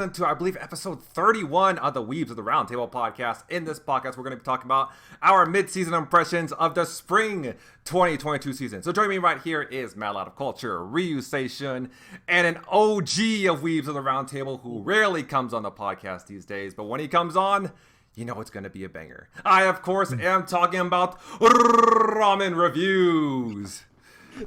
welcome to, I believe, episode 31 of the Weebs of the Roundtable podcast. In this podcast, we're going to be talking about our mid-season impressions of the spring 2022 season. So joining me right here is Mad Out of Culture, Ryuseishun, and an OG of Weebs of the Roundtable who rarely comes on the podcast these days, but when he comes on, you know it's going to be a banger. I, of course, am talking about ramen reviews.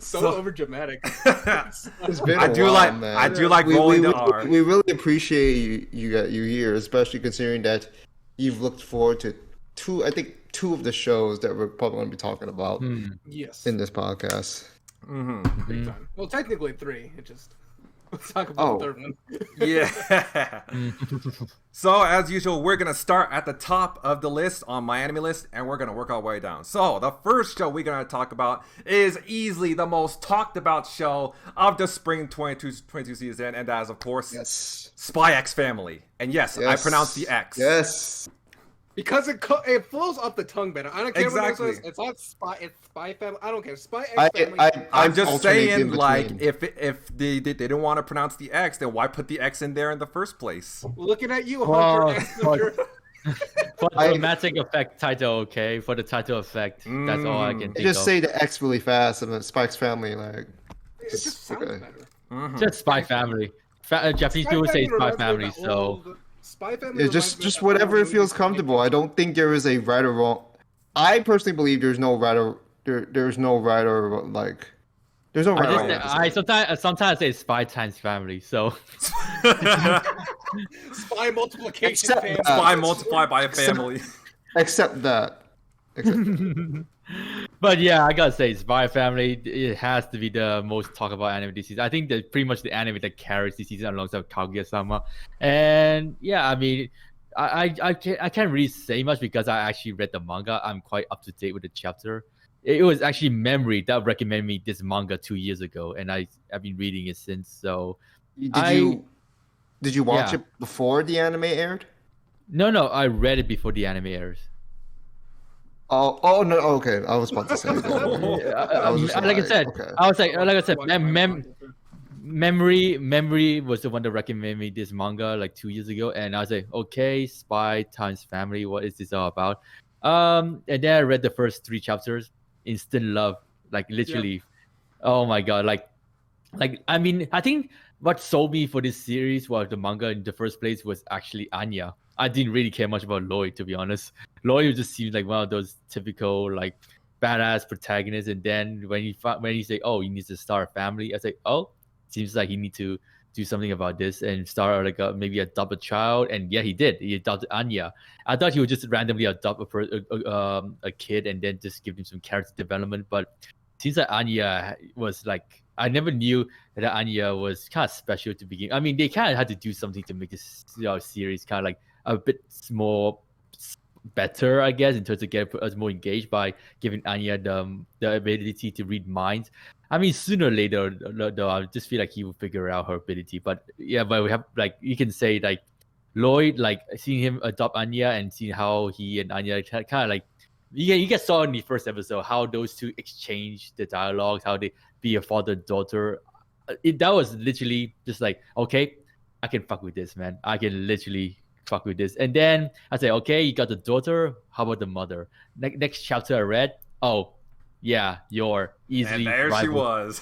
So over dramatic. It's been a while, man. I do like rolling the R. We really appreciate you here, especially considering that you've looked forward to two of the shows that we're probably going to be talking about Yes. in this podcast. Big time. Well, technically 3. Let's talk about the third one. Yeah. So, as usual, we're going to start at the top of the list on my anime list, and we're going to work our way down. So, the first show we're going to talk about is easily the most talked about show of the spring 2022 season, and that is, of course, Spy X Family. And yes, I pronounced the X. Yes. Because it flows off the tongue better. I don't care what it says. It's not Spy. It's Spy Family. I don't care. Spy X Family. I'm just saying, like, if they didn't want to pronounce the X, then why put the X in there in the first place? Looking at you, Hunter. For the dramatic effect title, okay? For the title effect, that's all I can think Just of. say the X really fast and then Spy X Family, like. It just sounds better. Just Spy Family. Japanese people say Spy Family, so. Spy Family. It's just whatever feels comfortable. I don't think there is a right or wrong. I personally believe there's no right or there's no right or like. There's no right or wrong. I sometimes say Spy times Family, so. Spy multiplication. Spy multiplied by a family. Except that. But yeah, I gotta say, Spy Family, it has to be the most talked about anime this season. I think that pretty much the anime that carries this season alongside Kaguya-sama. And yeah, I mean, I can't really say much because I actually read the manga. I'm quite up to date with the chapter. It was actually Memory that recommended me this manga 2 years ago, and I've been reading it since. So, did you watch it before the anime aired? No, I read it before the anime airs. Oh no! Okay, I was about to say. Like I said, Memory was the one that recommended me this manga like 2 years ago, and I was like, okay, Spy times Family, what is this all about? And then I read the first 3 chapters, instant love, like literally. Oh my god, like I mean, I think what sold me for this series was the manga in the first place was actually Anya. I didn't really care much about Lloyd, to be honest. Lloyd just seems like one of those typical like badass protagonists. And then when he say, "Oh, he needs to start a family," I was like, "Oh, seems like he need to do something about this and start like maybe adopt a child." And yeah, he did. He adopted Anya. I thought he would just randomly adopt a kid and then just give him some character development. But it seems like Anya was like, I never knew that Anya was kind of special to begin. I mean, they kind of had to do something to make this series kind of like a bit more better, I guess, in terms of getting us more engaged by giving Anya the ability to read minds. I mean, sooner or later, though, I just feel like he will figure out her ability. But yeah, but we have like, you can say like Lloyd, like seeing him adopt Anya and seeing how he and Anya kind of like, you get saw in the first episode how those two exchange the dialogues, how they be a father-daughter. That was literally just like, okay, I can fuck with this, man. I can literally fuck with this. And then I say, okay, you got the daughter, how about the mother? Next chapter I read, oh yeah, you're easily and there rival. She was.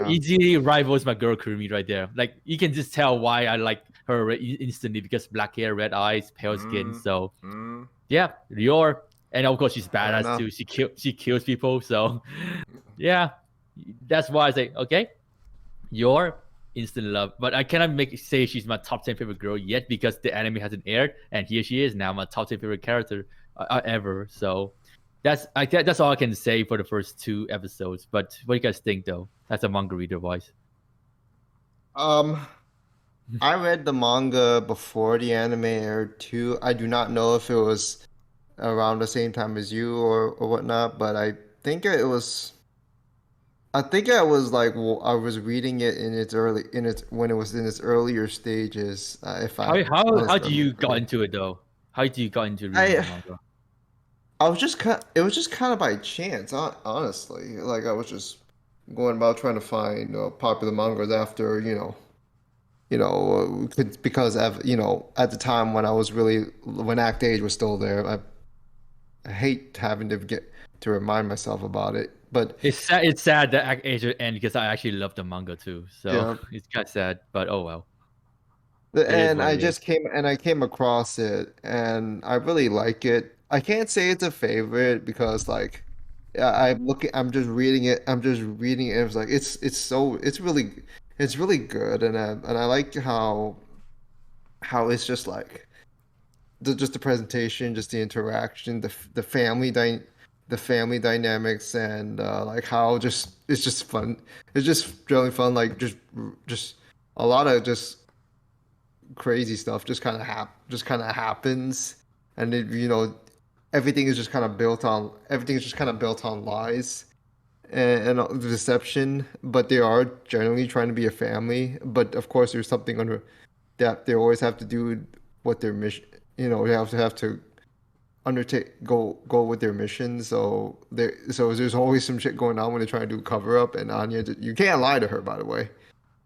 Easily rivals my girl Kurumi right there. Like you can just tell why I like her instantly, because black hair, red eyes, pale skin. So yeah, you're, and of course she's badass too. She kills people. So yeah, that's why I say, okay, you're instant love. But I cannot say she's my top 10 favorite girl yet because the anime hasn't aired, and here she is now, my top 10 favorite character ever. So that's all I can say for the first 2 episodes. But what do you guys think though? That's a manga reader wise. I read the manga before the anime aired too. I do not know if it was around the same time as you or whatnot, but I think I was like, well, I was reading it when it was in its earlier stages. How do you got into it though? How did you got into reading the manga? It was just kind of by chance, honestly. Like I was just going about trying to find popular mangas after because of, at the time when Act Age was still there, I hate having to get to remind myself about it. But it's sad. It's sad that Act Age would end because I actually love the manga too. So yeah, it's kind of sad, but oh well. and I came across it and I really like it. I can't say it's a favorite because like yeah, I'm just reading it. It was like it's really good and I like how it's just like the presentation, just the interaction, the family dynamics, and like how just it's just fun. It's just really fun. Like just a lot of just crazy stuff just kind of happens, and everything is just kind of built on lies and deception. But they are generally trying to be a family. But of course, there's something under that they always have to do what their mission. They have to go with their mission. So there's always some shit going on when they're trying to do cover up. And Anya, you can't lie to her, by the way.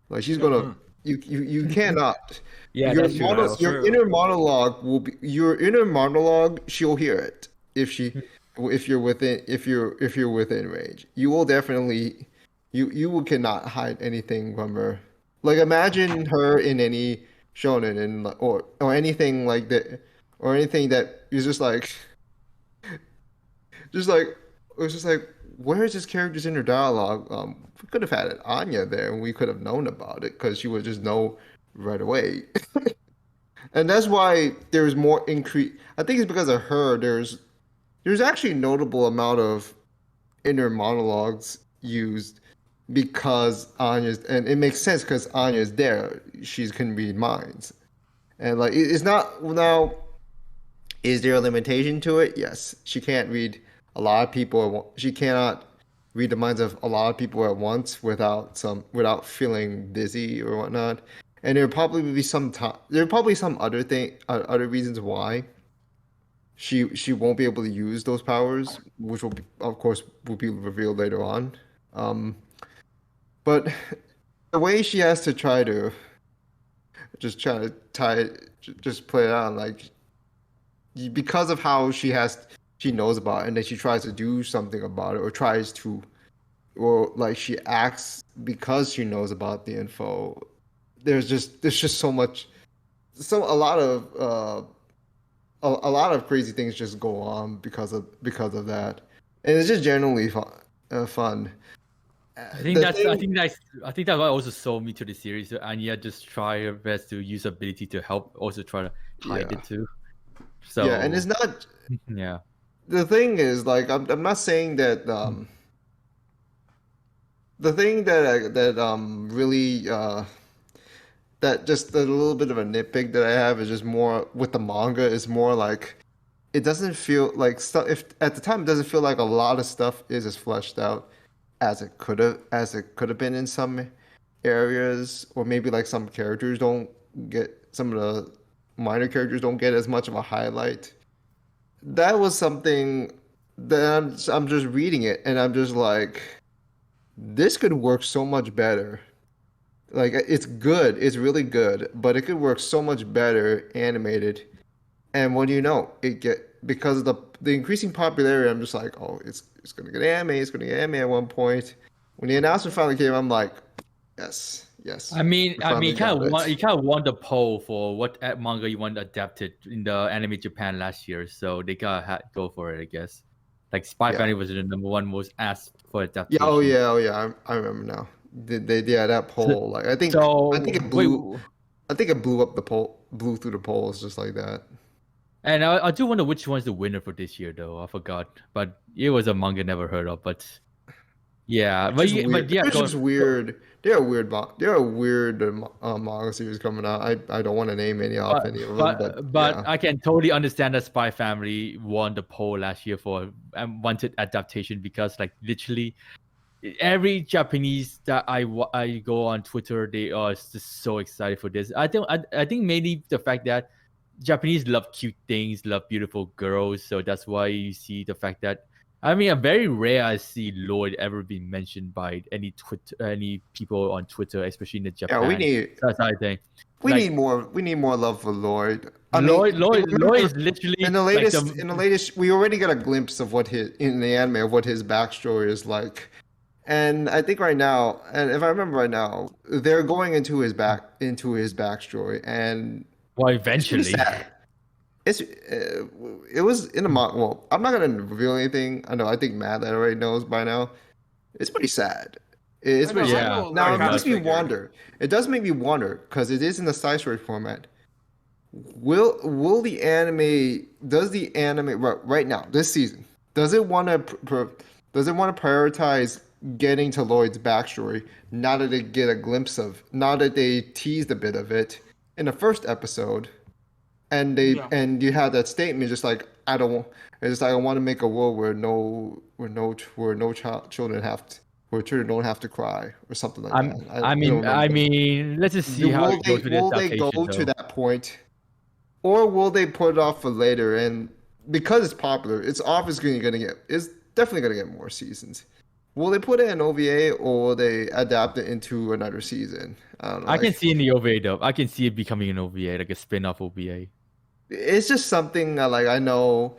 Like she's gonna you cannot. Yeah, that's true. Your inner monologue will be your inner monologue. She'll hear it if you're within range. You will definitely you cannot hide anything from her. Like imagine her in any shonen or anything like that or anything that is just like it was just like where is this character's inner dialogue? We could have had Anya there and we could have known about it because she would just know right away. And that's why there's more increase. I think it's because of her. There's actually a notable amount of inner monologues used because and it makes sense because Anya's there. She can read minds, and like it's not now. Is there a limitation to it? Yes, she can't read a lot of people. She cannot read the minds of a lot of people at once without feeling dizzy or whatnot. And there'll probably be some other reasons why she won't be able to use those powers, which will be revealed later on. But the way she has to try to just play it out, like because of how she knows about it, and then she tries to do something about it, or like she acts because she knows about the info. There's just so much, a lot of crazy things just go on because of that, and it's just generally fun. I think that what also sold me to the series. So Anya just try her best to use ability to help, also try to hide it too. So yeah, and it's not. Yeah. The thing is, like, I'm not saying that. The thing really that just a little bit of a nitpick that I have is just more with the manga is more like it doesn't feel like stuff. If at the time it doesn't feel like a lot of stuff is as fleshed out as it could have been in some areas, or maybe like some characters don't get some of the minor characters don't get as much of a highlight. That was something that I'm just reading it and I'm just like, this could work so much better. Like it's good, it's really good, but it could work so much better animated. And what do you know? Because of the increasing popularity, I'm just like, oh, it's gonna get anime at one point. When the announcement finally came, I'm like, yes. I mean, you kind of won the poll for what manga you want adapted in the anime Japan last year, so they gotta go for it, I guess. Like Spy Family was the number one most asked for adaptation. Yeah. I remember now. That poll. Like I think it blew. I think it blew up the poll, blew through the polls just like that. And I do wonder which one's the winner for this year, though. I forgot, but it was a manga never heard of. But yeah, it's just weird. There are weird manga series coming out. I don't want to name any of them. But yeah. I can totally understand that Spy Family won the poll last year for wanted adaptation because like literally every Japanese that I go on Twitter, they are just so excited for this. I think mainly the fact that Japanese love cute things, love beautiful girls, so that's why you see the fact that I mean, very rare I see Lloyd ever being mentioned by any people on Twitter, especially in the Japan. That's how I think. We need more love for Lloyd. Lloyd is literally in the latest. We already got a glimpse of what his backstory is like, and I think right now, and if I remember right now, they're going into his backstory, and eventually. It was in the well. I'm not gonna reveal anything. I think Matt already knows by now. It's pretty sad. It's pretty sad. Now it makes me wonder. It does make me wonder because it is in the side story format. Will the anime? Does the anime right now this season? Does it want to prioritize getting to Lloyd's backstory now that they get a glimpse of? Now that they teased a bit of it in the first episode. And and you had that statement just like I want to make a world where children don't have to cry or something like that. I mean, let's just see how it goes with will they go to that point, or will they put it off for later? And because it's popular, it's definitely gonna get more seasons. Will they put it in OVA or will they adapt it into another season? I don't know. I can see in the OVA though. I can see it becoming an OVA, like a spin-off OVA. It's just something I know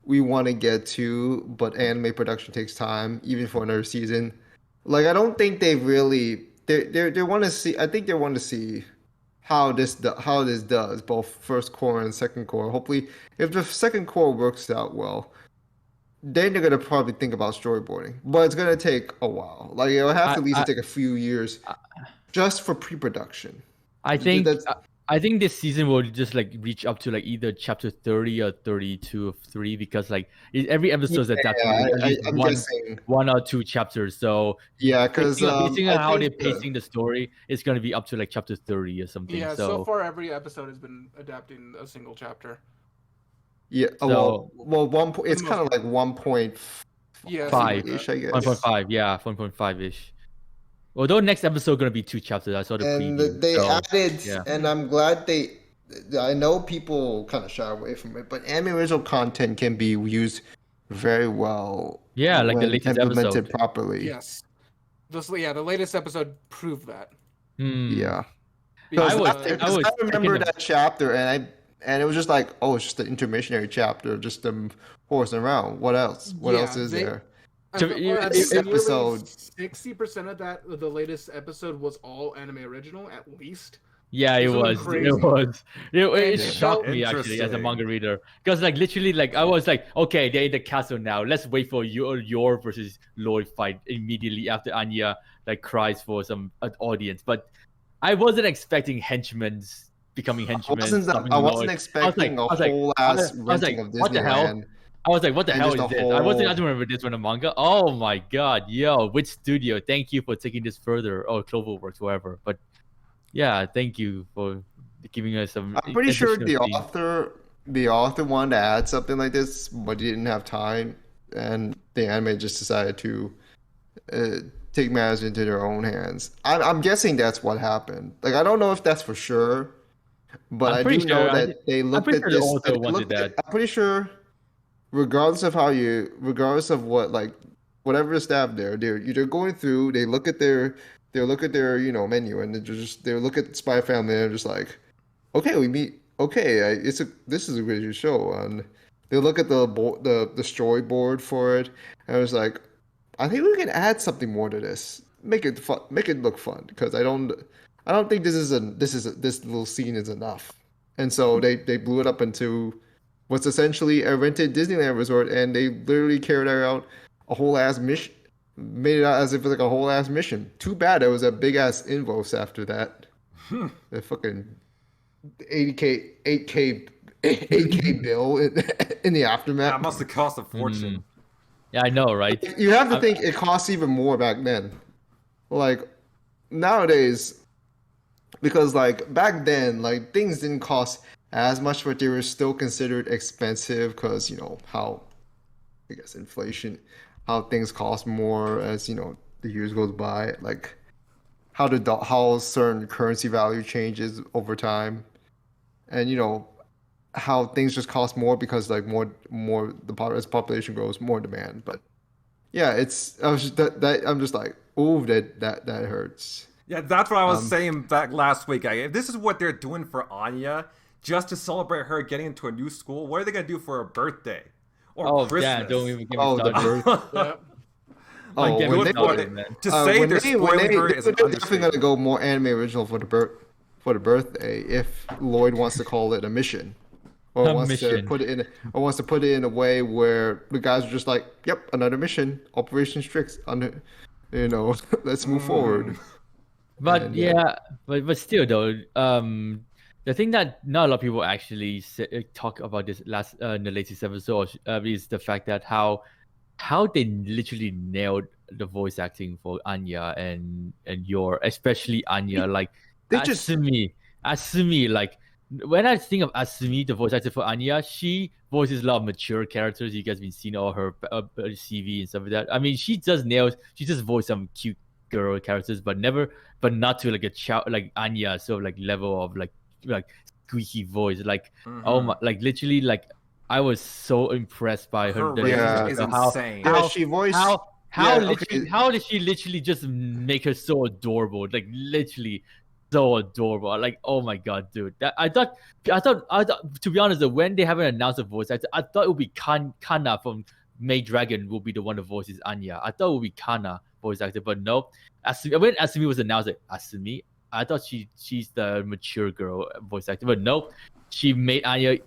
we want to get to, but anime production takes time, even for another season. I don't think they really they want to see. I think they want to see how this does, both first core and second core. Hopefully, if the second core works out well, then they're gonna probably think about storyboarding. But it's gonna take a while. It'll have to at least take a few years just for pre-production. I think this season will just reach up to either chapter 30 or 32 of 3 because every episode is adapted one or two chapters. So because basing on how they're pacing the story, it's gonna be up to chapter 30 or something. Yeah, so far every episode has been adapting a single chapter. Yeah, so, it's kind of 1.5 ish, I guess. 1.5, yeah, 1.5 ish. Although next episode gonna be 2 chapters, I saw the preview. They added, and I'm glad I know people kind of shy away from it, but anime original content can be used very well. Yeah, like the latest implemented episode properly. Yes, the latest episode proved that. Yeah, I remember that chapter, and it was just it's just an intermissionary chapter, just them horsing around. What else? What else is there? Episode 60% of that, the latest episode was all anime original, at least. Yeah, it was. It shocked me actually as a manga reader because literally I was okay, they're in the castle now. Let's wait for your versus Lloyd fight immediately after Anya cries for some audience. But I wasn't expecting henchmen becoming henchmen. I wasn't expecting a whole ass renting of Disneyland. I was like, what the hell is this? I don't remember this one in manga. Oh my god, yo, which studio? Thank you for taking this further. Oh, Cloverworks, whatever. But yeah, thank you for giving us some. I'm pretty sure the author wanted to add something like this, but he didn't have time, and the anime just decided to take matters into their own hands. I'm guessing that's what happened. I don't know if that's for sure, but I do know that they looked at this. I'm pretty sure. Regardless of what whatever the staff they're going through, they look at their menu and they look at Spy Family and they're just okay, we meet. Okay, this is a really good show. And they look at the storyboard for it and I was I think we can add something more to this. Make it fun. Make it look fun because I don't think this little scene is enough. And so they blew it up into what's essentially a rented Disneyland resort, and they literally carried out a whole ass mission, made it out as if it was a whole ass mission. Too bad it was a big ass invoice after that. The fucking 8K bill in the aftermath. That must have cost a fortune. Yeah, I know, right? You have to think it costs even more back then. Nowadays, because back then, things didn't cost as much, but they were still considered expensive because how, I guess, inflation, how things cost more as the years goes by, how certain currency value changes over time, and how things just cost more because like more as population grows, more demand. But yeah, I'm just like, oh, that hurts. Yeah, that's what I was saying back last week. If this is what they're doing for Anya, just to celebrate her getting into a new school, what are they gonna do for her birthday or Christmas? Yeah, don't even get me started. Like, to say they're spoiling her is an understatement. They're definitely gonna go more anime original for the birthday if Lloyd wants to call it a mission. Or wants to put it in a way where the guys are just like, yep, another mission, Operation Strix, let's move forward. But but still though, the thing that not a lot of people actually talk about this in the latest episode is the fact that how they literally nailed the voice acting for Anya and Yor, especially Anya. Like Asumi, like. When I think of Asumi, the voice actor for Anya, she voices a lot of mature characters. You guys been seeing all her CV and stuff like that. I mean, she just voiced some cute girl characters, but not to like a child like Anya, so like level of like squeaky voice. Like oh my, like literally, like I was so impressed by her. Is insane. How did she literally just make her so adorable? Like literally. So adorable. Like, oh my god, dude. I thought to be honest, when they haven't announced a voice actor, I thought it would be Kana from Maid Dragon will be the one that voices Anya. I thought it would be Kana voice actor, but no. When Asumi was announced, like, Asumi, I thought she's the mature girl voice actor, but no, she made Anya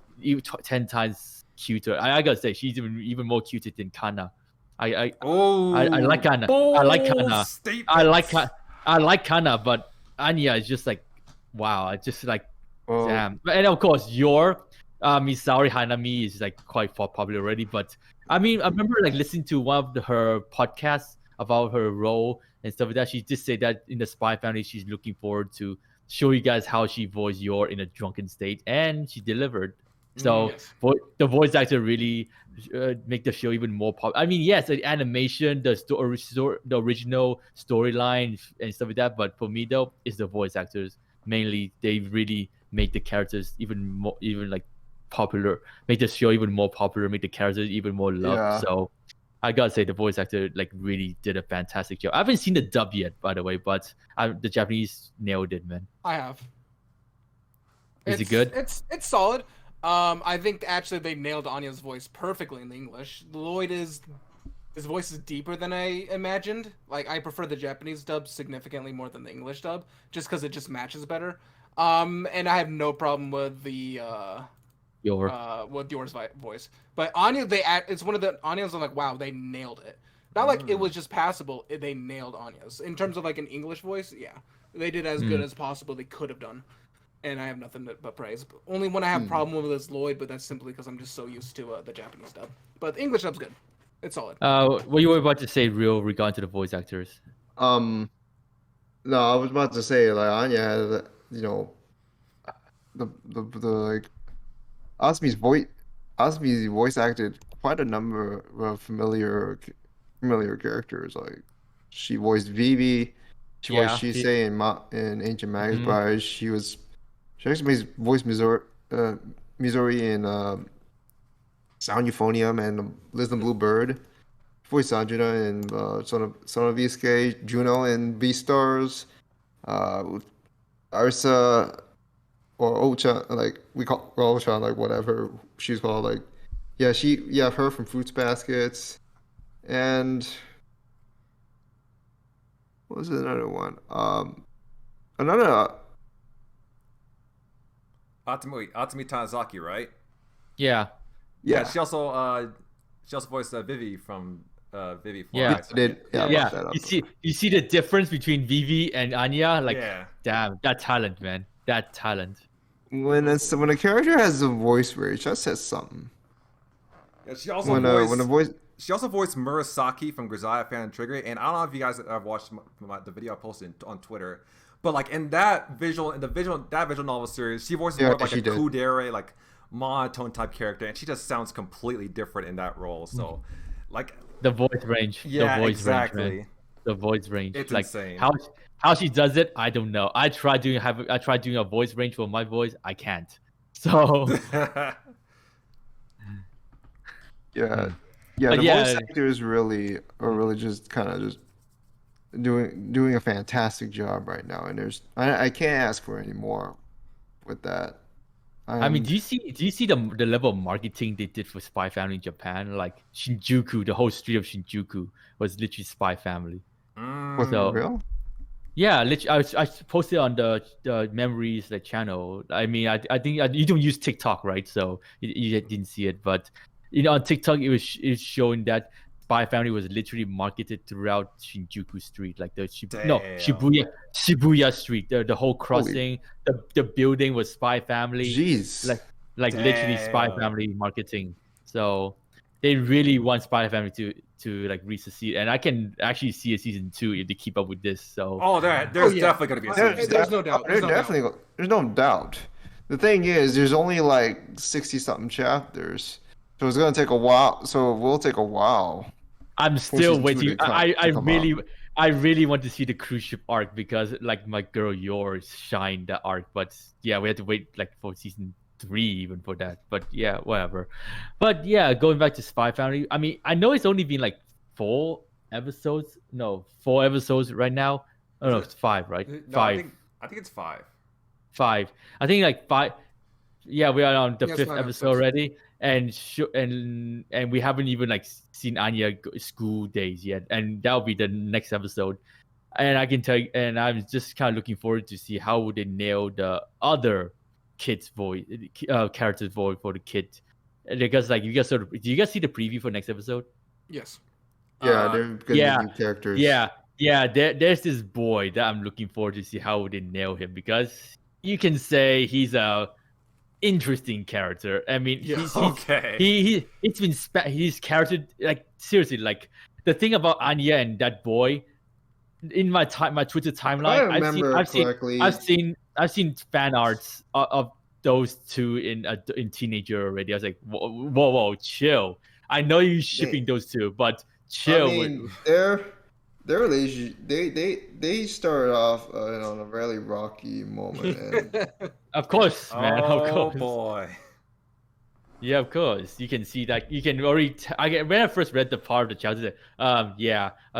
10 times cuter. I gotta say, she's even more cuter than Kana. I like Kana. I like Kana. I like Kana, but Anya is just like, wow. It's just like, damn. And of course, your Misaori Hanami is like quite popular already. But I mean, I remember like listening to one of her podcasts about her role and stuff like that. She just said that in the Spy Family, she's looking forward to show you guys how she voiced Yor in a drunken state, and she delivered. So the voice actor really make the show even more popular. I mean, yes, the animation, the original storyline and stuff like that. But for me, though, it's the voice actors mainly. They really make the characters even like popular, make the show even more popular, make the characters even more loved. Yeah. So I gotta say, the voice actor like really did a fantastic job. I haven't seen the dub yet, by the way, but the Japanese nailed it, man. I have. Is it good? It's solid. I think actually they nailed Anya's voice perfectly in the English. His voice is deeper than I imagined. Like, I prefer the Japanese dub significantly more than the English dub, just because it just matches better. And I have no problem with the Yor's voice. But Anya, it's one of the Anya's. I'm like, wow, they nailed it. Not like it was just passable. They nailed Anya's in terms of like an English voice. Yeah, they did as good as possible they could have done. And I have nothing but praise. Only one I have problem with is Lloyd, but that's simply because I'm just so used to the Japanese dub. But the English dub's good. It's solid. What you were about to say, Real, regarding to the voice actors? No, I was about to say like Anya has, the like Asumi's voice acted quite a number of familiar characters. Like she voiced Vivi, she voiced Shisei in Ancient Magus Bride. She actually voiced Missouri in Sound Euphonium and Liz and Blue Bird. She voiced Sanjuna in Son of VSK, Juno in Beastars, Arisa or Ocha, like we call Ocha, like whatever she's called, like her from Fruits Baskets, and what was another one? Another. Atami Tanizaki, right? Yeah. She also voiced Vivi from Vivi. Yeah. You see the difference between Vivi and Anya? Like, damn, that talent, man. That talent. When a character has a voice range, that says something. Yeah, she also voiced Murasaki from Grisaia Fan and Trigger, and I don't know if you guys have watched the video I posted on Twitter. But like in that visual novel series, she voices more like a kudere, like monotone type character, and she just sounds completely different in that role. So, like the voice range, exactly. The voice range, it's like insane. How she does it, I don't know. I tried doing a voice range for my voice, I can't. So Yeah, but the voice yeah, actors are really just kind of just doing a fantastic job right now, and I can't ask for any more with that. I mean, And do you see the level of marketing they did for Spy Family in Japan? Like Shinjuku, the whole street of Shinjuku was literally Spy Family. was it So real? yeah, literally, I posted on the memories like channel. I mean, I think you don't use TikTok, right? So you didn't see it, but on TikTok it's showing that Spy Family was literally marketed throughout Shinjuku Street, like Damn. Shibuya Street, the whole Holy crossing, the building was Spy Family, jeez. like literally Spy Damn. Family marketing. So they really want Spy Family to like reach the season, and I can actually see a season 2 if they keep up with this. So Oh, there's yeah. definitely gonna be a season. There's no doubt. There's no doubt. There's no doubt. The thing is, there's only like 60 something chapters, so it's gonna take a while. So it will take a while I'm for still season 2 waiting. to come out. I really want to see the cruise ship arc because like my girl yours shine that arc, but yeah, we had to wait like for season 3 even for that. But yeah, whatever. But yeah, going back to Spy Family, I mean, I know it's only been like 4 episodes. No, 4 episodes right now. Oh no, it's 5, right? No, 5. I think it's 5. 5. I think like 5. Yeah, we are on the Yes, 5th 5 episode episodes. already, and we haven't even like seen Anya school days yet, and that'll be the next episode. And I can tell you, and I'm just kind of looking forward to see how would they nail the other kid's voice, character's voice for the kid, because like do you guys see the preview for next episode? Yes. Yeah, they're gonna be Yeah, new characters. yeah. There's this boy that I'm looking forward to see how would they nail him, because you can say he's a interesting character. I mean, Yeah. Okay. his character, like seriously, like the thing about Anya and that boy in my Twitter If I timeline, remember correctly, I've seen fan arts of those two in teenager already. I was like, whoa, chill. I know you're shipping those two, but I chill. mean, their relationship they started off on a really rocky moment, and Of course, man. Of Oh course. boy. Yeah, of course. You can see that. You can already. When I first read the part of the chapter,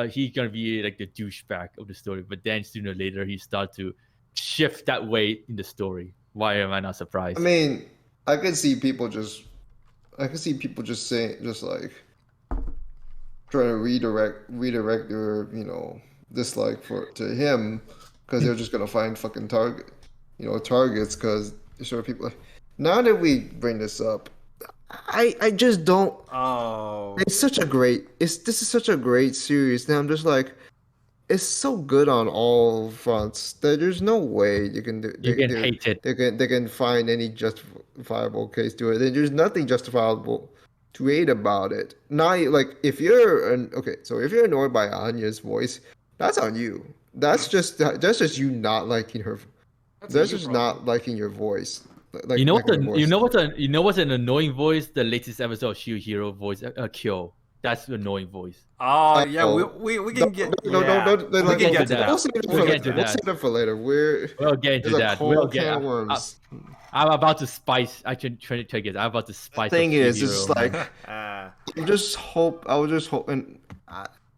he's gonna be like the douchebag of the story. But then sooner or later, he start to shift that way in the story. Why am I not surprised? I mean, I could see people just saying just like trying to redirect their dislike to him because they're just gonna find fucking targets because sure people. Now that we bring this up, I just don't. Oh. It's such a great. This is such a great series. Now I'm just like, it's so good on all fronts that there's no way you can do. You can hate it. They can find any justifiable case to it. And there's nothing justifiable to hate about it. Not like if you're so if you're annoyed by Anya's voice, that's on you. That's just you not liking her. That's just not liking your voice. Like, you know liking her voice. you know what's an annoying voice? The latest episode of Hero voice, Kyo. That's an annoying voice. Oh yeah, Oh. we can get No, we can get to that. We'll save it for later. We'll save it for later. We'll get into There's a that. whole We'll can get. of worms. I'm about to spice. I can try to check it. I'm about to spice. Thing up is, Hero. it's like I would just hope, and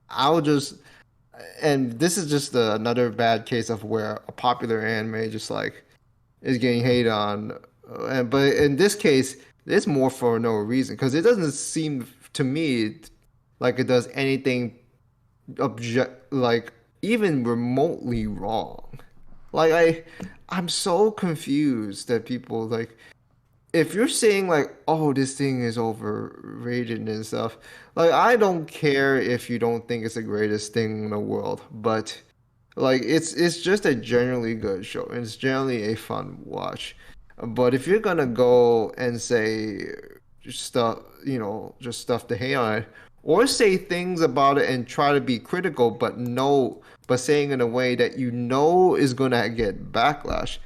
I would just, and this is just another bad case of where a popular anime just like is getting hated on, but in this case, it's more for no reason because it doesn't seem to me like it does anything like even remotely wrong. Like I'm so confused that people like if you're saying like, oh, this thing is overrated and stuff, like I don't care if you don't think it's the greatest thing in the world, but like it's just a generally good show and it's generally a fun watch. But if you're gonna go and say stuff, just stuff to hate on it, or say things about it and try to be critical, but saying in a way that you know is gonna get backlash.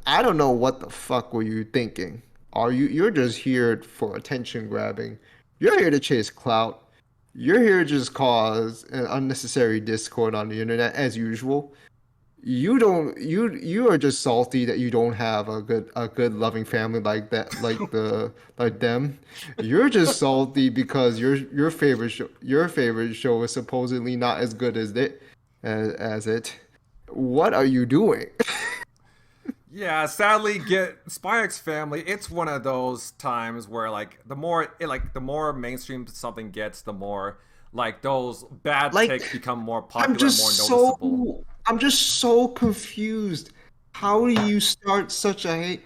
I don't know what the fuck were you thinking. You're just here for attention grabbing. You're here to chase clout. You're here to just cause an unnecessary discord on the internet as usual. you are just salty that you don't have a good loving family like that, like them. You're just salty because your favorite show is supposedly not as good as it. What are you doing? Yeah, sadly, get Spy X Family. It's one of those times where the more mainstream something gets, the more those bad takes become more popular, more noticeable. I'm just so confused. How do you start such a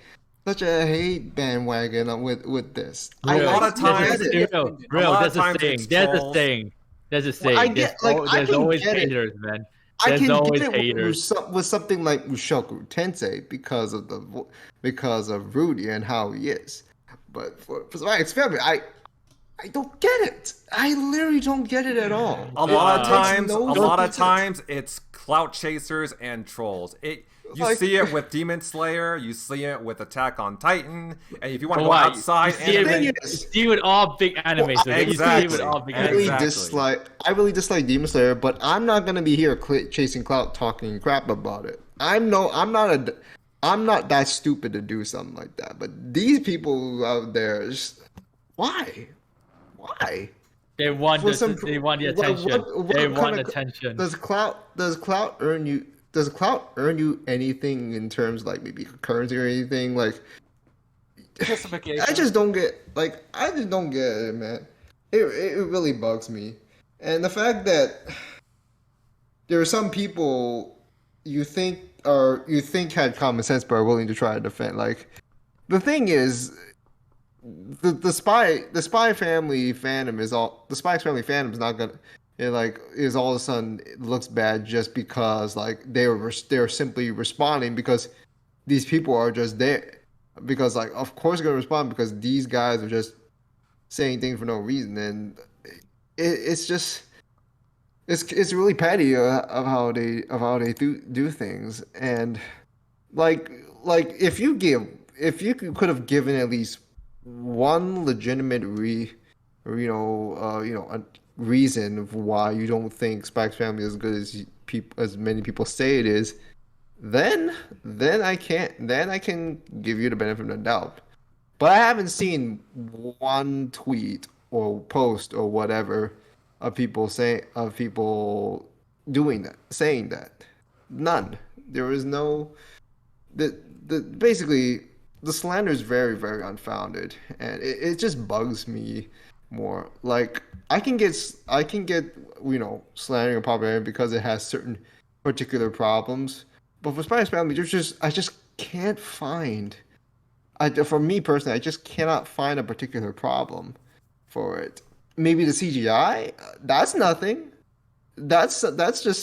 hate bandwagon with this? A lot of times, There's a saying. I get There's always haters, man. I can always get it haters. with something like Mushoku Tensei because of Rudy and how he is, but for Spy X Family, I don't get it. I literally don't get it at all. A lot of times, it's clout chasers and trolls. You see it with Demon Slayer, you see it with Attack on Titan, and if you want to go outside, you see it with all big animes. Exactly. I really dislike Demon Slayer, but I'm not gonna be here chasing clout, talking crap about it. I'm not that stupid to do something like that. But these people out there, why? They want the attention. They want attention. Does clout earn you? Does clout earn you anything in terms like maybe currency or anything? Like, I just don't get it, man. It really bugs me, and the fact that there are some people you think had common sense but are willing to try to defend. Like, the thing is, the Spy Family fandom is not gonna. Is all of a sudden it looks bad just because they're simply responding because these people are just there, because of course they're gonna respond because these guys are just saying things for no reason, and it's really petty of how they do things. And if you could have given at least one legitimate reason of why you don't think Spy X Family is as good as many people say it is, then I can give you the benefit of the doubt. But I haven't seen one tweet or post or whatever of people saying that. None. There is no basically the slander is very, very unfounded, and it just bugs me more. I can get slandering and popularity because it has certain particular problems, but for Spy X Family, I just can't find. For me personally, I just cannot find a particular problem for it. Maybe the CGI, that's nothing. That's just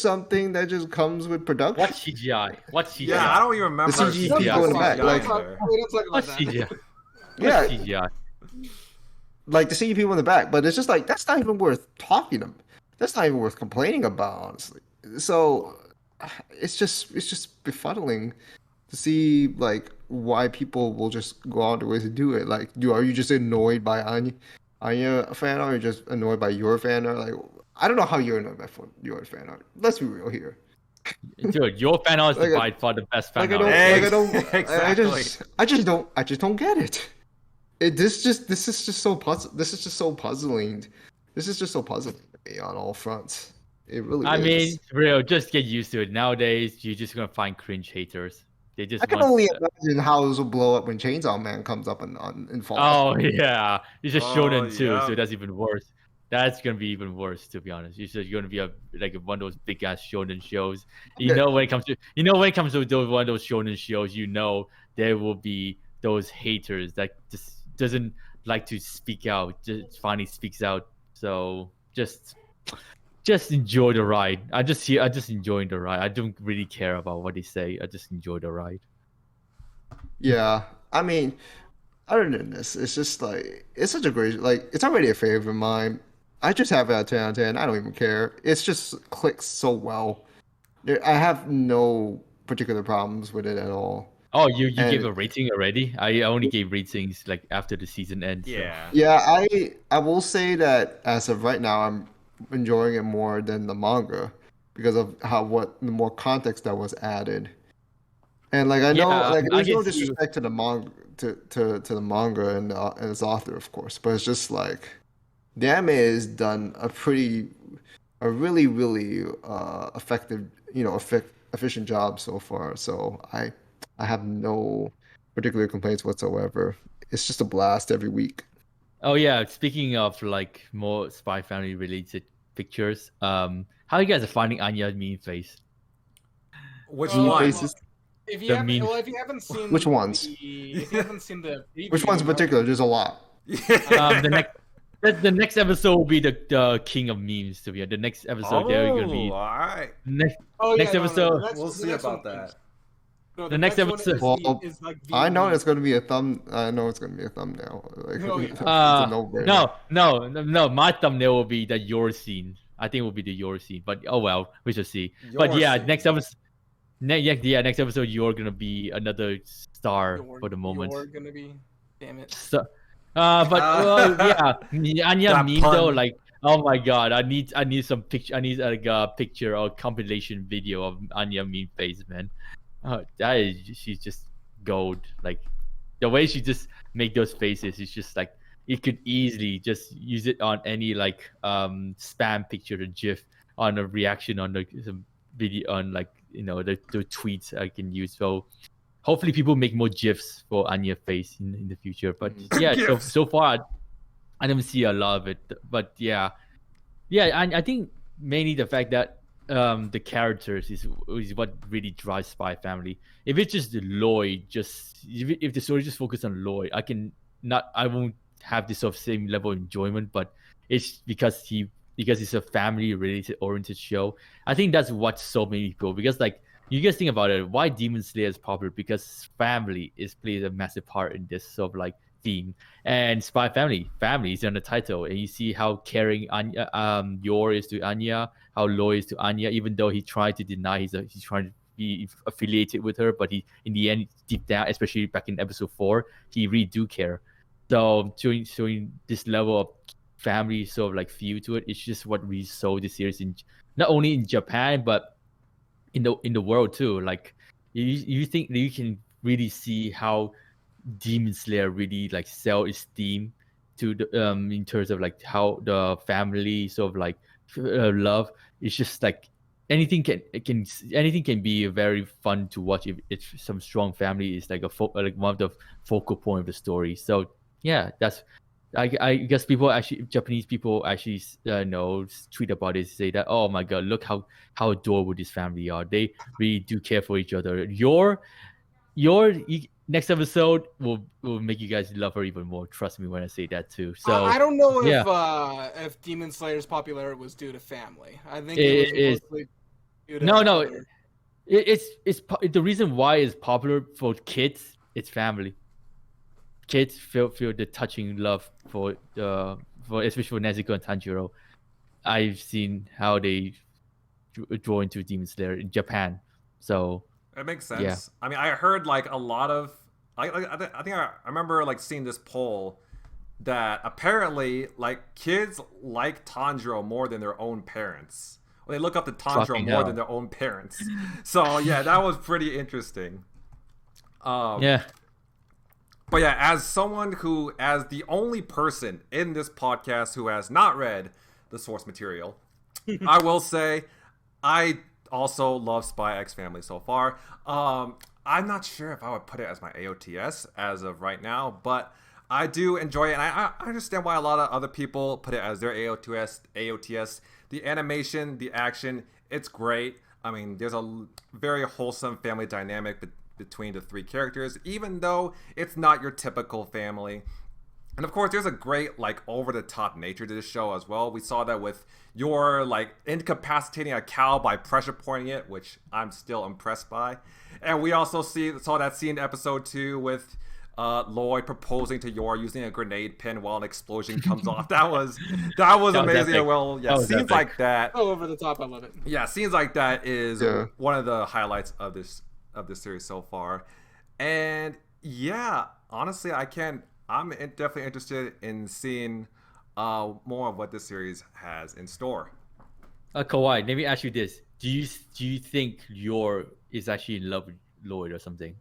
something that just comes with production. What CGI? Yeah, I don't even remember. The CGI people in the back, what CGI? Yeah. What CGI? To see people in the back, but it's just that's not even worth talking about. That's not even worth complaining about, honestly. So it's just befuddling to see why people will just go out their ways to do it. Are you just annoyed by Anya fan art, or just annoyed by your fan art? I don't know how you're annoyed by your fan art. Let's be real here. Dude, your fan art is by far the best fan art. I just don't get it. This is just so puzzling. This is just so puzzling to me on all fronts. It really is. I mean, real, just get used to it. Nowadays, you're just gonna find cringe haters. I can only imagine how this will blow up when Chainsaw Man comes up in fall. Oh yeah, it's just shonen too, so that's even worse. That's gonna be even worse, to be honest. You're gonna be one of those big ass shonen shows. When it comes to one of those shonen shows, there will be those haters that just doesn't like to speak out, just finally speaks out. So just enjoy the ride. I just enjoying the ride. I don't really care about what they say. I just enjoy the ride. Yeah, I mean, other than this, it's just it's such a great it's already a favorite of mine. I just have it at 10 out of 10. I don't even care. It's just clicks so well. I have no particular problems with it at all. Oh, you gave a rating already? I only gave ratings after the season ends. Yeah. So. Yeah, I will say that as of right now, I'm enjoying it more than the manga. because of what the more context that was added. And like I know, like there's no disrespect to the manga, to the manga and its author, of course, but it's just like the anime has done a really effective, efficient job so far. So I have no particular complaints whatsoever. It's just a blast every week. Oh yeah, speaking of like more Spy Family related pictures, how you guys are finding Anya meme face? Which Meme one? faces? If you haven't seen which ones? if you haven't seen the preview, Which ones in particular? There's a lot. The next episode will be the king of memes. To be the next episode, they're gonna be all right. next episode. We'll see about that. No, the next episode. Is like I know it's going to be a I know it's going to be a thumbnail. Like, it's a no-brainer. No. My thumbnail will be the your scene. I think it will be the your scene. But oh well, we shall see. But yeah, next episode. Next episode, you're gonna be another star for the moment. You're gonna be, damn it. So, Anya meme though, like, oh my god, I need some picture. I need like a picture or compilation video of Anya meme face, man. She's just gold. Like the way she just make those faces is just like it could easily just use it on any like spam picture or GIF on a reaction on some video on like the tweets I can use. So hopefully people make more GIFs for Anya face in the future. But yeah, so far I don't see a lot of it. But yeah, I think mainly the fact that the characters is what really drives Spy Family. If it's just Lloyd, if the story just focus on Lloyd, I won't have this sort of same level of enjoyment. But it's because it's a family related oriented show. I think that's what so many people, because like you guys think about it, why Demon Slayer is popular, because family plays a massive part in this sort of like theme. And Spy Family is on the title, and you see how caring Yor is to Anya, how loyal is to Anya, even though he tried to deny he's trying to be affiliated with her, but he in the end, deep down, especially back in episode 4, he really do care. So showing this level of family sort of like feel to it, it's just what we saw this series in not only in Japan but in the world too. Like you think that you can really see how Demon Slayer really like sell its theme to the in terms of like how the family sort of like love. It's just like anything can be very fun to watch if some strong family is like one of the focal point of the story. So yeah, that's I guess Japanese people actually tweet about it, say that, oh my god, look how adorable this family are. They really do care for each other. Your next episode will make you guys love her even more. Trust me when I say that too. So I don't know if Demon Slayer's popularity was due to family. I think it was mostly due to it's the reason why it's popular for kids. It's family. Kids feel the touching love for especially for Nezuko and Tanjiro. I've seen how they draw into Demon Slayer in Japan, so it makes sense. Yeah. I mean, I heard like a lot of I think I remember like seeing this poll that apparently like kids like Tanjiro more than their own parents. Well, they look up to Tanjiro more than their own parents. So yeah, that was pretty interesting. Yeah. But yeah, as the only person in this podcast who has not read the source material, I will say I also love Spy X Family so far. I'm not sure if I would put it as my AOTS as of right now, but I do enjoy it, and I understand why a lot of other people put it as their AOTS. The animation, the action, it's great. I mean, there's a very wholesome family dynamic between the three characters, even though it's not your typical family. And of course, there's a great like over-the-top nature to this show as well. We saw that with your like incapacitating a cow by pressure pointing it, which I'm still impressed by. And we also saw that scene in episode 2 with Lloyd proposing to Yor using a grenade pin while an explosion comes off. That was amazing. Epic. Well, yeah, scenes like that. Oh, over the top, I love it. Yeah, scenes like that is one of the highlights of this series so far. And yeah, honestly, I'm definitely interested in seeing more of what this series has in store. Kawaii, let me ask you this: do you think Yor is actually in love with Lloyd or something?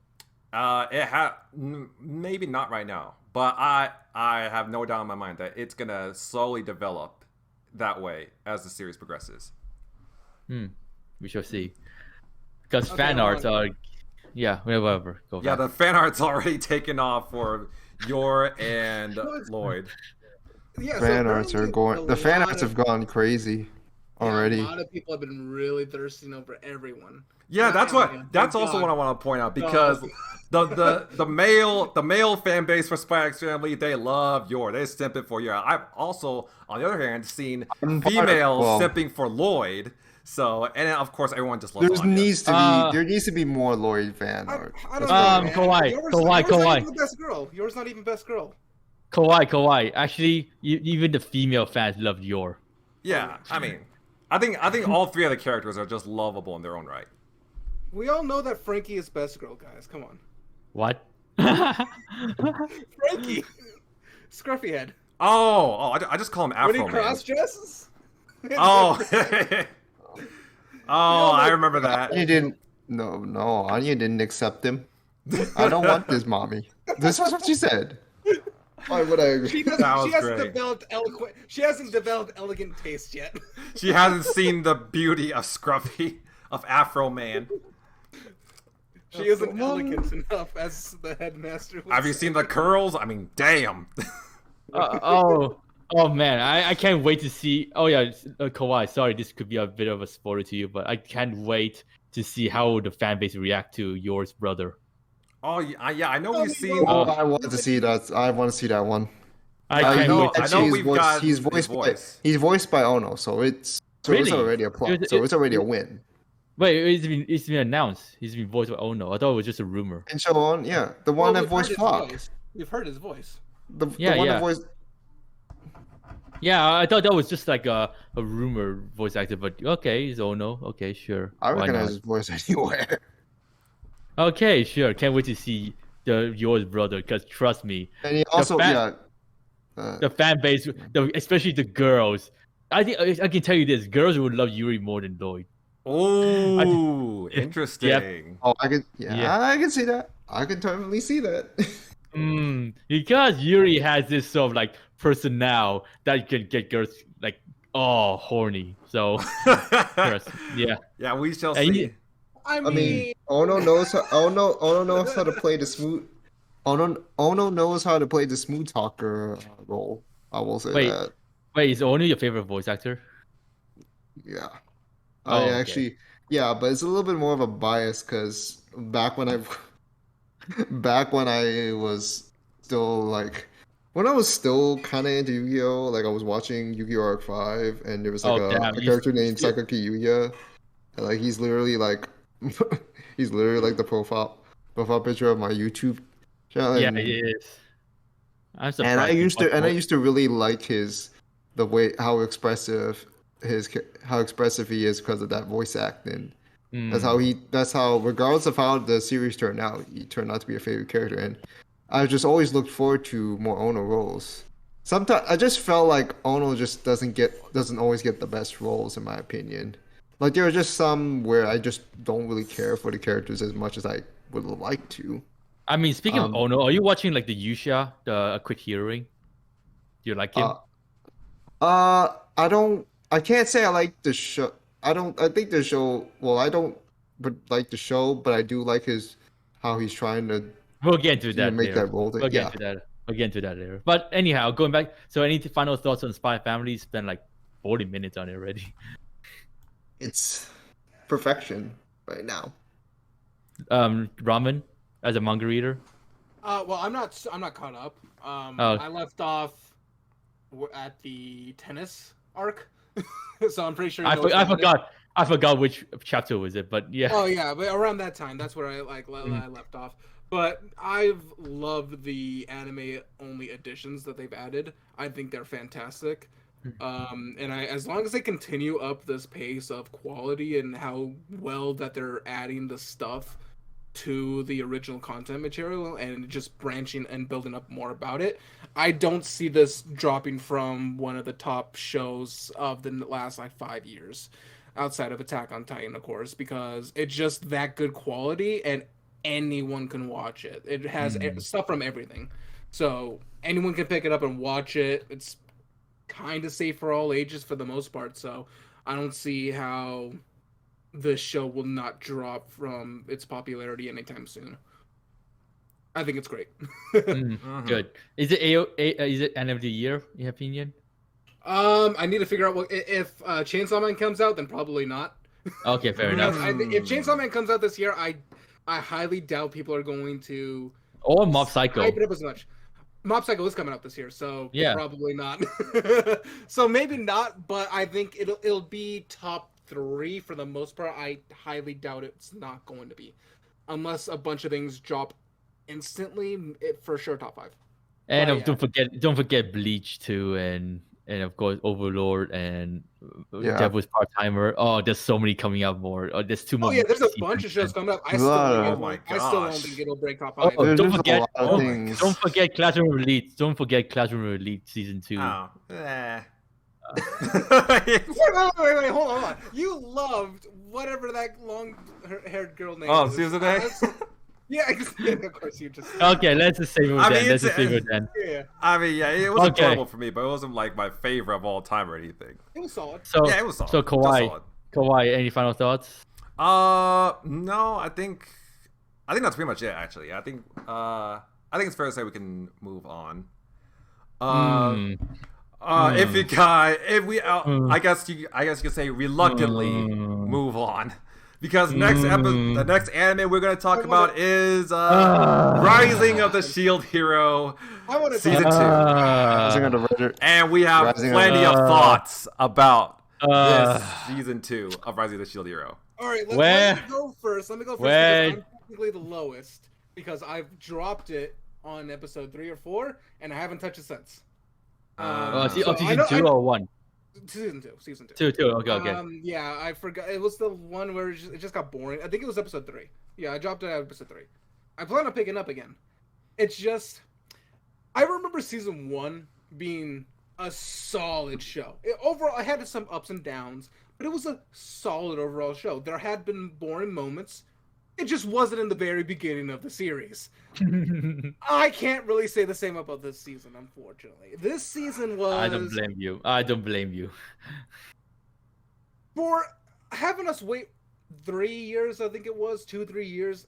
Maybe not right now, but I have no doubt in my mind that it's gonna slowly develop that way as the series progresses. We shall see. Because Okay, fan hold arts on. are, yeah, whatever. Go Yeah, back. the fan art's already taken off for Yor and Lloyd. Yeah, so Fan arts are apparently going. The fan arts have gone crazy a already. lot of people have been really thirsting over everyone. Yeah, Not Anya, that's thank also God. what I want to point out because the male fan base for Spy X Family, they love Yor. They simp it for Yor. I've also, on the other hand, seen females simping for Lloyd. So, and then, of course, everyone just loves Anya. There needs to be more Lloyd fan art. I don't know, man. Kawaii, Yours Kawaii, not Kawaii. even the best girl. Yours not even best girl. Kawaii. Actually, even the female fans love Yor. Yeah, I mean, I think all three of the characters are just lovable in their own right. We all know that Frankie is best girl, guys. Come on. What? Frankie! Scruffy head. I just call him Afro When he Man. cross dresses? Oh, I remember that. Anya didn't. No, Anya didn't accept him. I don't want this, mommy. This is what she said. Why would I agree? She hasn't developed elegant taste yet. She hasn't seen the beauty of Scruffy, of Afro Man. She isn't elegant enough, as the headmaster would Have you say. seen the curls? I mean, damn. Oh man, I can't wait to see. Oh yeah, Kawaii. Sorry, this could be a bit of a spoiler to you, but I can't wait to see how the fan base react to Yor's brother. Oh yeah, I know we've seen. I want to see that. I want to see that one. I know Actually, we've got he's his voice. he's voiced by Ono, so it's Really? already a plot. So it's already a win. Wait, it's been announced. He's been voiced by Ono. I thought it was just a rumor. And so on, yeah, the one that we've heard voiced his Flock. voice. We've heard his voice. The one Yeah. that voiced. Yeah, I thought that was just like a rumor voice actor, but okay, he's Ono. Okay, sure. I Why recognize not? his voice anywhere. Okay, sure. Can't wait to see Yor's brother, because trust me, And he also, the fan base, especially the girls. I think I can tell you this: girls would love Yuri more than Lloyd. Oh, interesting. Oh, I can see that. I can totally see that. Because Yuri has this sort of like personnel that can get girls like horny. So yeah. Yeah, we shall And see. I I mean, mean, Ono knows how to play the smooth. Ono knows how to play the smooth talker role. I will say that. Wait, is Ono your favorite voice actor? Yeah. Oh, I okay. actually, yeah, but it's a little bit more of a bias because back when I was still when I was still kind of into Yu-Gi-Oh, like I was watching Yu-Gi-Oh! Arc 5, and there was like a character named Sakaki Yuya, and like he's literally like the profile picture of my YouTube channel. Yeah, he is. I'm surprised. And I used to really like the way how expressive he is because of that voice acting. That's how regardless of how the series turned out, he turned out to be a favorite character, and I just always looked forward to more Ono roles. Sometimes I just felt like Ono just doesn't always get the best roles in my opinion. Like there are just some where I just don't really care for the characters as much as I would like to. I mean, speaking of Ono, are you watching like the Yusha, A Quick Hearing? Do you like him? I can't say I like the show. I think the show. Well, I don't like the show, but I do like how he's trying to. We'll get into that. Make that role. We'll get into that. We'll get into that later. But anyhow, going back. So, any final thoughts on Spy Family? Spent like 40 minutes on it already. It's perfection right now. Ramen as a manga reader. well, I'm not caught up. I left off at the tennis arc, so I'm pretty sure. I forgot which chapter was it, but yeah. Oh yeah, but around that time, that's where I I left off. But I've loved the anime only editions that they've added. I think they're fantastic. And as long as they continue up this pace of quality and how well that they're adding the stuff to the original content material and just branching and building up more about it. I don't see this dropping from one of the top shows of the last like 5 years, outside of Attack on Titan, of course, because it's just that good quality and anyone can watch it. It has stuff from everything, so anyone can pick it up and watch it. It's kind of safe for all ages for the most part, so I don't see how the show will not drop from its popularity anytime soon. I think it's great. Good. Is it end of the year in your opinion? I need to figure out if Chainsaw Man comes out, then probably not. Okay, fair enough. If Chainsaw Man comes out this year, I highly doubt people are going to. Or Mob Psycho. Hype it up as much. Mob Psycho is coming out this year, so probably not. So maybe not, but I think it'll be top 3 for the most part. I highly doubt it's not going to be, unless a bunch of things drop instantly. For sure, top 5. And don't forget Bleach too, and of course Overlord and Devil's Part-Timer. Oh, there's so many coming out more. Oh, there's 2 more. Oh yeah, there's a bunch of shows coming up. I still don't think it'll break top 5. Oh, don't forget Classroom Elite. Don't forget Classroom Elite season 2. Oh, wait, hold on. You loved whatever that long-haired girl name is. Susan A? Yeah, of course you just... Okay, let's just save it then. Let's just save it then. Yeah. I mean, yeah, it was enjoyable for me, but it wasn't like my favorite of all time or anything. It was solid. Yeah, it was solid. So Kawaii, any final thoughts? No, I think that's pretty much it. Actually, I think it's fair to say we can move on. I guess you could say reluctantly move on, because the next anime we're gonna talk about is Rising of the Shield Hero season 2, and we have plenty of thoughts about this season 2 of Rising of the Shield Hero. All right, let me go first. Because I'm technically the lowest, because I've dropped it on episode 3 or 4, and I haven't touched it since. Season 2 or 1? Season 2. Two. Okay. Yeah, I forgot. It was the one where it just got boring. I think it was episode 3. Yeah, I dropped it at episode 3. I plan on picking up again. It's just, I remember season 1 being a solid show. Overall, I had some ups and downs, but it was a solid overall show. There had been boring moments. It just wasn't in the very beginning of the series. I can't really say the same about this season, unfortunately. This season was... I don't blame you. For having us wait 3 years, I think it was, 2-3 years,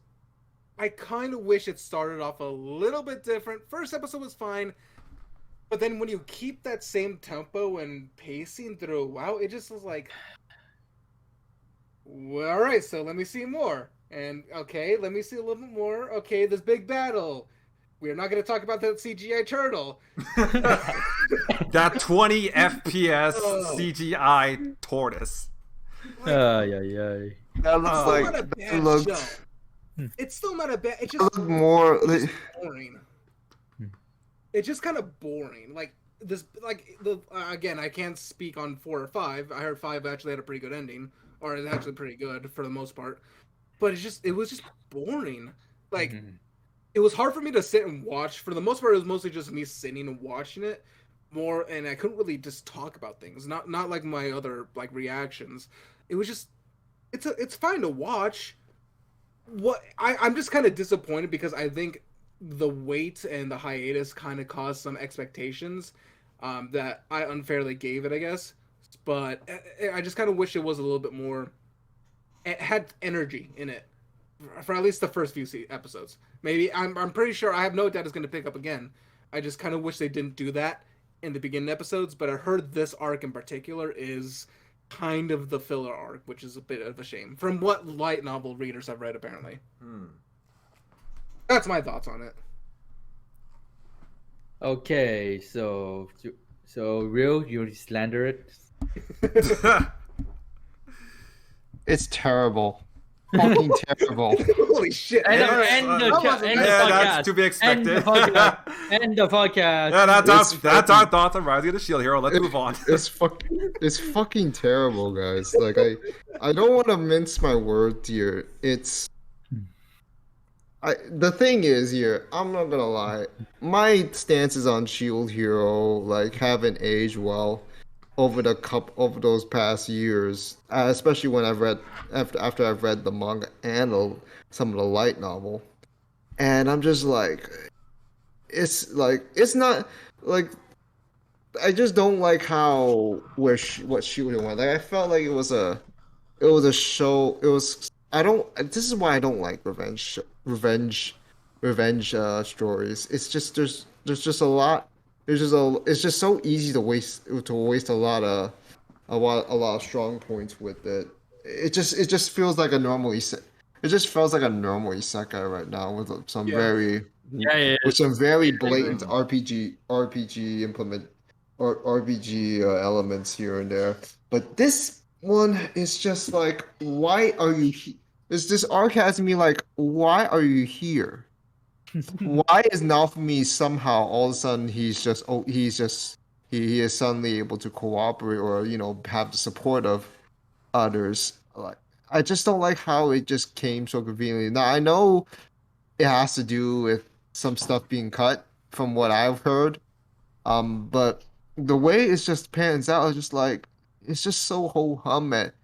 I kind of wish it started off a little bit different. First episode was fine, but then when you keep that same tempo and pacing throughout, it just was like... Well, all right, so let me see more. And, okay, let me see a little bit more. Okay, this big battle. We're not going to talk about that CGI turtle. That 20 FPS CGI tortoise. That looks like... Not a bad show. It's still not a bad... It's just more... It's boring. It's just kind of boring. Again, I can't speak on 4 or 5. I heard 5 actually had a pretty good ending. Or it's actually pretty good for the most part. But it was just boring. It was hard for me to sit and watch. For the most part, it was mostly just me sitting and watching it more, and I couldn't really just talk about things. Not like my other reactions. It was just it's fine to watch. I'm just kind of disappointed because I think the wait and the hiatus kind of caused some expectations that I unfairly gave it, I guess. But I just kind of wish it was a little bit more. It had energy in it for at least the first few episodes. Maybe I'm pretty sure. I have no doubt it's going to pick up again. I just kind of wish they didn't do that in the beginning episodes. But I heard this arc in particular is kind of the filler arc, which is a bit of a shame from what light novel readers have read. Apparently, that's my thoughts on it. Okay, so real, you slander it. It's terrible. Fucking terrible. Holy shit. That's to be expected. End the podcast. Yeah, that's our thoughts on Rising of the Shield Hero. Let's move on. It's fucking terrible, guys. I don't want to mince my words here. The thing is here, I'm not gonna lie. My stances on Shield Hero like haven't aged well over those past years, especially when I've read after I've read the manga and some of the light novel, and I'm just like, it's not like I just don't like how what Shield Hero went. Like I felt like it was a show. It was. I don't. This is why I don't like revenge stories. It's just there's just a lot. There's just a. It's just so easy to waste a lot of strong points with it. It just feels like a normal It just feels like a normal isekai right now with some with some very blatant RPG implement or RPG elements here and there. But this one is just like, why are you here? This arc has me like, why are you here? Why is Naofumi somehow all of a sudden he is suddenly able to cooperate or have the support of others? Like I just don't like how it just came so conveniently. Now I know it has to do with some stuff being cut from what I've heard. But the way it just pans out is just like it's just so ho hum at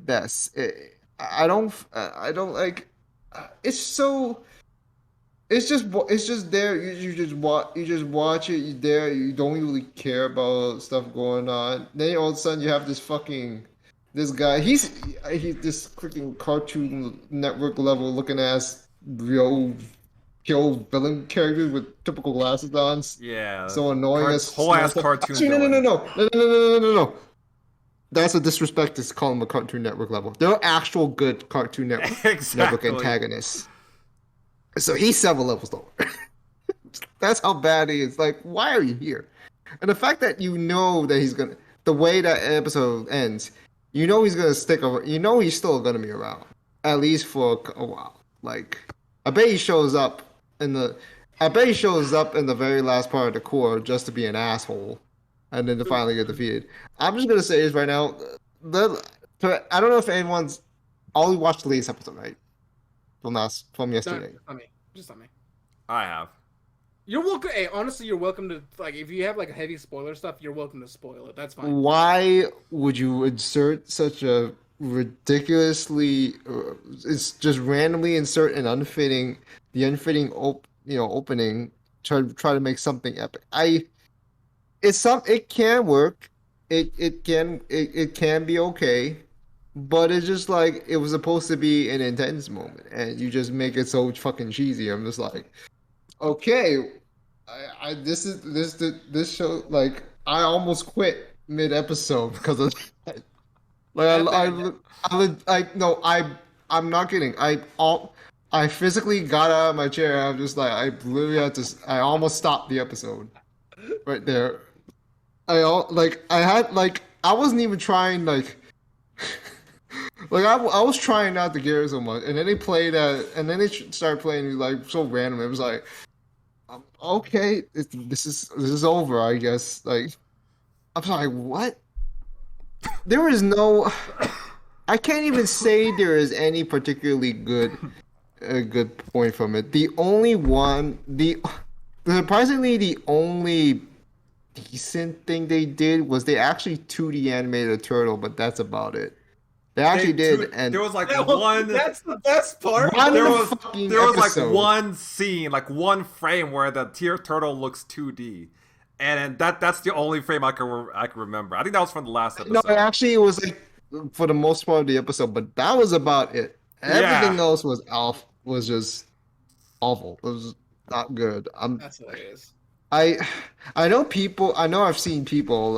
best. I don't like. It's so. It's just there. You just watch it. You there. You don't really care about stuff going on. Then all of a sudden you have this guy. He's this freaking Cartoon Network level looking ass real kill villain character with typical glasses on. Yeah. So annoying as whole ass cartoon. Actually, no. That's a disrespect to call him a Cartoon Network level. They're actual good Cartoon Network antagonists. So he's several levels lower. That's how bad he is. Like, why are you here? And the fact that that the way that episode ends, he's gonna stick around. He's still gonna be around at least for a while. Like, I bet he shows up in the very last part of the core just to be an asshole, and then to finally get defeated. I'm just gonna say this right now. I don't know if anyone's. I only watched the latest episode, right? From yesterday. Just on me. I have. You're welcome. Hey, honestly, you're welcome to if you have heavy spoiler stuff, you're welcome to spoil it. That's fine. Why would you insert such a ridiculously? It's just randomly insert the unfitting opening. Try to make something epic. It can work. It can be okay. But it's just like it was supposed to be an intense moment, and you just make it so fucking cheesy. I'm just like, okay, this show like I almost quit mid episode because of that. I'm not kidding. I physically got out of my chair. I'm just like I literally had to. I almost stopped the episode right there. I wasn't even trying Like I was trying not to care so much, and then they played that, and then they started playing like so random. It was like, okay, this is over, I guess. Like, I'm sorry, what? There is no. I can't even say there is any particularly good point from it. Surprisingly, the only decent thing they did was they actually 2D animated a turtle, but that's about it. They actually did, and there was one. That's the best part. There was one scene, one frame where the turtle looks 2D, and that's the only frame I can remember. I think that was from the last episode. No, actually, it was for the most part of the episode, but that was about it. Everything else was just awful. It was not good. That's what it is. I know people. I know I've seen people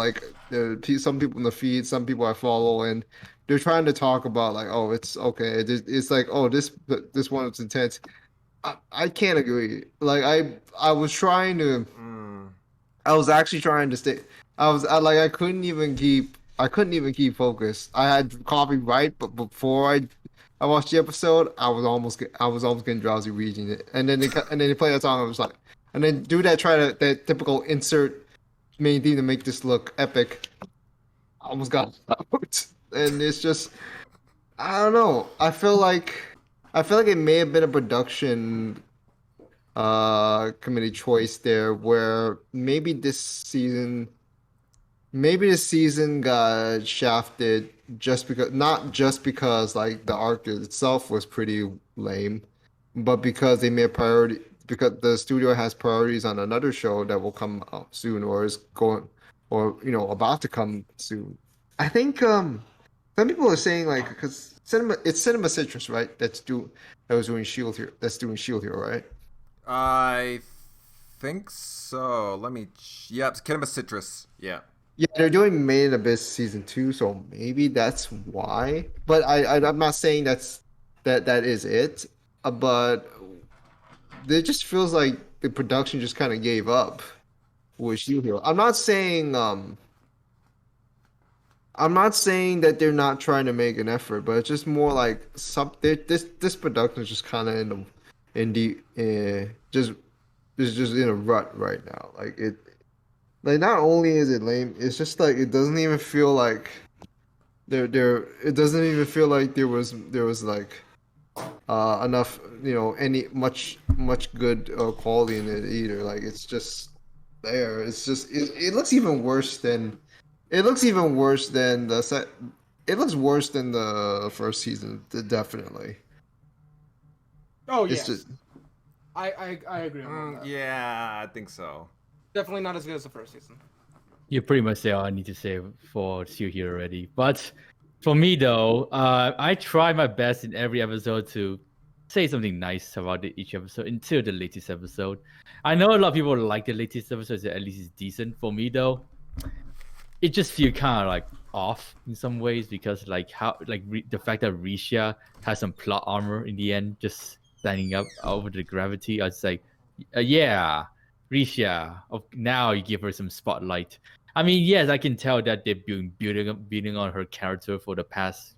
some people in the feed, some people I follow, and they're trying to talk about oh, it's okay. It's like, oh, this one is intense. I can't agree. I was trying to. I was actually trying to stay. I couldn't even keep focused. I had coffee but before I watched the episode, I was almost getting drowsy reading it, and then they play that song. I was like, and then do that that typical insert main theme to make this look epic. I almost got out. And it's just, I don't know. I feel like I feel like it may have been a production committee choice there, where maybe this season got shafted just because, not just because like the arc itself was pretty lame, but because they made priority, because the studio has priorities on another show that will come out soon, or is going, or about to come soon. I think some people are saying, like, because Cinema Citrus, right? That was doing Shield here. That's doing Shield here, right? I think so. Yep, Kinema Citrus. Yeah. Yeah, they're doing Made in Abyss season 2, so maybe that's why. But I'm not saying that is it. But it just feels like the production just kind of gave up with Shield Hero. I'm not saying that they're not trying to make an effort, but it's just more like this production is just kind of just in a rut right now. Like not only is it lame, it's just like it doesn't even feel like it doesn't even feel like there was like enough, any much good quality in it either. Like it's just there. It's just it looks even worse than the set. It looks worse than the first season, definitely. Oh It's yes, just, I agree on that. Yeah, I think so. Definitely not as good as the first season. You pretty much say all I need to say for Shield here already. But for me though, I try my best in every episode to say something nice about each episode until the latest episode. I know a lot of people like the latest episode, so at least it's decent. For me though, it just feels kind of like off in some ways, because like the fact that Risha has some plot armor in the end, just standing up over the gravity. I was like, yeah, Risha. Now you give her some spotlight. I mean, yes, I can tell that they've been building on her character for the past,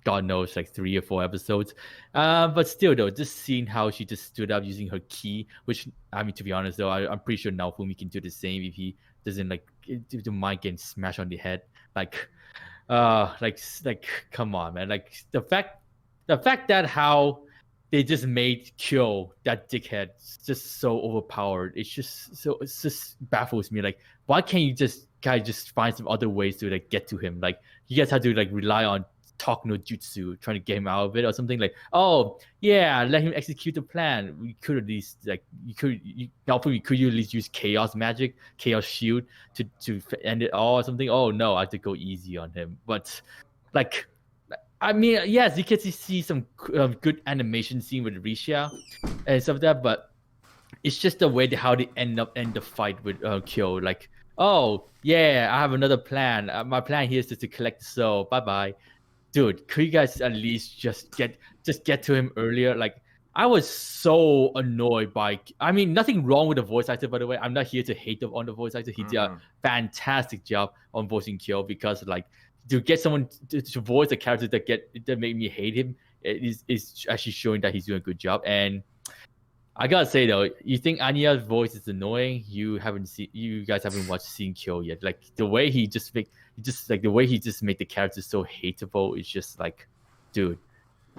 God knows, like 3 or 4 episodes. But still, though, just seeing how she just stood up using her key, which, I mean, to be honest, though, I'm pretty sure Naofumi can do the same if he doesn't mind getting smashed on the head. Like, come on, man. Like the fact that how they just made Kyo, that dickhead, just so overpowered. It just baffles me. Like, why can't you guys just find some other ways to like get to him? Like, you guys have to like rely on talk no jutsu, trying to get him out of it or something. Like, oh yeah, let him execute the plan. We could at least could you at least use chaos magic, chaos shield to end it all or something. Oh no, I have to go easy on him. But like, I mean, yes, you can see some good animation scene with Risha and stuff like that, but it's just the way how they end the fight with Kyo. Like, oh yeah, I have another plan. My plan here is to collect the soul. Bye bye, dude. Could you guys at least just get to him earlier? Like, I was so annoyed by. I mean, nothing wrong with the voice actor, by the way. I'm not here to hate on the voice actor. He did a fantastic job on voicing Kyo, because like, to get someone to voice a character that made me hate him is actually showing that he's doing a good job. And I gotta say though, you think Anya's voice is annoying? You guys haven't watched Kyo yet. Like the way he just made the character so hateable. It's just like, dude,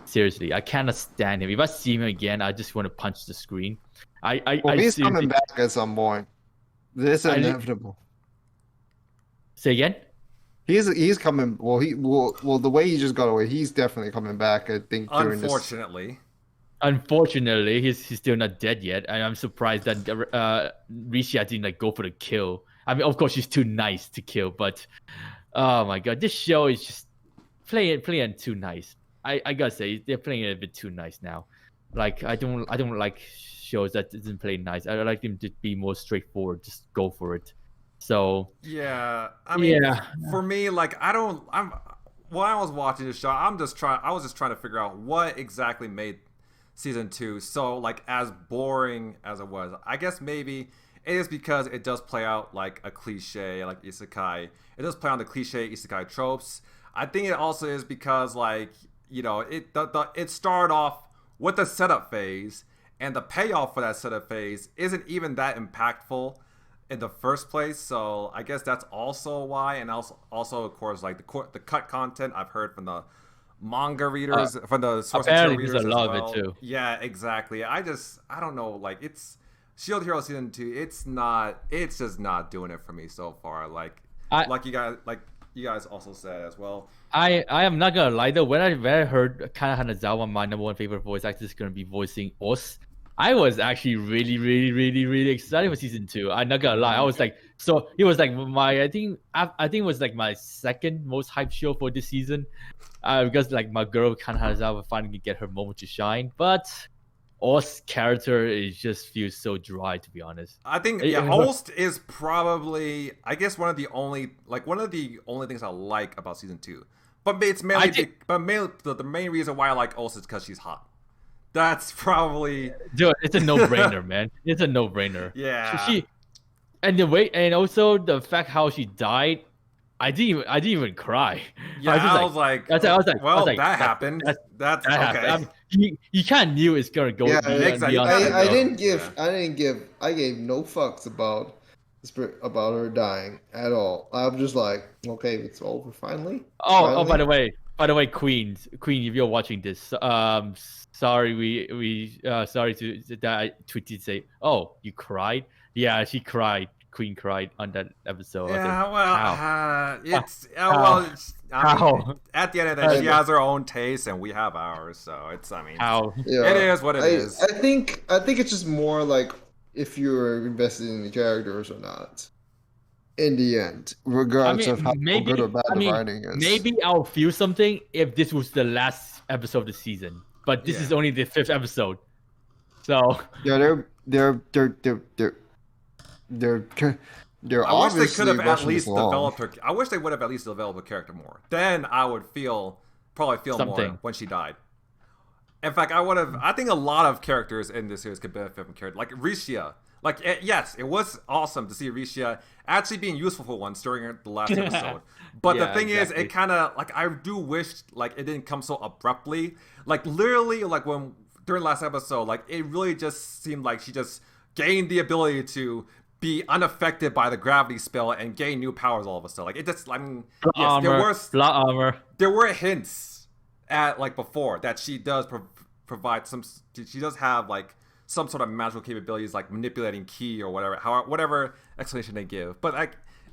seriously, I cannot stand him. If I see him again, I just want to punch the screen. He's coming back at some point. This is inevitable. Say again. He's coming. Well, the way he just got away, he's definitely coming back. I think. Unfortunately, he's still not dead yet, and I'm surprised that Risha didn't like go for the kill. I mean, of course, she's too nice to kill, but oh my god, this show is just playing too nice. I gotta say, they're playing it a bit too nice now. Like, I don't like shows that doesn't play nice. I like them to be more straightforward. Just go for it. So yeah, I mean, for me, like, when I was watching this show, I was just trying to figure out what exactly made season 2 so like as boring as it was. I guess maybe it is because it does play out like a cliche, like isekai. It does play on the cliche isekai tropes. I think it also is because, like, it started off with the setup phase, and the payoff for that setup phase isn't even that impactful in the first place. So I guess that's also why. And also of course, like the cut content I've heard from the manga readers, from the source apparently material there's readers a as lot well. of it too. Yeah, exactly. I don't know. Like, it's Shield Hero season 2. It's just not doing it for me so far. Like you guys also said as well. I am not gonna lie though. When I heard Kana Hanazawa, my number one favorite voice actor, is gonna be voicing Os, I was actually really, really, really, really excited for season 2. I'm not gonna lie. I was like, so it was like I think it was like my second most hyped show for this season, because like my girl Kana Hanazawa finally get her moment to shine. But Os character just feels so dry, to be honest. I think Holst is probably, I guess, one of the only things I like about season 2. But it's mainly, the main reason why I like Holst is because she's hot. That's probably, dude. It's a no-brainer, man. It's a no-brainer. Yeah. She and the way, and also the fact how she died, I didn't even cry. Yeah, I was like, well, that happened. That's okay. Happened. I mean, you kind of knew it's gonna go. Yeah, exactly. I gave no fucks about her dying at all. I'm just like, okay, it's over finally. Oh, by the way, Queen, if you're watching this, sorry, we sorry to that I tweeted say, oh, you cried? Yeah, she cried. Queen cried on that episode. Yeah, at the end of the day, she has her own taste and we have ours, so it is what it is. I think it's just more like if you're invested in the characters or not. In the end, regardless of how good or bad the writing is. Maybe I'll feel something if this was the last episode of the season, but this is only the 5th episode. So yeah, they're I wish they could have at least developed her. I wish they would have at least developed her character more. Then I would probably feel something more when she died. In fact, I think a lot of characters in this series could benefit from character like Rishia. Like, yes, it was awesome to see Rishia actually being useful for once during the last episode. But the thing is, it kind of, like, I do wish, like, it didn't come so abruptly. Like, literally, like, during the last episode, like, it really just seemed like she just gained the ability to be unaffected by the gravity spell and gain new powers all of a sudden. Like, it just, I mean, there were hints at, like, before that she does provide she does have, like, some sort of magical capabilities, like manipulating ki or whatever explanation they give. But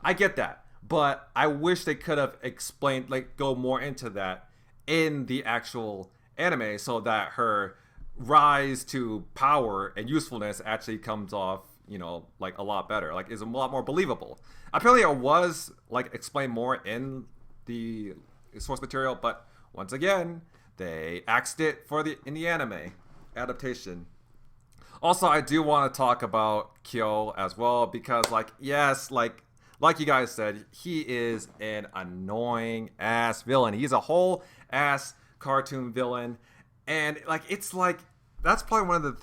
I get that. But I wish they could have explained, like, go more into that in the actual anime so that her rise to power and usefulness actually comes off, like, a lot better. Like, is a lot more believable. Apparently it was, like, explained more in the source material, but once again, they axed it in the anime adaptation. Also, I do want to talk about Kyo as well because, like, yes, like you guys said, he is an annoying ass villain. He's a whole ass cartoon villain, and like it's like that's probably one of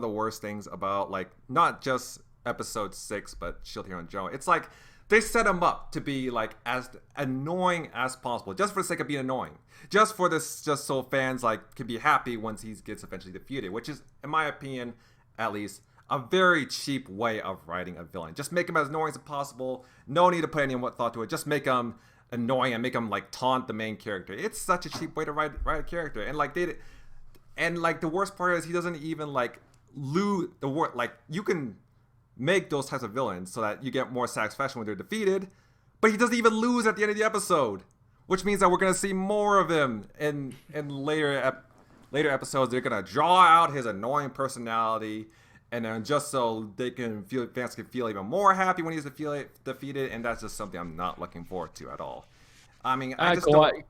the worst things about, like, not just episode 6 but Shield Hero in general. It's like they set him up to be, like, as annoying as possible just for the sake of being annoying, just so fans, like, can be happy once he gets eventually defeated, which is, in my opinion at least, a very cheap way of writing a villain. Just make him as annoying as possible. No need to put any thought to it. Just make him annoying and make him, like, taunt the main character. It's such a cheap way to write a character. And like the worst part is he doesn't even, like, lose the word. Like, you can make those types of villains so that you get more satisfaction when they're defeated, but he doesn't even lose at the end of the episode, which means that we're gonna see more of him in later episodes. They're gonna draw out his annoying personality, and then just so fans can feel even more happy when he's defeated, and that's just something I'm not looking forward to at all. I mean, I just don't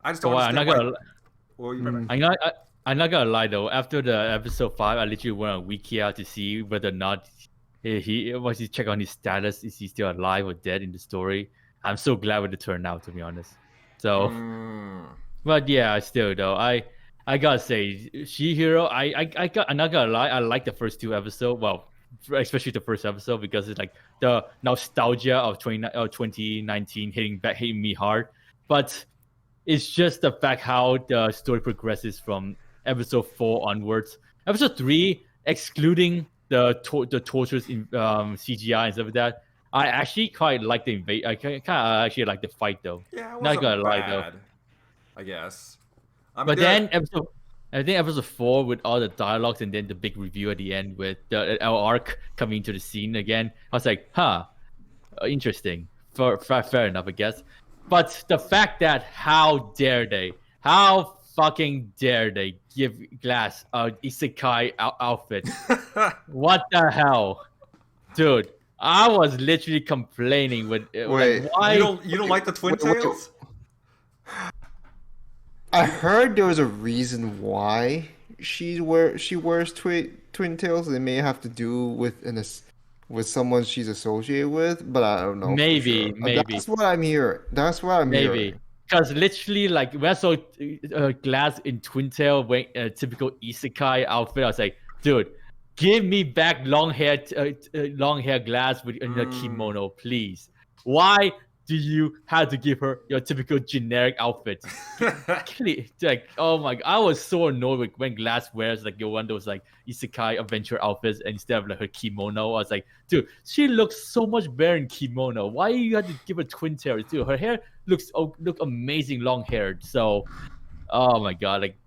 understand. I'm not gonna lie though. After the episode 5, I literally went on Wikia to see whether or not he check on his status. Is he still alive or dead in the story? I'm so glad with the turnout, to be honest. So, but yeah, still though, I gotta say, She-Hero, I'm not gonna lie, I like the first 2 episodes. Well, especially the first episode because it's like the nostalgia of 2019 hitting me hard. But it's just the fact how the story progresses from episode 4 onwards. Episode 3, excluding the tortures in CGI and stuff like that, I actually quite like the invade. I kind of actually like the fight though. Yeah, it not gonna wasn't lie bad. though. I guess. I mean, But then I think episode 4 with all the dialogues and then the big review at the end with our arc coming into the scene again. I was like, interesting. Fair enough, I guess. But the fact that how fucking dare they give Glass a isekai outfit? What the hell, dude? I was literally complaining with. Wait, why you don't like the twin tails? I heard there was a reason why she wears twin tails. It may have to do with someone she's associated with, but I don't know. Maybe. That's what I'm hearing. Hearing. Because literally, like when I saw Glass in twin tail wearing a typical isekai outfit, I was like, dude, give me back long hair Glass with a kimono, please. Why do you have to give her your typical generic outfit? Like, oh my god, I was so annoyed when Glass wears like one of those like isekai adventure outfits instead of like her kimono. I was like, dude, she looks so much better in kimono. Why you have to give her twin tails too? Her hair look amazing long haired. So, oh my god, like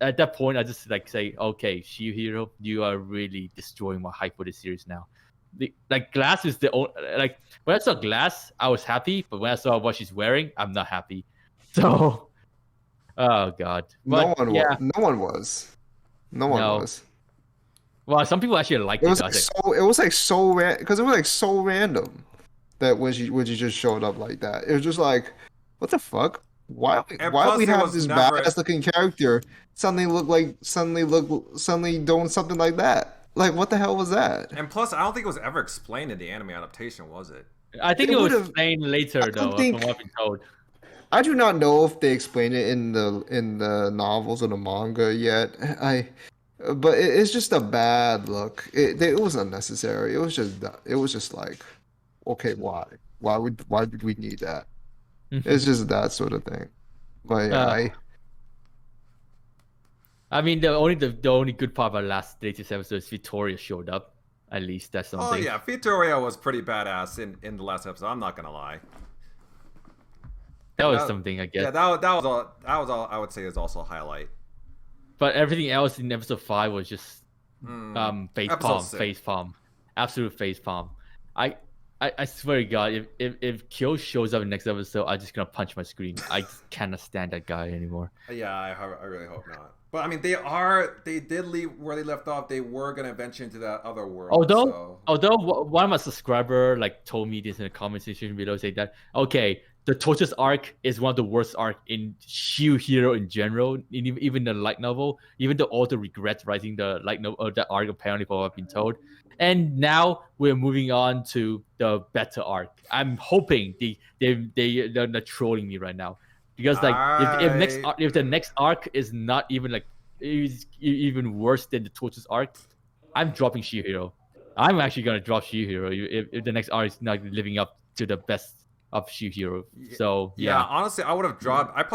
at that point, I just like say, okay, Shihiro, you are really destroying my hype for this series now. Like Glass is the only, like when I saw Glass, I was happy, but when I saw what she's wearing, I'm not happy. So, oh god, but, no one was. Well, some people actually liked it. It was like so random that when she just showed up like that, it was just like, what the fuck? Why we have this badass looking character suddenly doing something like that? Like, what the hell was that? And plus, I don't think it was ever explained in the anime adaptation, was it? I think it was explained later, from what I've been told. I do not know if they explained it in the novels or the manga yet. But it's just a bad look. It was unnecessary. It was just like, okay, why? Why did we need that? It's just that sort of thing. But I mean, the only good part about latest episode is Victoria showed up. At least that's something. Oh yeah, Victoria was pretty badass in the last episode. I'm not gonna lie. That was something, I guess. Yeah, that was all I would say is also a highlight. But everything else in episode 5 was just face palm, absolute face palm. I swear to God, if Kyo shows up in the next episode, I'm just gonna punch my screen. I cannot stand that guy anymore. Yeah, I really hope not. But I mean, they did leave where they left off. They were gonna venture into that other world. Although one of my subscriber like told me this in a comment section below, saying that okay, the Torches arc is one of the worst arc in Shihiro in general, even the light novel, even the author regrets writing the light novel, the arc apparently, for what I've been told. And now we're moving on to the better arc. I'm hoping they're not trolling me right now. Because like if the next arc is not even like is even worse than the Torches arc, I'm dropping Shihiro. I'm actually gonna drop Shihiro if the next arc is not living up to the best of Shihiro. So yeah, honestly, I probably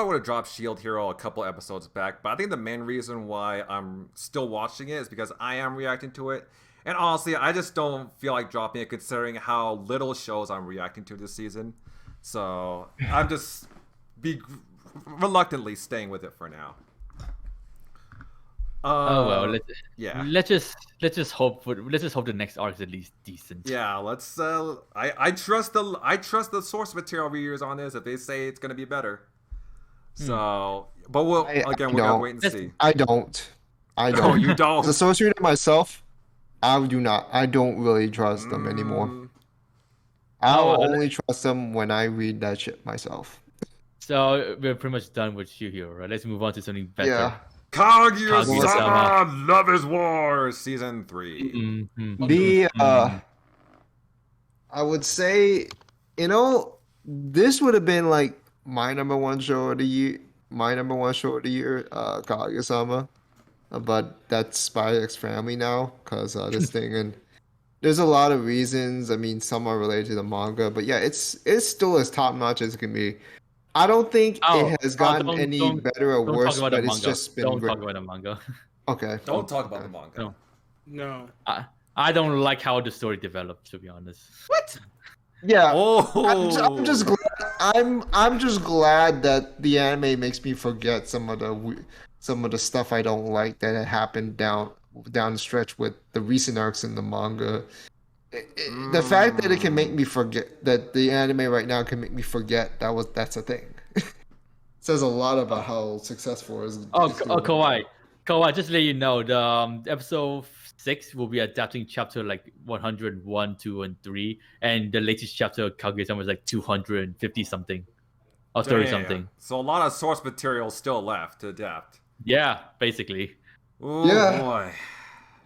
would have dropped Shield Hero a couple episodes back. But I think the main reason why I'm still watching it is because I am reacting to it. And honestly, I just don't feel like dropping it considering how little shows I'm reacting to this season. So I'm just reluctantly staying with it for now. Let's just hope the next arc is at least decent. Yeah, let's. I trust the source material readers on this if they say it's gonna be better. So, but we're gonna wait and see. I don't. Oh, you don't. As a source reader myself, I don't really trust them anymore. I'll only trust them when I read that shit myself. So we're pretty much done with Shihiro, right? Let's move on to something better. Yeah. Kaguya-sama Love is War Season 3. I would say, this would have been like my number one show of the year, Kaguya-sama. But that's Spy X Family now, because this thing, and there's a lot of reasons. I mean, some are related to the manga, but yeah, it's still as top notch as it can be. I don't think it has gotten any better or worse, but it's just been. Don't talk about the manga. Okay. Don't talk about the manga. No. I don't like how the story developed, to be honest. What? Yeah. Oh. I'm just glad. I'm just glad that the anime makes me forget some of the stuff I don't like that had happened down the stretch with the recent arcs in the manga. The fact that it can make me forget that the anime right now can make me forget that's a thing says a lot about how successful it is. Kawaii, just to let you know, the episode 6 will be adapting chapter like 101, 2, and 3, and the latest chapter Kaguya-sama was like 250 something or 30 something. So a lot of source material still left to adapt. Yeah, basically. Oh Yeah. boy.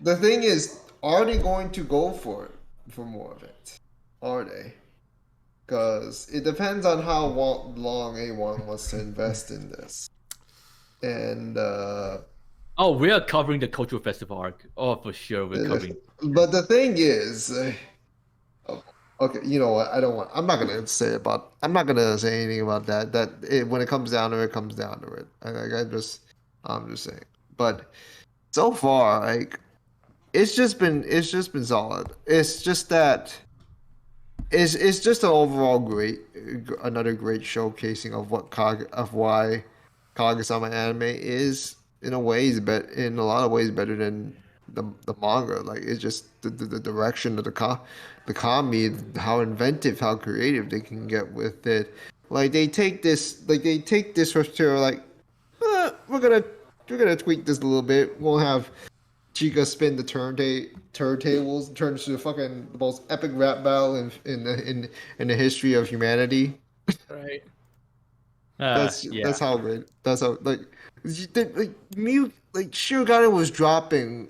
The thing is, are they going to go for more of it? Are they? Because it depends on how long A1 wants to invest in this. And we are covering the cultural festival arc. Oh, for sure, we're covering. But the thing is, okay, you know what? I'm not gonna say anything about that. When it comes down to it, it comes down to it. I'm just saying. But so far, like, it's just been solid. It's just that. It's just an overall another great showcasing of why Kaguya-sama anime is in a lot of ways better than the manga. Like, it's just the direction of the Komi, how inventive, how creative they can get with it. Like, they take this material, like, we're gonna tweak this a little bit. We'll have Chica spin the turntables, turn into the most epic rap battle in the history of humanity. Right. That's how great. That's how like Shirogane was dropping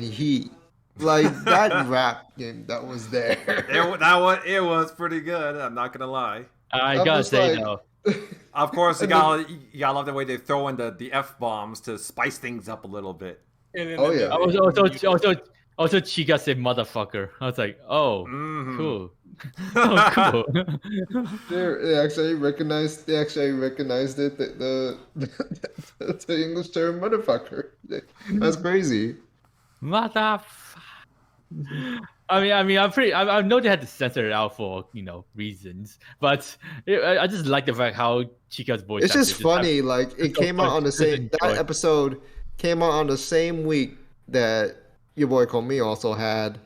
heat. Like, that rap game that was there. It was pretty good. I'm not gonna lie. I gotta say though. Of course, you gotta love the way they throw in the F-bombs to spice things up a little bit. Oh yeah. Also, Chica said motherfucker. I was like, oh, cool. Oh, cool. They actually recognized it. The English term motherfucker. That's crazy. Motherfucker. I mean, I know they had to censor it out for reasons, but I just like the fact how Chica's voice. It's just funny. Like, it came out on the same. That episode came out on the same week that your boy Komi also had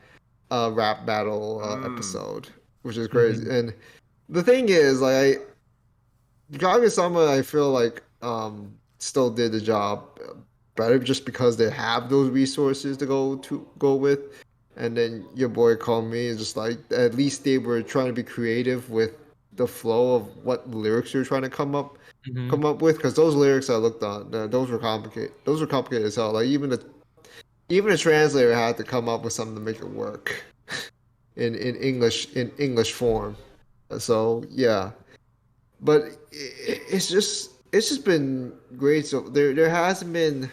a rap battle episode, which is crazy. Mm-hmm. And the thing is, like, Kaguya-sama, I feel like still did the job better just because they have those resources to go with. And then your boy Komi is just like, at least they were trying to be creative with the flow of what lyrics you're trying to come up with, because those lyrics I looked on, those were complicated. Those were complicated as hell. Like, even the translator had to come up with something to make it work in English form. So yeah, but it's just been great. So there hasn't been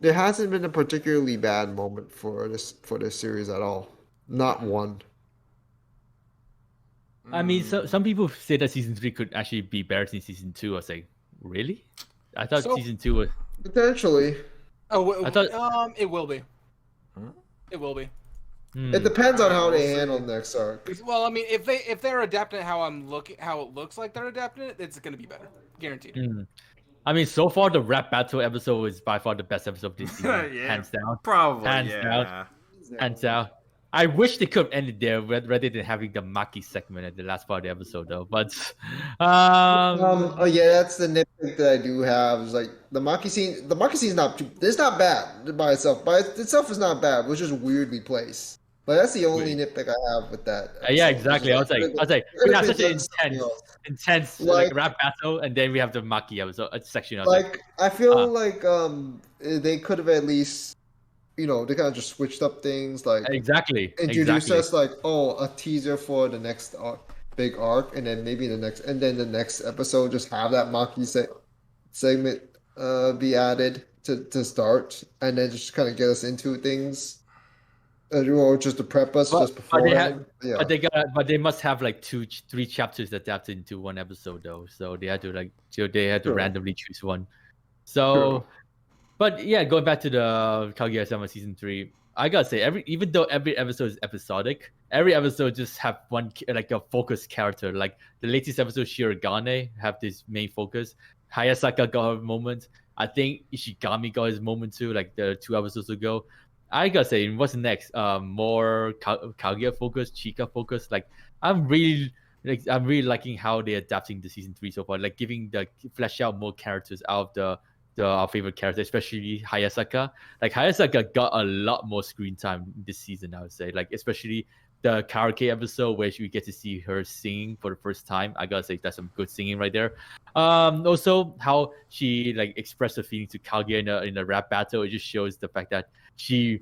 a particularly bad moment for this series at all. Not one. I mean, some people say that season 3 could actually be better than season 2. I was like, really? I thought season 2 was potentially. Oh, I thought it will be. It will be. It depends on how they handle next arc. Well, I mean, if they're adapting how it looks like they're adapting it, it's gonna be better, guaranteed. I mean, so far the rap battle episode is by far the best episode of this season, hands down. Probably, hands down. I wish they could have ended there rather than having the Maki segment at the last part of the episode, though. But oh yeah, that's the nitpick that I do have. Is like the Maki scene. The Maki scene it's not bad by itself. By itself is not bad. It was just weirdly placed. But that's the only nitpick I have with that. Yeah, exactly. I was like, we have such an intense like rap battle, and then we have the Maki episode section. I feel like they could have at least, they kind of just switched up things, like introduce us like, a teaser for the next big arc, and then maybe the next episode just have that Maki segment be added to start, and then just kind of get us into things. Or just to prep us just before. But they must have like 2-3 chapters adapted into one episode though. So they had to randomly choose one. So, but yeah, going back to the Kaguya-sama season 3, I gotta say, even though every episode is episodic, every episode just have one like a focus character. Like the latest episode, Shirogane have this main focus. Hayasaka got her moment. I think Ishigami got his moment too, like the 2 episodes ago. I gotta say, what's next? More Kaguya focus, Chika focus. Like I'm really liking how they're adapting the season 3 so far. Like giving flesh out more characters out of our favorite character, especially Hayasaka. Like Hayasaka got a lot more screen time this season, I would say. Like especially the karaoke episode where we get to see her singing for the first time. I gotta say that's some good singing right there. Also how she like expressed her feelings to Kaguya in a rap battle. It just shows the fact that you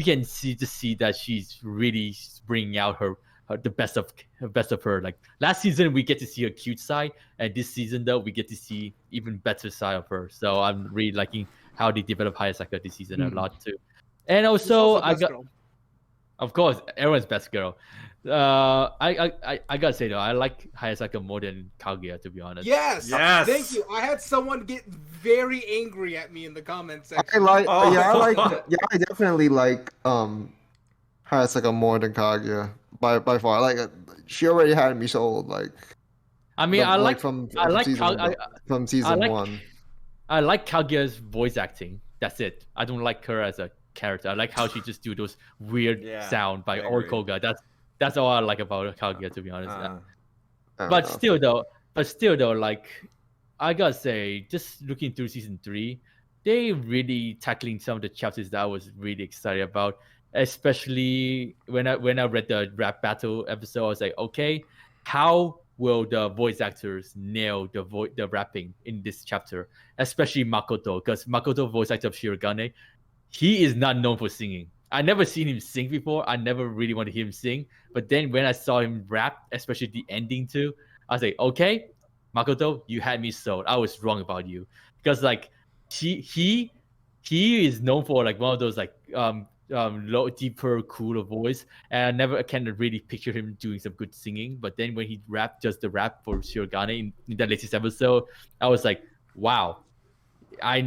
can see that she's really bringing out the best of her. Like last season we get to see her cute side, and this season though we get to see even better side of her. So I'm really liking how they develop Hayasaka this season a lot too. And also of course, everyone's best girl. I gotta say though, I like Hayasaka more than Kaguya, to be honest. Yes. Thank you. I had someone get very angry at me in the comments section. I definitely like Hayasaka more than Kaguya by far. Like she already had me sold. Like I mean, from season 1. I like Kaguya's voice acting. That's it. I don't like her as a character. I like how she just do those weird sound by Orikoga. That's all I like about Kaguya, to be honest. But still though, like I gotta say, just looking through season 3, they really tackling some of the chapters that I was really excited about. Especially when I read the rap battle episode, I was like, okay, how will the voice actors nail the rapping in this chapter? Especially Makoto, because Makoto, voice actor of Shirogane, he is not known for singing. I never seen him sing before. I never really wanted to hear him sing. But then when I saw him rap, especially the ending too, I was like, okay, Makoto, you had me sold. I was wrong about you, because like he is known for like one of those like low, deeper, cooler voice, and I can really picture him doing some good singing. But then when he rapped just the rap for Shirogane in the latest episode, I was like, wow. I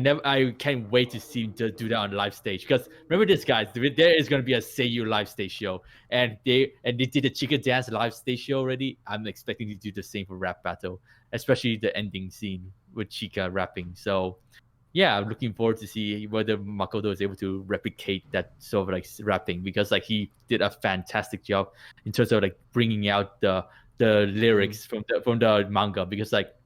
can't wait to see him to do that on live stage, because remember this, guys, there is going to be a Seiyu live stage show, and they did the Chika Dance live stage show already. I'm expecting to do the same for rap battle, especially the ending scene with Chika rapping. So yeah, I'm looking forward to see whether Makoto is able to replicate that sort of like rapping, because like he did a fantastic job in terms of like bringing out the lyrics from the manga, because like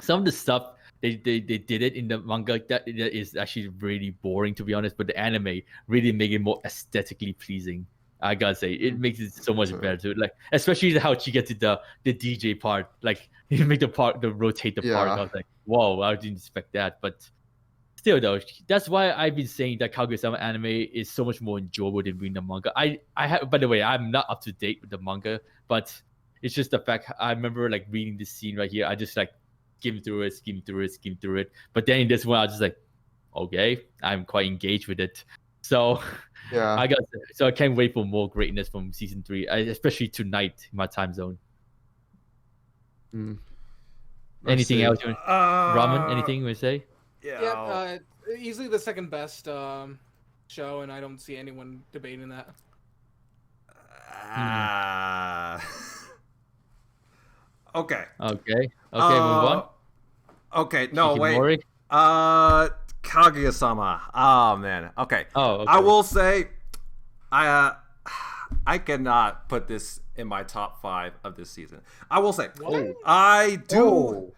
some of the stuff they did it in the manga that is actually really boring, to be honest, but the anime really make it more aesthetically pleasing. I gotta say, it makes it so much better too. Like especially how she gets to the DJ part, like you make the rotate the part. I was like, whoa, I didn't expect that. But still though, that's why I've been saying that Kaguya-sama anime is so much more enjoyable than reading the manga. I have, by the way, I'm not up to date with the manga, but it's just the fact I remember like reading this scene right here. I just like skim through it. But then in this one, I was just like, okay, I'm quite engaged with it. So yeah, I can't wait for more greatness from season 3, especially tonight in my time zone. Anything else you want? Ramen, anything you want to say? Yeah, easily the second best show, and I don't see anyone debating that. Okay. Move on. Okay, no, Shikimori? wait. Kaguya-sama. Oh man. Okay. Okay. I will say, I cannot put this in my top 5 of this season. I will say, I do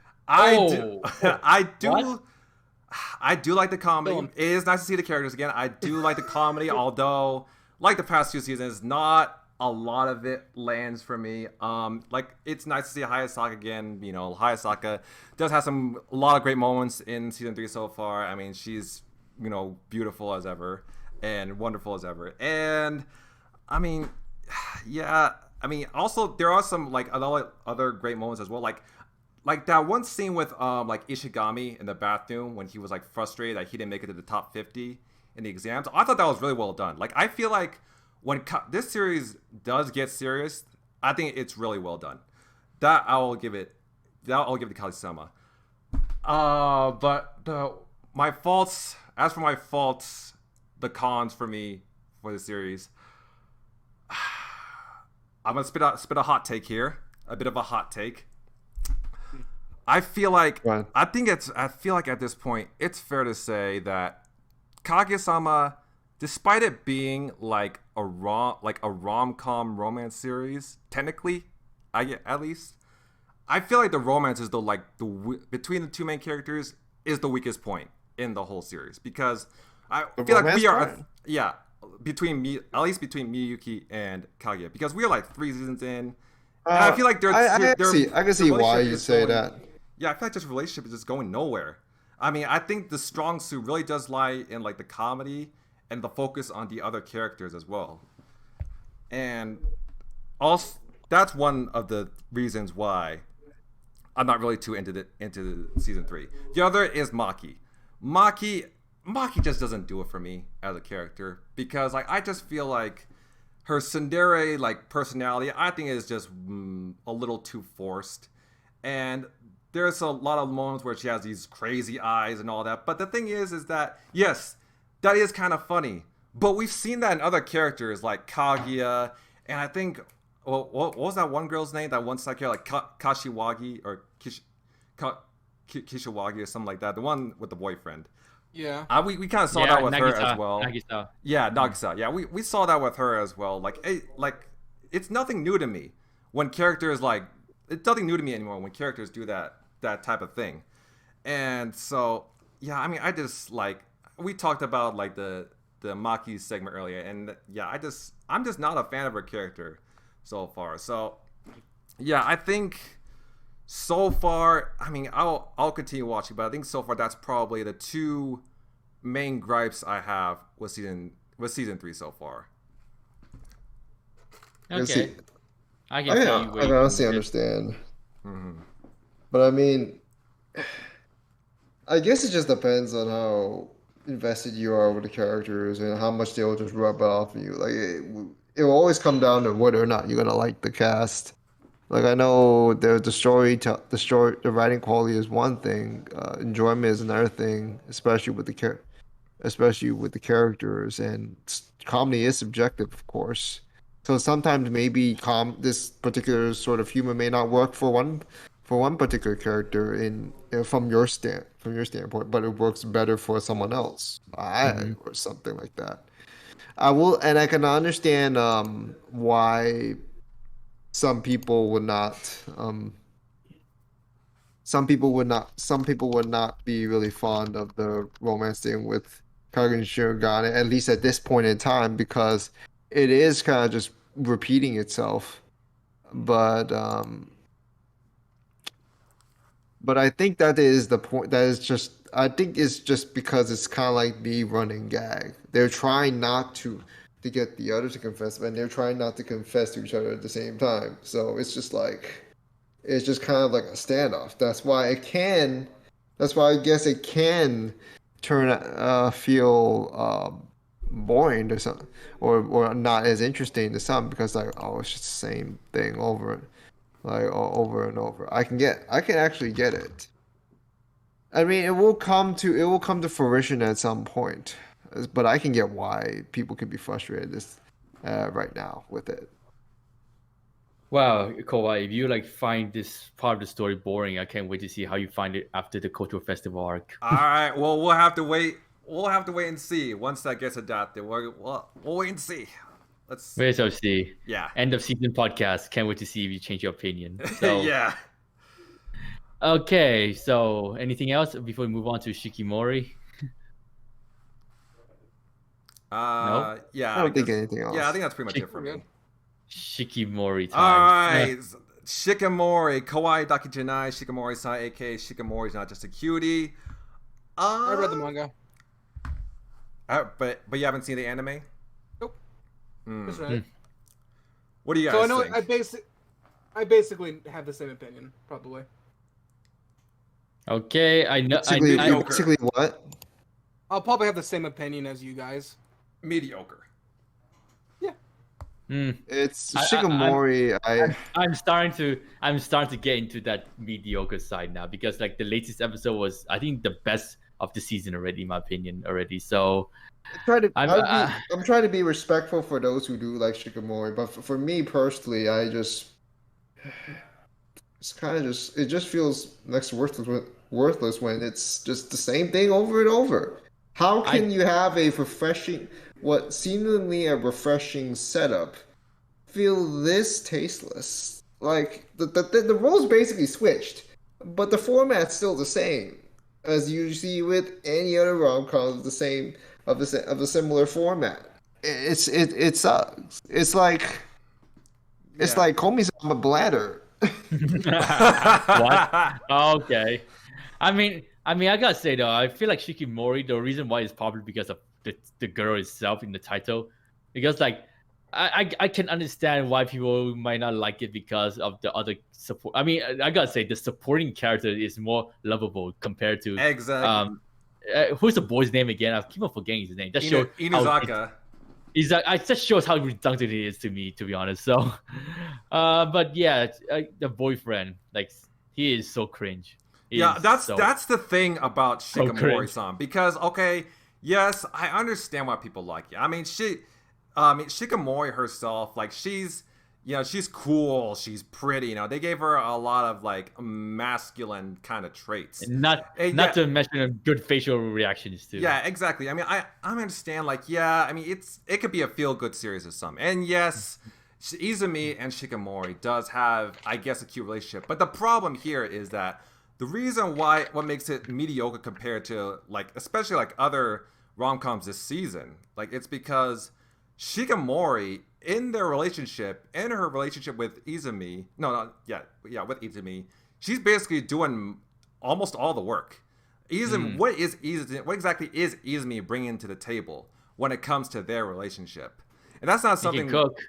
like the comedy. It is nice to see the characters again. I do like the comedy, although like the past 2 seasons, not a lot of it lands for me. Like it's nice to see Hayasaka again. You know, Hayasaka does have a lot of great moments in season 3 so far. I mean, she's, you know, beautiful as ever and wonderful as ever. And I mean, yeah. I mean, also there are some like other great moments as well. Like that one scene with like Ishigami in the bathroom when he was like frustrated that he didn't make it to the top 50 in the exams. I thought that was really well done. Like I feel like when this series does get serious, I think it's really well done. That I'll give it to Kaguya-sama. But my faults, the cons for me for the series. I'm gonna spit a hot take here, a bit of a hot take. I feel like at this point it's fair to say that Kaguya-sama, despite it being like a rom-com romance series, technically, at least, I feel like the romance is between the two main characters is the weakest point in the whole series, because I feel like we are between Miyuki and Kaguya, because we are like 3 seasons in. And I feel like I can see why you say that. Yeah, I feel like this relationship is just going nowhere. I mean, I think the strong suit really does lie in like the comedy and the focus on the other characters as well. And also, that's one of the reasons why I'm not really too into season 3. The other is Maki. Maki just doesn't do it for me as a character, because like I just feel like her tsundere like personality, I think, is just a little too forced. And there's a lot of moments where she has these crazy eyes and all that. But the thing is that, yes, that is kind of funny. But we've seen that in other characters like Kaguya, and I think, what was that one girl's name? That one side character, like Kashiwagi or Kishiwagi or something like that. The one with the boyfriend. Yeah. We kind of saw that with Nagisa, her as well. Nagisa. Yeah, Nagisa. Yeah, we saw that with her as well. Like it's nothing new to me when characters it's nothing new to me anymore when characters do that type of thing. And so, yeah, I mean, I just we talked about like the Maki segment earlier, and yeah, I'm just not a fan of her character so far. So, yeah, I think so far, I mean, I'll continue watching, but I think so far that's probably the 2 main gripes I have with season 3 so far. Okay. I can honestly understand. Mm-hmm. But I mean, I guess it just depends on how invested you are with the characters and how much they'll just rub off of you. Like it will always come down to whether or not you're gonna like the cast. Like I know the writing quality is one thing, enjoyment is another thing, especially with the characters, and comedy is subjective, of course. So sometimes maybe this particular sort of humor may not work for one particular character from your standpoint, but it works better for someone else, or something like that. I can understand why some people would not be really fond of the romance thing with Kaguya and Shirogane, at least at this point in time, because it is kind of just repeating itself. But I think that is the point. I think it's just because it's kind of like the running gag. They're trying not to get the other to confess, and they're trying not to confess to each other at the same time. So it's just kind of like a standoff. That's why I guess it can feel boring to some, or not as interesting to some, because it's just the same thing over and over. I can actually get it. I mean, it will come to fruition at some point, but I can get why people can be frustrated right now with it. Wow, Kawaii, if you find this part of the story boring, I can't wait to see how you find it after the cultural festival arc. All right, well, we'll have to wait. We'll have to wait and see once that gets adapted. We'll wait and see. Wait till see. Yeah. End of season podcast. Can't wait to see if you change your opinion. So, yeah. Okay, so anything else before we move on to Shikimori? No? Yeah. I don't think anything else. Yeah, I think that's pretty much it for me. Shikimori time. All right. Shikimori, Kawaii Daki Janai, Shikimori-san, aka Shikimori's not just a cutie. I read the manga. But you haven't seen the anime? Nope. That's right. What do you guys think? I basically have the same opinion, probably. Okay, I know. Basically what? I'll probably have the same opinion as you guys. Mediocre. Yeah. It's Shikimori. I'm starting to get into that mediocre side now, because the latest episode was, I think, the best of the season already, in my opinion already. So I'm trying to be respectful for those who do like Shikimori, but for me personally, it just feels next to worthless when it's just the same thing over and over. How can you have what seemingly a refreshing setup feel this tasteless? Like the roles basically switched, but the format's still the same as you see with any other rom-com of a similar format. It sucks. It's like Komi-sama bladder. What? Okay. I mean, I gotta say though, I feel like Shikimori. The reason why is probably because of the girl itself in the title, because like I can understand why people might not like it because of the other support. I mean, I gotta say the supporting character is more lovable compared to exactly. Who's the boy's name again? I keep on forgetting his name. That shows Inuzaka. It just shows how redundant it is to me, to be honest. So, but yeah, the boyfriend, like, he is so cringe. That's the thing about Shikimori-san, because yes, I understand why people like it. I mean, Shikimori herself, like, she's cool, she's pretty. They gave her a lot of like masculine kind of traits. Not to mention good facial reactions too. Yeah, exactly. I mean, I understand. Like, yeah, I mean, it could be a feel good series of some, and yes, Izumi and Shikimori does have, I guess, a cute relationship. But the problem here is that the reason what makes it mediocre compared to, like, especially like other rom-coms this season, like, it's because Shikimori in her relationship with Izumi, with Izumi, she's basically doing almost all the work. Izumi, what exactly is Izumi bringing to the table when it comes to their relationship? And that's not something. He can cook.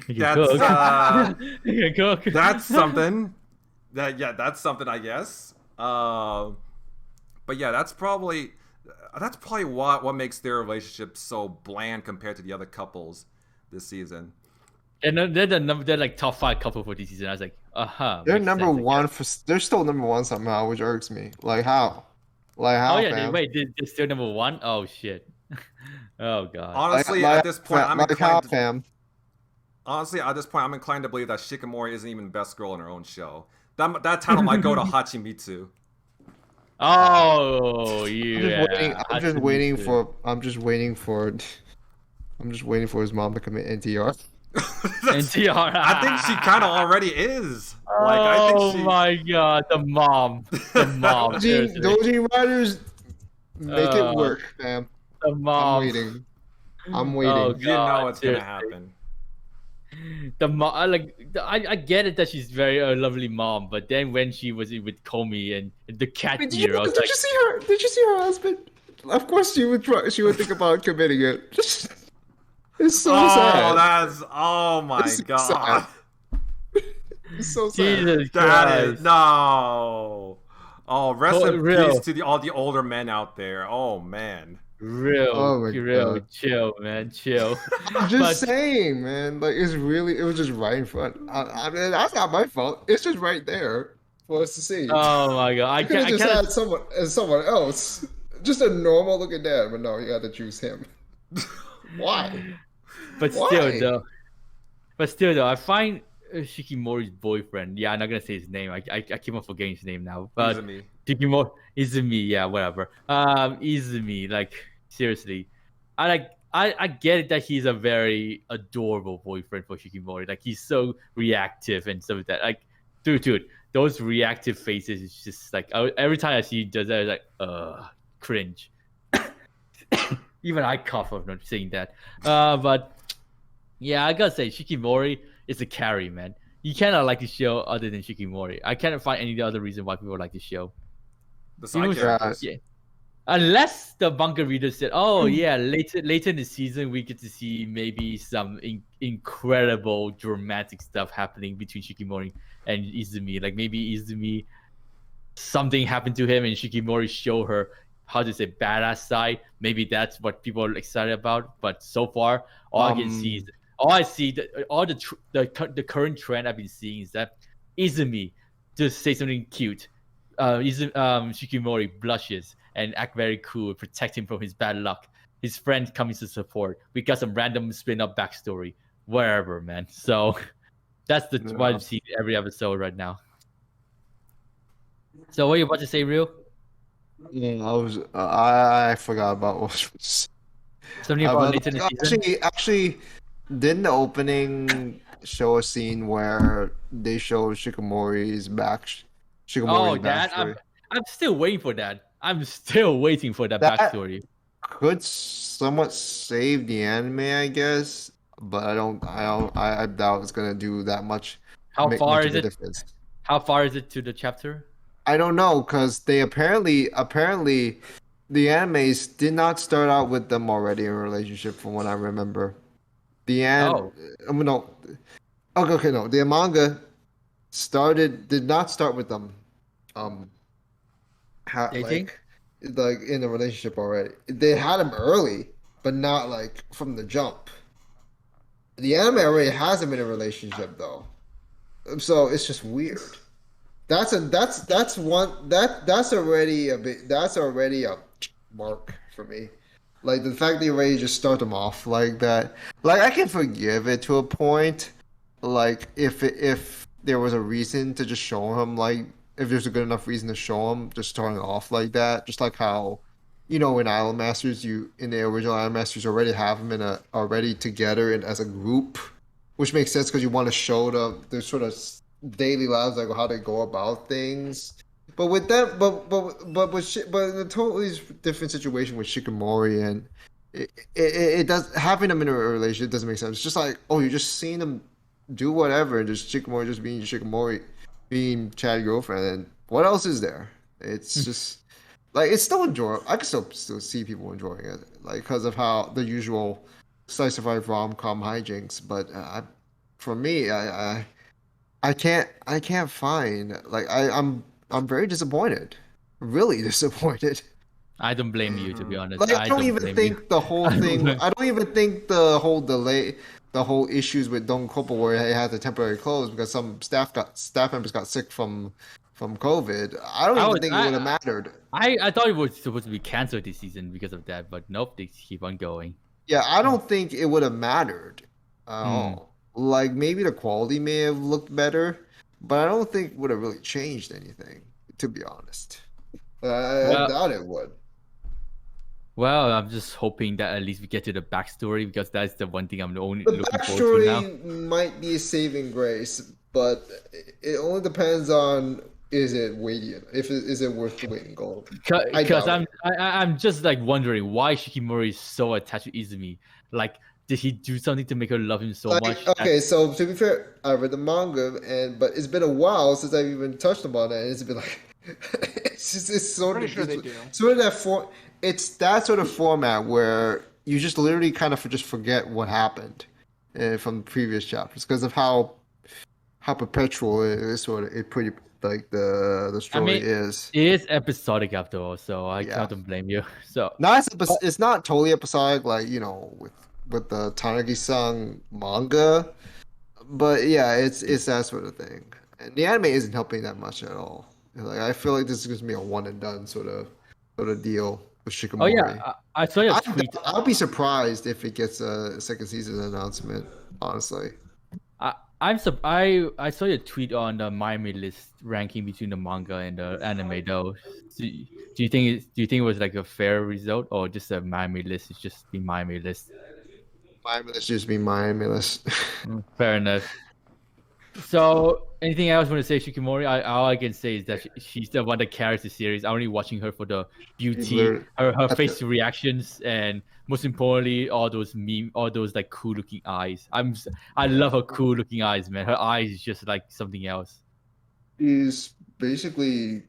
He can cook. That's something. That's something, I guess. But yeah, that's probably what makes their relationship so bland compared to the other couples this season. And they're like top 5 couple for this season. I was like, they're number one they're still number one somehow, which irks me. Like how? Oh yeah, fam? they're still number 1. Oh shit. Oh god. Honestly, at this point, I'm inclined to, fam. Honestly, at this point, I'm inclined to believe that Shikimori isn't even the best girl in her own show. That title might go to Hachimitsu. Oh yeah. I'm just waiting for his mom to commit NTR. NTR. I think she kind of already is. My god, the mom. Doji Riders, make it work, fam. The mom. I'm waiting. Oh, you know what's gonna happen. The mom, I get it that she's very a lovely mom, but then when she was with Komi and the cat Did year, you see her husband? Of course, she would think about committing it. It's so sad. Oh my god. It's so sad. Jesus That Christ. is no. Oh, rest in real. peace to all the older men out there. Oh man. Oh Real, God. chill, man, chill. I'm just saying, man. Like, it was just right in front. I mean, that's not my fault. It's just right there for us to see. Oh my god, I could have just can't. had someone else, just a normal looking dad, but no, you got to choose him. Why? But still though, I find Shikimori's boyfriend. Yeah, I'm not gonna say his name. I keep on forgetting his name now. But Izumi, yeah, whatever. Izumi, like, seriously, I get it that he's a very adorable boyfriend for Shikimori. Like, he's so reactive and stuff like that. Like, dude, those reactive faces is just like, every time I see he does that, it's like, cringe. Even I cough of not saying that. But yeah, I gotta say, Shikimori is a carry, man. You cannot like the show other than Shikimori. I cannot find any other reason why people like the show. The side characters. Yeah. Unless the manga reader said, "Oh yeah, later in the season we get to see maybe some incredible dramatic stuff happening between Shikimori and Izumi. Like maybe Izumi, something happened to him, and Shikimori show her how to say badass side. Maybe that's what people are excited about. But so far, all the current trend I've been seeing is that Izumi just say something cute. Shikimori blushes, and act very cool, protect him from his bad luck. His friend coming to support. We got some random spin-off backstory, wherever, man. So that's what I'm seeing every episode right now. So what are you about to say, Ryu? I forgot about what was. Something about later in the season? Actually, didn't the opening show a scene where they show Shikimori's backstory? I'm still waiting for that. I'm still waiting for that backstory. Could somewhat save the anime, I guess, but I doubt it's gonna do that much. How far is it? Difference. How far is it to the chapter? I don't know, because they apparently the animes did not start out with them already in a relationship, from what I remember. No. Okay, no. The manga did not start with them. Like in a relationship already. They had them early, but not like from the jump. The anime already has them in a relationship though, so it's just weird. That's already a mark for me. Like the fact that you already just start them off like that. Like I can forgive it to a point. Like if there was a reason to just show him, like if there's a good enough reason to show him just starting off like that, just like how, in Idol Masters, in the original Idol Masters already have them already together and as a group, which makes sense because you want to show their sort of daily lives, like how they go about things. But with that, but in a totally different situation with Shikimori, and it does, having them in a relationship doesn't make sense. It's just like, oh, you're just seeing them do whatever, and just Shikimori just being Shikimori, being Chad girlfriend, and what else is there? It's just like, it's still enjoyable. I can still see people enjoying it, like because of how the usual slice of life rom-com hijinks. But for me, I can't find, like I'm very disappointed, really disappointed. I don't blame you, to be honest. Like, I don't even think the whole thing. I don't even think the whole delay, the whole issues with Don Couple where it had to temporarily close because some staff members got sick from COVID. I don't even think it would have mattered. I thought it was supposed to be canceled this season because of that, but nope, they keep on going. Yeah, I don't think it would have mattered at all. Like maybe the quality may have looked better, but I don't think it would have really changed anything, to be honest. I doubt it would. Well, I'm just hoping that at least we get to the backstory, because that's the one thing I'm only looking forward to now. The backstory might be a saving grace, but it only depends on, is it weighty? Is it worth the weight in gold? Because I'm just like wondering why Shikimori is so attached to Izumi. Like, did he do something to make her love him so much? Okay, so to be fair, I read the manga, but it's been a while since I've even touched upon it, and it's been like it's sort of it's that sort of format where you just literally kind of just forget what happened from previous chapters because of how perpetual it is, sort of it pretty like the story is. It is episodic after all, so I can't blame you. So it's not totally episodic, like with the Tanagi-san manga, but yeah, it's that sort of thing. And the anime isn't helping that much at all. Like I feel like this is going to be a one and done sort of deal with Shikimori. Oh yeah, I saw your tweet. I'll be surprised if it gets a second season announcement. Honestly, I saw your tweet on the Miami list ranking between the manga and the anime though. So, do you think it was like a fair result, or just a Miami list? It's just the Miami list. Miami list just be Miami list. Fair enough. So, anything else you want to say, Shikimori? All I can say is that she's the one that carries the series. I'm only watching her for the beauty, her face reactions, and most importantly, all those like cool looking eyes. I love her cool looking eyes, man. Her eyes is just like something else. She's basically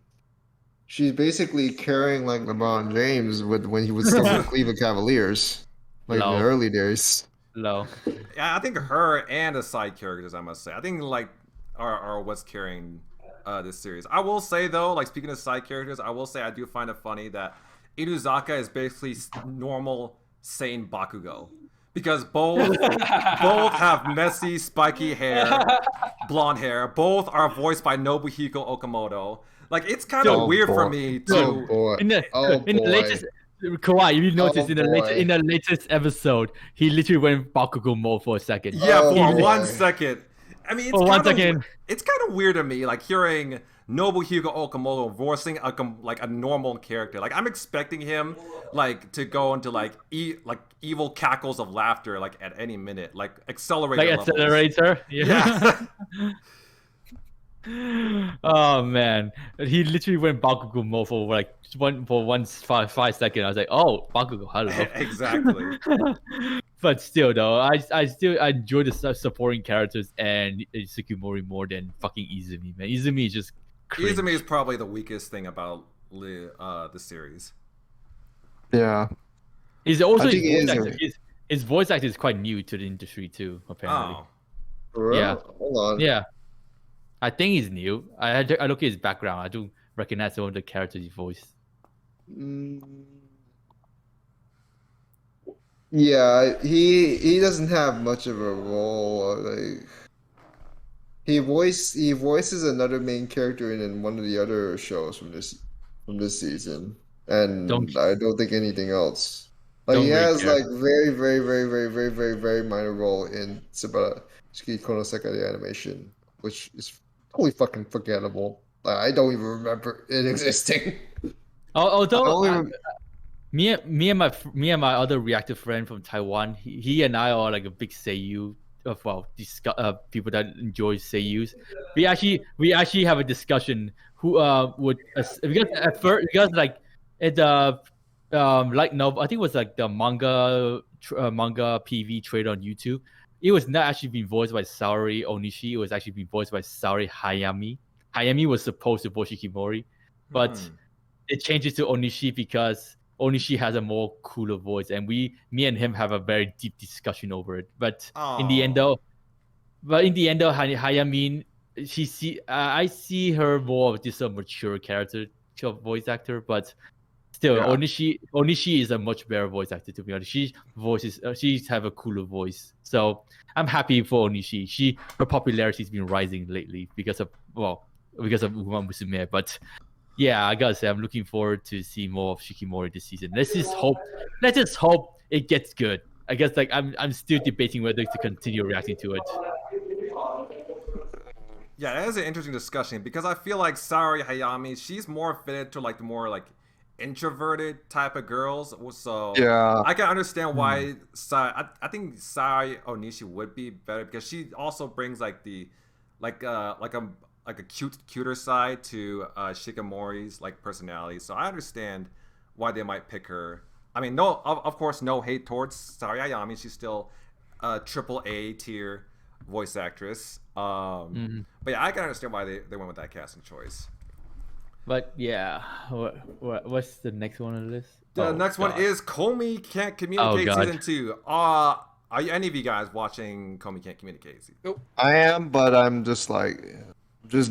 carrying like LeBron James when he was still with Cleveland Cavaliers, like in the early days. Low. Yeah, I think her and the side characters, I must say, I think like are what's carrying this series. I will say though, like speaking of side characters, I will say I do find it funny that Iruzaka is basically normal, sane Bakugo, because both have messy, spiky hair, blonde hair. Both are voiced by Nobuhiko Okamoto. Like, it's kind of weird for me to. Oh boy. In the latest Kawaii, if you notice in the latest episode, he literally went Bakugo mode for a second. Yeah, for 1 second. I mean, it's kind of weird to me, like hearing Nobuhiko Okamoto voicing a normal character. Like, I'm expecting him like to go into like evil cackles of laughter like at any minute, like accelerator. Like accelerator. Yeah. Oh man, he literally went Bakugo mode for like 5 seconds. I was like, oh, Bakugo, hello. Exactly. But still, though, I enjoy the supporting characters and Shikimori more than fucking Izumi. Man, Izumi is just cringe. Izumi is probably the weakest thing about the series. Yeah. He's also his voice actor is quite new to the industry too, apparently. Oh. Yeah. Hold on. Yeah. I think he's new. I look at his background. I do recognize some of the characters he voiced. Yeah, he doesn't have much of a role. Like he voices another main character in one of the other shows from this season, and I don't think anything else. Like he has like very very very very very very very minor role in Tsubara Shikiko no Sekai the animation, which is totally fucking forgettable. Like, I don't even remember it existing. Although me and my other reactive friend from Taiwan, he and I are like a big Seiyu of people that enjoy Seiyus. We actually have a discussion who would because like it like no, I think it was like the manga PV trailer on YouTube. It was not actually being voiced by Saori Onishi. It was actually being voiced by Saori Hayami. Hayami was supposed to voice Shikimori, but it changes to Onishi because Onishi has a more cooler voice, and me and him have a very deep discussion over it. But in the end though, Hayami, I see her more of just a mature character voice actor, but still, Onishi is a much better voice actor, to be honest. She's have a cooler voice, so I'm happy for Onishi. Her popularity has been rising lately because of Uma Musume. But yeah, I gotta say, I'm looking forward to see more of Shikimori this season. Let's just hope it gets good. I guess like I'm still debating whether to continue reacting to it. Yeah, that is an interesting discussion because I feel like Saori Hayami, she's more fitted to like the more like introverted type of girls, so yeah, I can understand why I think Saori Onishi would be better because she also brings like the a cuter side to Shikimori's like personality, so I understand why they might pick her. I mean, of course, no hate towards Saori Hayami. She's still a AAA tier voice actress. But yeah, I can understand why they went with that casting choice. But yeah, what's the next one on the list? The next one is Komi Can't Communicate Season 2. Are any of you guys watching Komi Can't Communicate? Nope. I am, but I'm just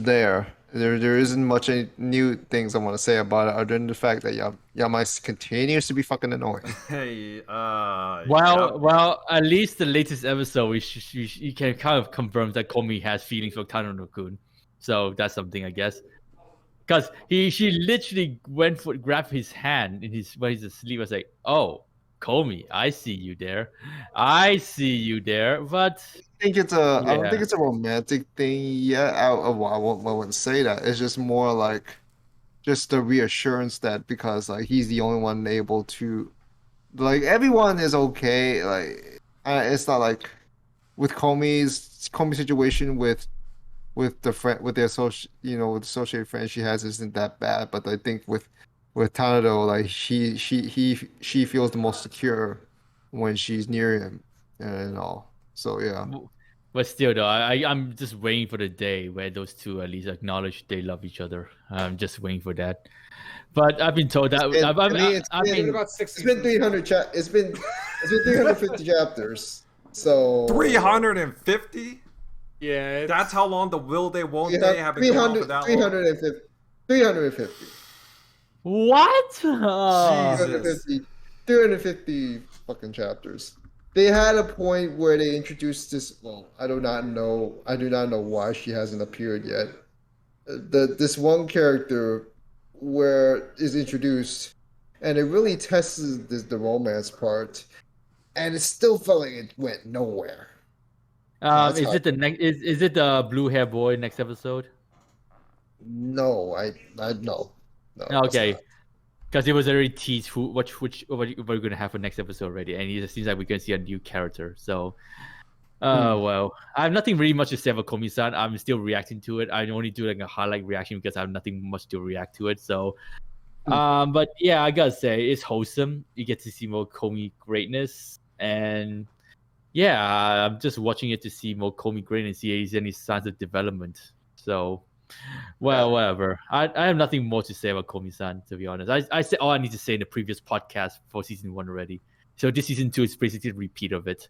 there. There isn't much new things I want to say about it other than the fact that Yamai continues to be fucking annoying. Hey, well, at least the latest episode, you can kind of confirm that Komi has feelings for Tanano-kun, so that's something, I guess. Because she literally grabbed his hand when he's asleep. I was like, oh, Komi, I see you there. But I don't think it's a romantic thing yet. I wouldn't say that. It's just more like just the reassurance that because like he's the only one able to, like, everyone is okay. Like it's not like with Komi's situation with the friend with the associated friend she has isn't that bad. But I think with Tanado, like she feels the most secure when she's near him and all. So yeah. But still, though, I'm just waiting for the day where those two at least acknowledge they love each other. I'm just waiting for that. But I've been told that it's been 300 it's been 350 chapters. So 350. Yeah, that's how long the will they won't they have been going on for that 350. What? 350 fucking chapters. they had a point where they introduced this. Well, I do not know why she hasn't appeared yet. This one character where is introduced, and it really tests the romance part, and it still felt like it went nowhere. Is it the next? Is it the blue hair boy next episode? No, I no. Okay, because it was already teased what we're gonna have for next episode already, and it seems like we're gonna see a new character. So, well, I have nothing really much to say about Komi-san. I'm still reacting to it. I only do like a highlight reaction because I have nothing much to react to it. So, but yeah, I gotta say it's wholesome. You get to see more Komi greatness, and yeah, I'm just watching it to see more Komi greatness. See if there's any signs of development. So. Well, whatever. I have nothing more to say about Komi-san, to be honest. I said all I need to say in the previous podcast for season 1 already. So this season 2 is basically a repeat of it.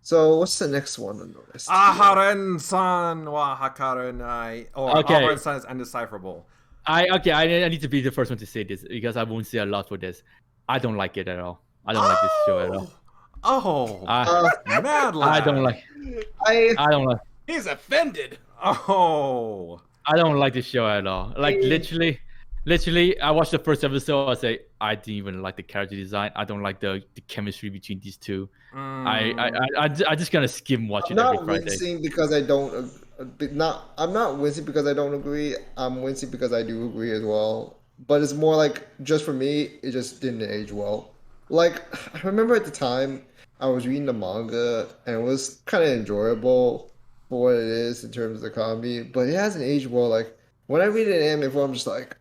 So what's the next one on the list? Aharen-san wa hakarenai. Or Aharen-san is Indecipherable. I need to be the first one to say this because I won't say a lot for this. I don't like it at all. I don't like this show at all. Mad lad. I don't like. I don't like. He's offended. Oh, I don't like this show at all. Like literally, I watched the first episode. I say I didn't even like the character design. I don't like the chemistry between these two. I just gonna skim watch it every Friday. I'm not wincing because I don't. I'm not wincing because I don't agree. I'm wincing because I do agree as well. But it's more like just for me, it just didn't age well. Like I remember at the time I was reading the manga and it was kind of enjoyable for what it is in terms of the comedy, but it hasn't aged well. Like when I read an anime form, I'm just like,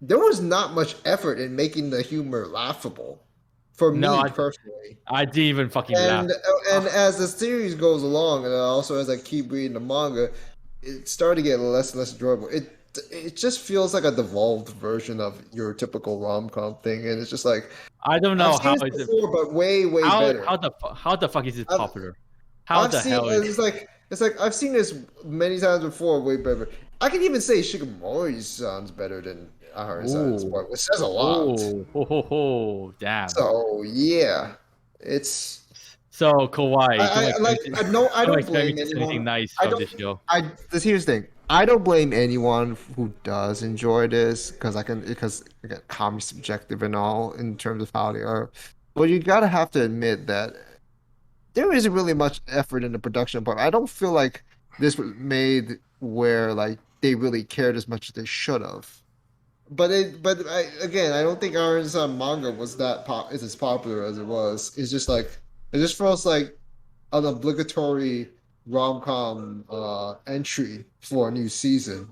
there was not much effort in making the humor laughable for me personally. I didn't even fucking laugh. And as the series goes along, and also as I keep reading the manga, it started to get less and less enjoyable. It just feels like a devolved version of your typical rom-com thing, and it's just like I don't know how it's before, but way better. How the fuck is it popular? How the hell is it? It's like I've seen this many times before, way better. I can even say Shikimori sounds better than Aharen-san's part, which says a lot. Oh, damn. So yeah, it's so kawaii. I don't blame anyone. Nice from this show. Here's the thing. I don't blame anyone who does enjoy this because again, comedy's subjective and all in terms of how they are. But you gotta have to admit that there isn't really much effort in the production part. I don't feel like this was made where like they really cared as much as they should have. But I don't think Aharen-san manga was is as popular as it was. It's just like it just feels like an obligatory rom-com entry for a new season.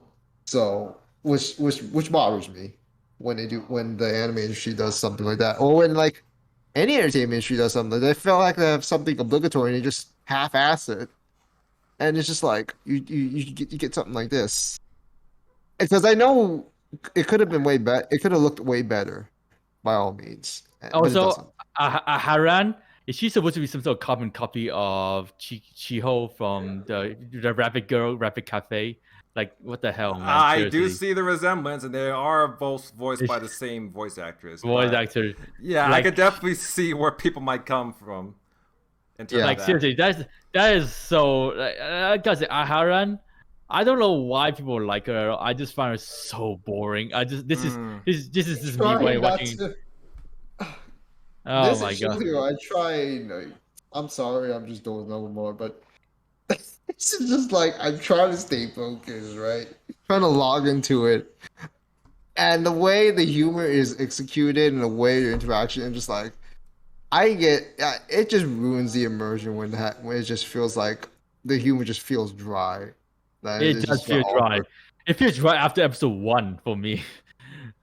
So which bothers me when the anime industry does something like that, or when like any entertainment industry does something. They feel like they have something obligatory and they just half-ass it, and it's just like you get something like this. Because I know it could have been way better. It could have looked way better, by all means. Also, Aharen, is she supposed to be some sort of carbon copy of Chiho from the Rabbit Girl, Rabbit Cafe? Like, what the hell, man? I do see the resemblance, and they are both voiced by the same voice actress. Actor. Yeah, like, I could definitely see where people might come from. Like, seriously, that is so... I gotta say, Aharen, I don't know why people like her. I just find her so boring. This is just me watching... Oh my god! I try. I'm sorry. I'm just doing no more. But this is just like I'm trying to stay focused, right? Trying to log into it, and the way the humor is executed and the way your interaction, and just like it just ruins the immersion when it just feels like the humor just feels dry. Like, it does feel dry. It feels dry after episode 1 for me.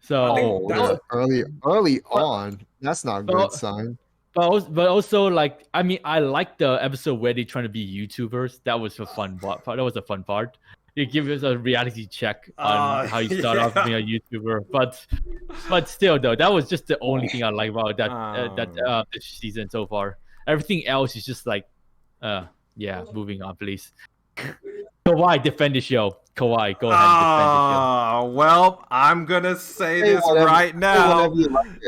So early on, that's not a good sign. But also, like, I mean, I like the episode where they're trying to be YouTubers. That was a fun part. That was a fun part. They give us a reality check on how you start off being a YouTuber. But still, though, that was just the only thing I like about that this season so far. Everything else is just like, moving on, please. So why defend the show? Kawaii, go ahead and defend the show. Well, I'm gonna say this right now.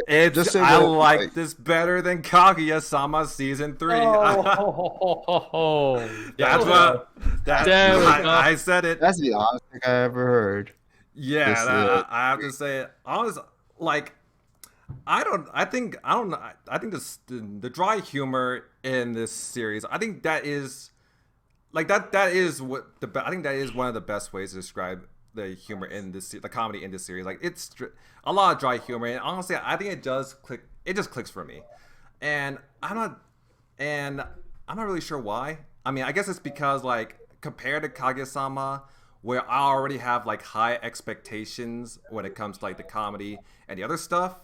I like this better than Kaguya-sama season 3. That's what I said it. That's the honest thing I ever heard. Yeah, I have to say it. I think the dry humor in this series, I think that is like that is what I think that is one of the best ways to describe the humor in this, the comedy in this series. Like, it's a lot of dry humor, and honestly, I think it does click. It just clicks for me, and I'm not really sure why. I mean, I guess it's because, like, compared to Kaguya-sama, where I already have like high expectations when it comes to like the comedy and the other stuff.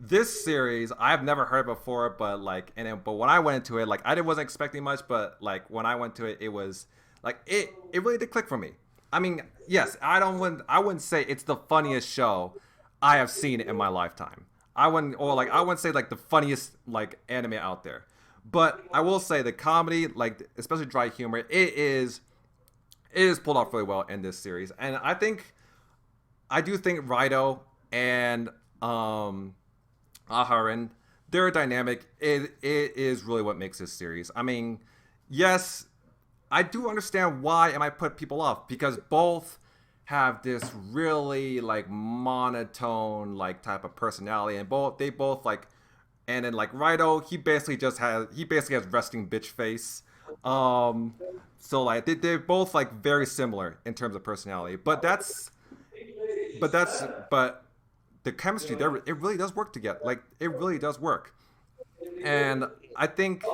This series I've never heard before, but like, but when I went into it, like, I wasn't expecting much, but like when I went to it, it was like it really did click for me. I mean, yes, I wouldn't say it's the funniest show I have seen in my lifetime. I wouldn't say like the funniest like anime out there, but I will say the comedy, like especially dry humor, it is pulled off really well in this series, and I do think Rido and Aharen, their dynamic, it is really what makes this series. I mean, yes, I do understand why it might put people off, because both have this really like monotone like type of personality, and they both like, and then like Rido, he basically has resting bitch face. So like they're both like very similar in terms of personality, but the chemistry there, it really does work together. Like, it really does work. And I think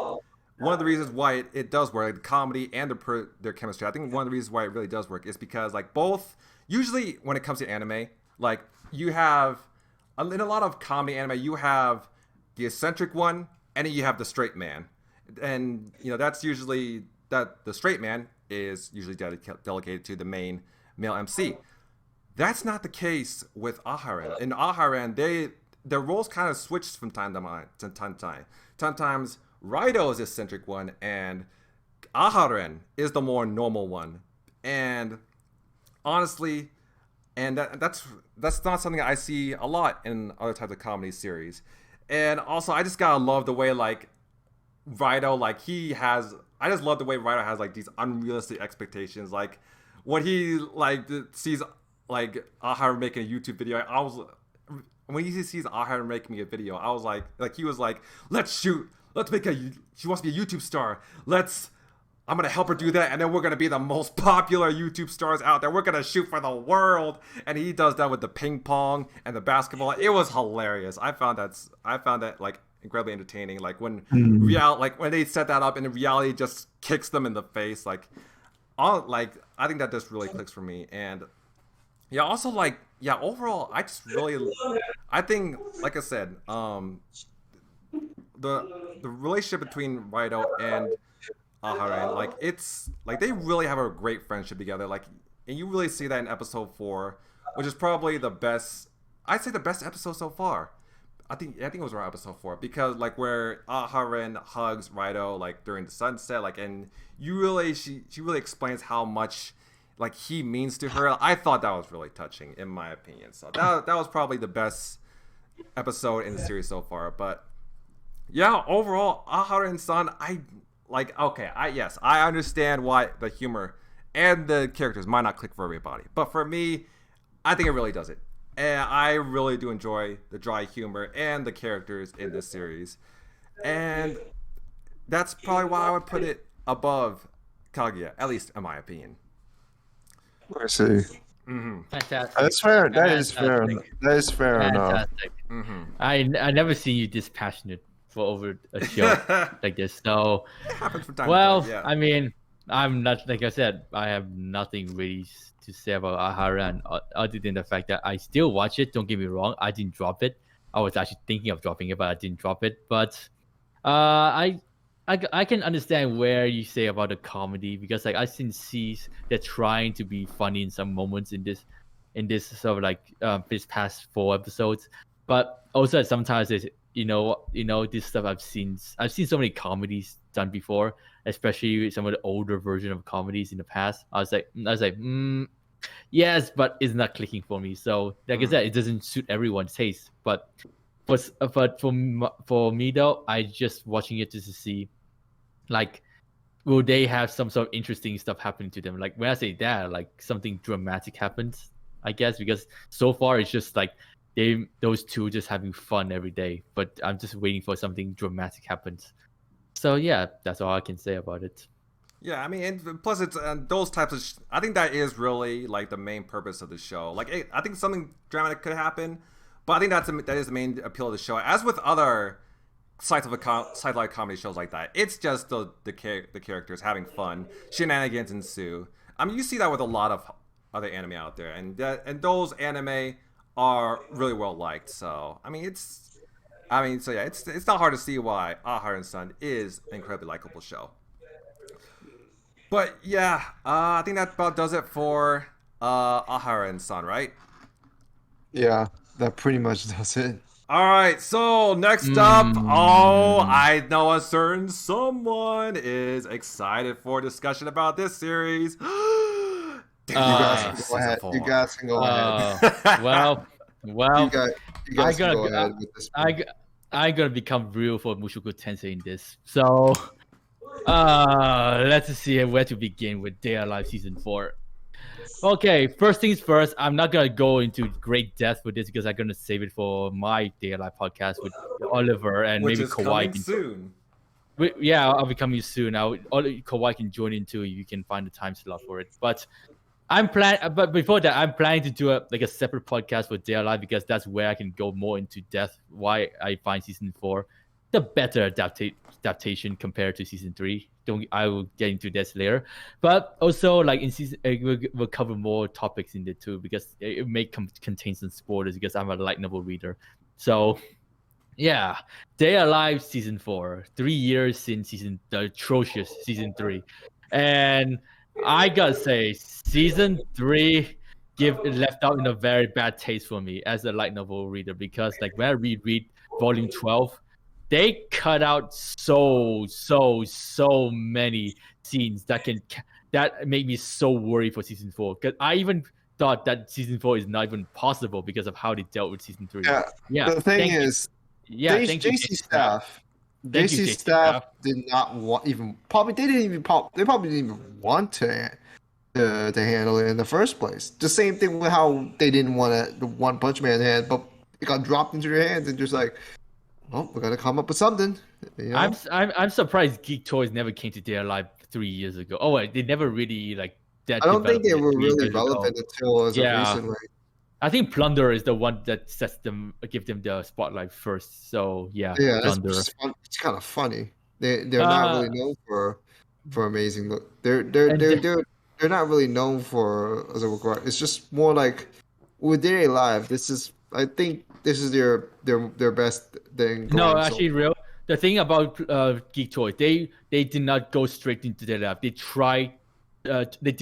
one of the reasons why it does work, like the comedy and their chemistry, I think one of the reasons why it really does work is because like both, usually when it comes to anime, like you have, in a lot of comedy anime, you have the eccentric one and then you have the straight man. And, you know, that's usually, that the straight man is usually delegated to the main male MC. That's not the case with Aharen. In Aharen, their roles kind of switch from time to time. Sometimes Rido is the eccentric one, and Aharen is the more normal one. And honestly, and that's not something I see a lot in other types of comedy series. And also, I just gotta love the way like Rido, like I just love the way Rido has like these unrealistic expectations. Like when he like sees like Aharen making a YouTube video, when he sees Aharen making a video, I was like he was like, let's shoot, she wants to be a YouTube star, I'm gonna help her do that, and then we're gonna be the most popular YouTube stars out there. We're gonna shoot for the world, and he does that with the ping pong and the basketball. It was hilarious. I found that like incredibly entertaining. Like when when they set that up, and the reality just kicks them in the face. I think that just really clicks for me. And yeah, also like, yeah, overall, I think, like I said, the relationship between Rido and Aharen, like, it's like they really have a great friendship together. Like, and you really see that in episode 4, which is probably the best. I'd say the best episode so far. I think it was around episode 4, because like where Aharen hugs Rido like during the sunset, like, and she really explains how much like he means to her. I thought that was really touching, in my opinion. So that was probably the best episode in the series so far. But yeah, overall, Aharen-san, I understand why the humor and the characters might not click for everybody, but for me, I think it really does it. And I really do enjoy the dry humor and the characters in this series. And that's probably why I would put it above Kaguya, at least in my opinion. I see. Mm-hmm. Fantastic. That's fair. That is fair. That is fair enough. Mm-hmm. I never seen you this passionate for over a show like this. So, it happens from time well, to time, yeah. I mean, I'm not, like I said, I have nothing really to say about Aharen other than the fact that I still watch it. Don't get me wrong, I didn't drop it. I was actually thinking of dropping it, but I didn't drop it. But I can understand where you say about the comedy, because like I can see they're trying to be funny in some moments in this sort of like this past 4 episodes, but also sometimes it's this stuff I've seen so many comedies done before, especially some of the older version of comedies in the past. I was like, yes, but it's not clicking for me. So like I said, it doesn't suit everyone's taste. But for me though, I just watching it just to see, like, will they have some sort of interesting stuff happening to them? Like when I say that, like something dramatic happens, I guess, because so far it's just like those two just having fun every day. But I'm just waiting for something dramatic happens. So yeah, that's all I can say about it. Yeah, I mean, and plus it's those types of. I think that is really like the main purpose of the show. Like, I think something dramatic could happen, but I think that is the main appeal of the show. As with other sci-fi comedy shows like that, it's just the characters having fun, shenanigans ensue. I mean, you see that with a lot of other anime out there, and those anime are really well liked. So I mean, it's not hard to see why Aharen-san is an incredibly likable show. But yeah, I think that about does it for Aharen-san, right? Yeah, that pretty much does it. All right, so next up, I know a certain someone is excited for discussion about this series. You guys can go ahead. Well, you guys can go ahead with this. I'm gonna become real for Mushoku Tensei in this. So, let's see where to begin with Day Alive Season 4. Okay, first things first, I'm not gonna go into great depth with this because I'm gonna save it for my Day Alive podcast with Oliver and Which maybe is Kawaii. Coming soon. Yeah, I'll be coming soon. Kawaii can join in too. You can find the time slot for it. But but before that, I'm planning to do a separate podcast for Day Alive because that's where I can go more into depth why I find Season 4 the better adaptation compared to Season 3. I will get into this later, but also like in season, we'll cover more topics in there too because it may contain some spoilers because I'm a light novel reader. So yeah, Day Alive Season 4, 3 years since the atrocious Season 3, and I gotta say Season 3 left out in a very bad taste for me as a light novel reader because like when I read Volume 12. They cut out so many scenes that made me so worried for Season 4. Because I even thought that Season 4 is not even possible because of how they dealt with Season 3. Yeah. The thing is, JC staff did not want they didn't even want to handle it in the first place. The same thing with how they didn't want the One Punch Man hand, but it got dropped into their hands and just like. Oh, we're gonna come up with something. You know? I'm surprised Geek Toys never came to Day Alive 3 years ago. Oh wait, they never really like that. I don't think they were really relevant until recently. I think Plunder is the one that give them the spotlight first. So yeah, Plunder. It's kind of funny. They're not really known for amazing look. They're not really known for as a work. It's just more like with Day Alive. I think this is their best thing. No, actually, the thing about Geek Toy, they did not go straight into their lab. They did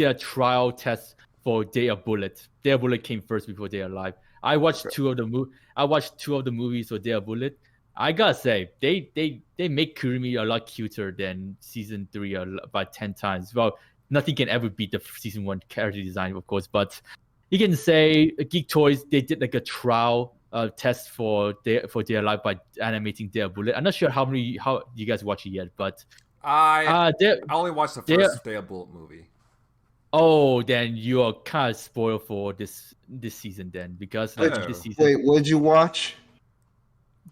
a trial test for Day of Bullet. Day of Bullet came first before Day Alive. I watched two of the movies for Day of Bullet. I gotta say, they make Kurumi a lot cuter than Season 3 by 10 times. Well, nothing can ever beat the Season 1 character design, of course, but you can say Geek Toys, they did like a trial test for Day Alive by animating Day of Bullet. I'm not sure how you guys watch it yet, but I only watched the first Day of Bullet movie. Oh, then you are kind of spoiled for this season then because this season. Wait, what did you watch?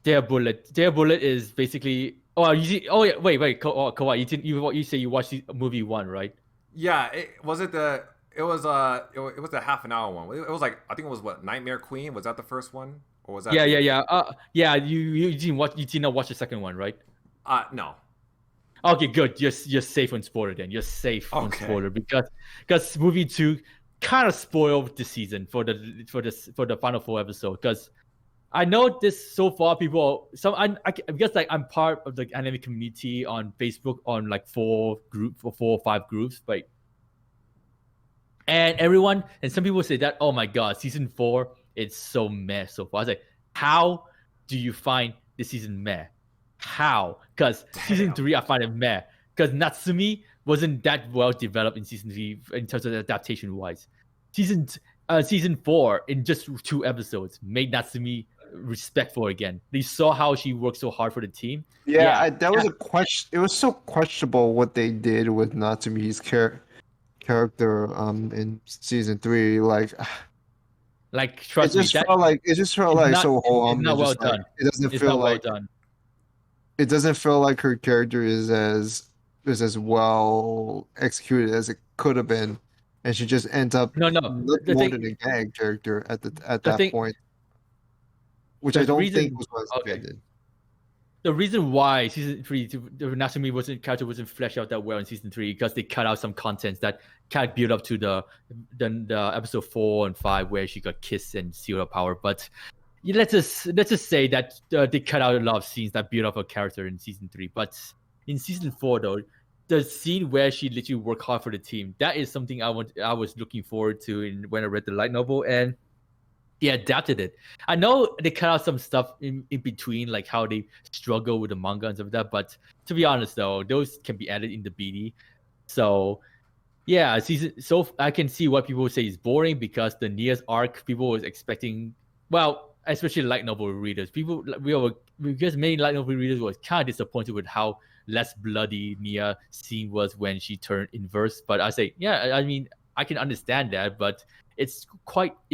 Day of Bullet. Day of Bullet is basically. Wait, Kawaii, you say you watched movie 1, right? Yeah, it was the half an hour one. It was like I think it was Nightmare Queen. Was that the first one, or was that? Yeah. You did not watch the second one, right? No. Okay, good. You're safe on spoiler then. You're safe on spoiler because movie 2 kind of spoiled the season for the final 4 episode. Because I know this so far, because like I'm part of the anime community on Facebook on like 4 or 5 groups, right? And some people say that, oh my god, season 4 it's so meh so far. I was like, how do you find this season meh? How? Because season 3 I find it meh. Because Natsumi wasn't that well developed in season 3 in terms of adaptation wise. season 4 in just 2 episodes made Natsumi respectful again. They saw how she worked so hard for the team. That was a question. It was so questionable what they did with Natsumi's character in season 3. Like trust me, it just felt like not, so it's not well done. It doesn't feel like well done. It doesn't feel like her character is as well executed as it could have been, and she just ends up more than a gag character at that point, which I don't think was what was intended. The reason why season 3 the Natsumi character wasn't fleshed out that well in season 3 because they cut out some contents that can't build up to the episode 4 and 5 where she got kissed and sealed her power. But let's just say that they cut out a lot of scenes that build up her character in season 3. But in season 4 though, the scene where she literally worked hard for the team, that is something I was looking forward to when I read the light novel, and they adapted it. I know they cut out some stuff in between, like how they struggle with the manga and stuff like that. But to be honest, though, those can be added in the BD. So, yeah, so I can see what people say is boring because the Nia's arc, people was expecting, well, especially light novel readers. Because many light novel readers were kind of disappointed with how less bloody Nia scene was when she turned inverse. But I say, yeah, I mean, I can understand that, but it's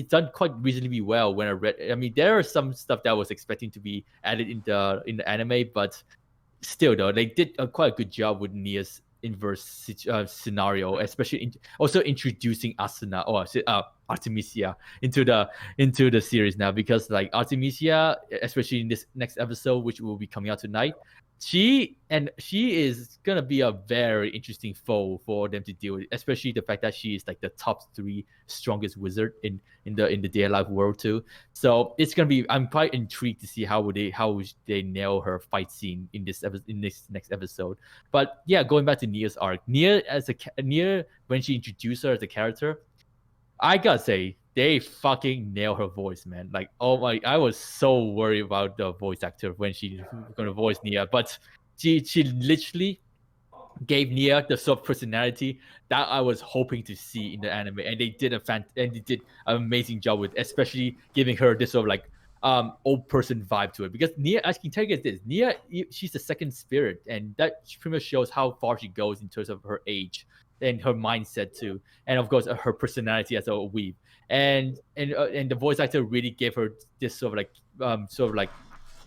done quite reasonably well when I read. I mean, there are some stuff that I was expecting to be added in the anime, but still, though, they did quite a good job with Nia's inverse scenario, especially also introducing Artemisia into the series now, because like Artemisia, especially in this next episode, which will be coming out tonight. She is gonna be a very interesting foe for them to deal with, especially the fact that she is like the top 3 strongest wizard in the day life world too. So it's gonna be. I'm quite intrigued to see how they nail her fight scene in this next episode. But yeah, going back to Nia's arc, Nia when she introduced her as a character, I gotta say, they fucking nail her voice, man. Like, oh my, I was so worried about the voice actor when she's gonna voice Nia, but she literally gave Nia the sort of personality that I was hoping to see in the anime, and they did an amazing job with, especially giving her this sort of like old person vibe to it. Because Nia, I can tell you guys this, Nia, she's the second spirit, and that pretty much shows how far she goes in terms of her age and her mindset too, and of course her personality as a weeb. And the voice actor really gave her this sort of like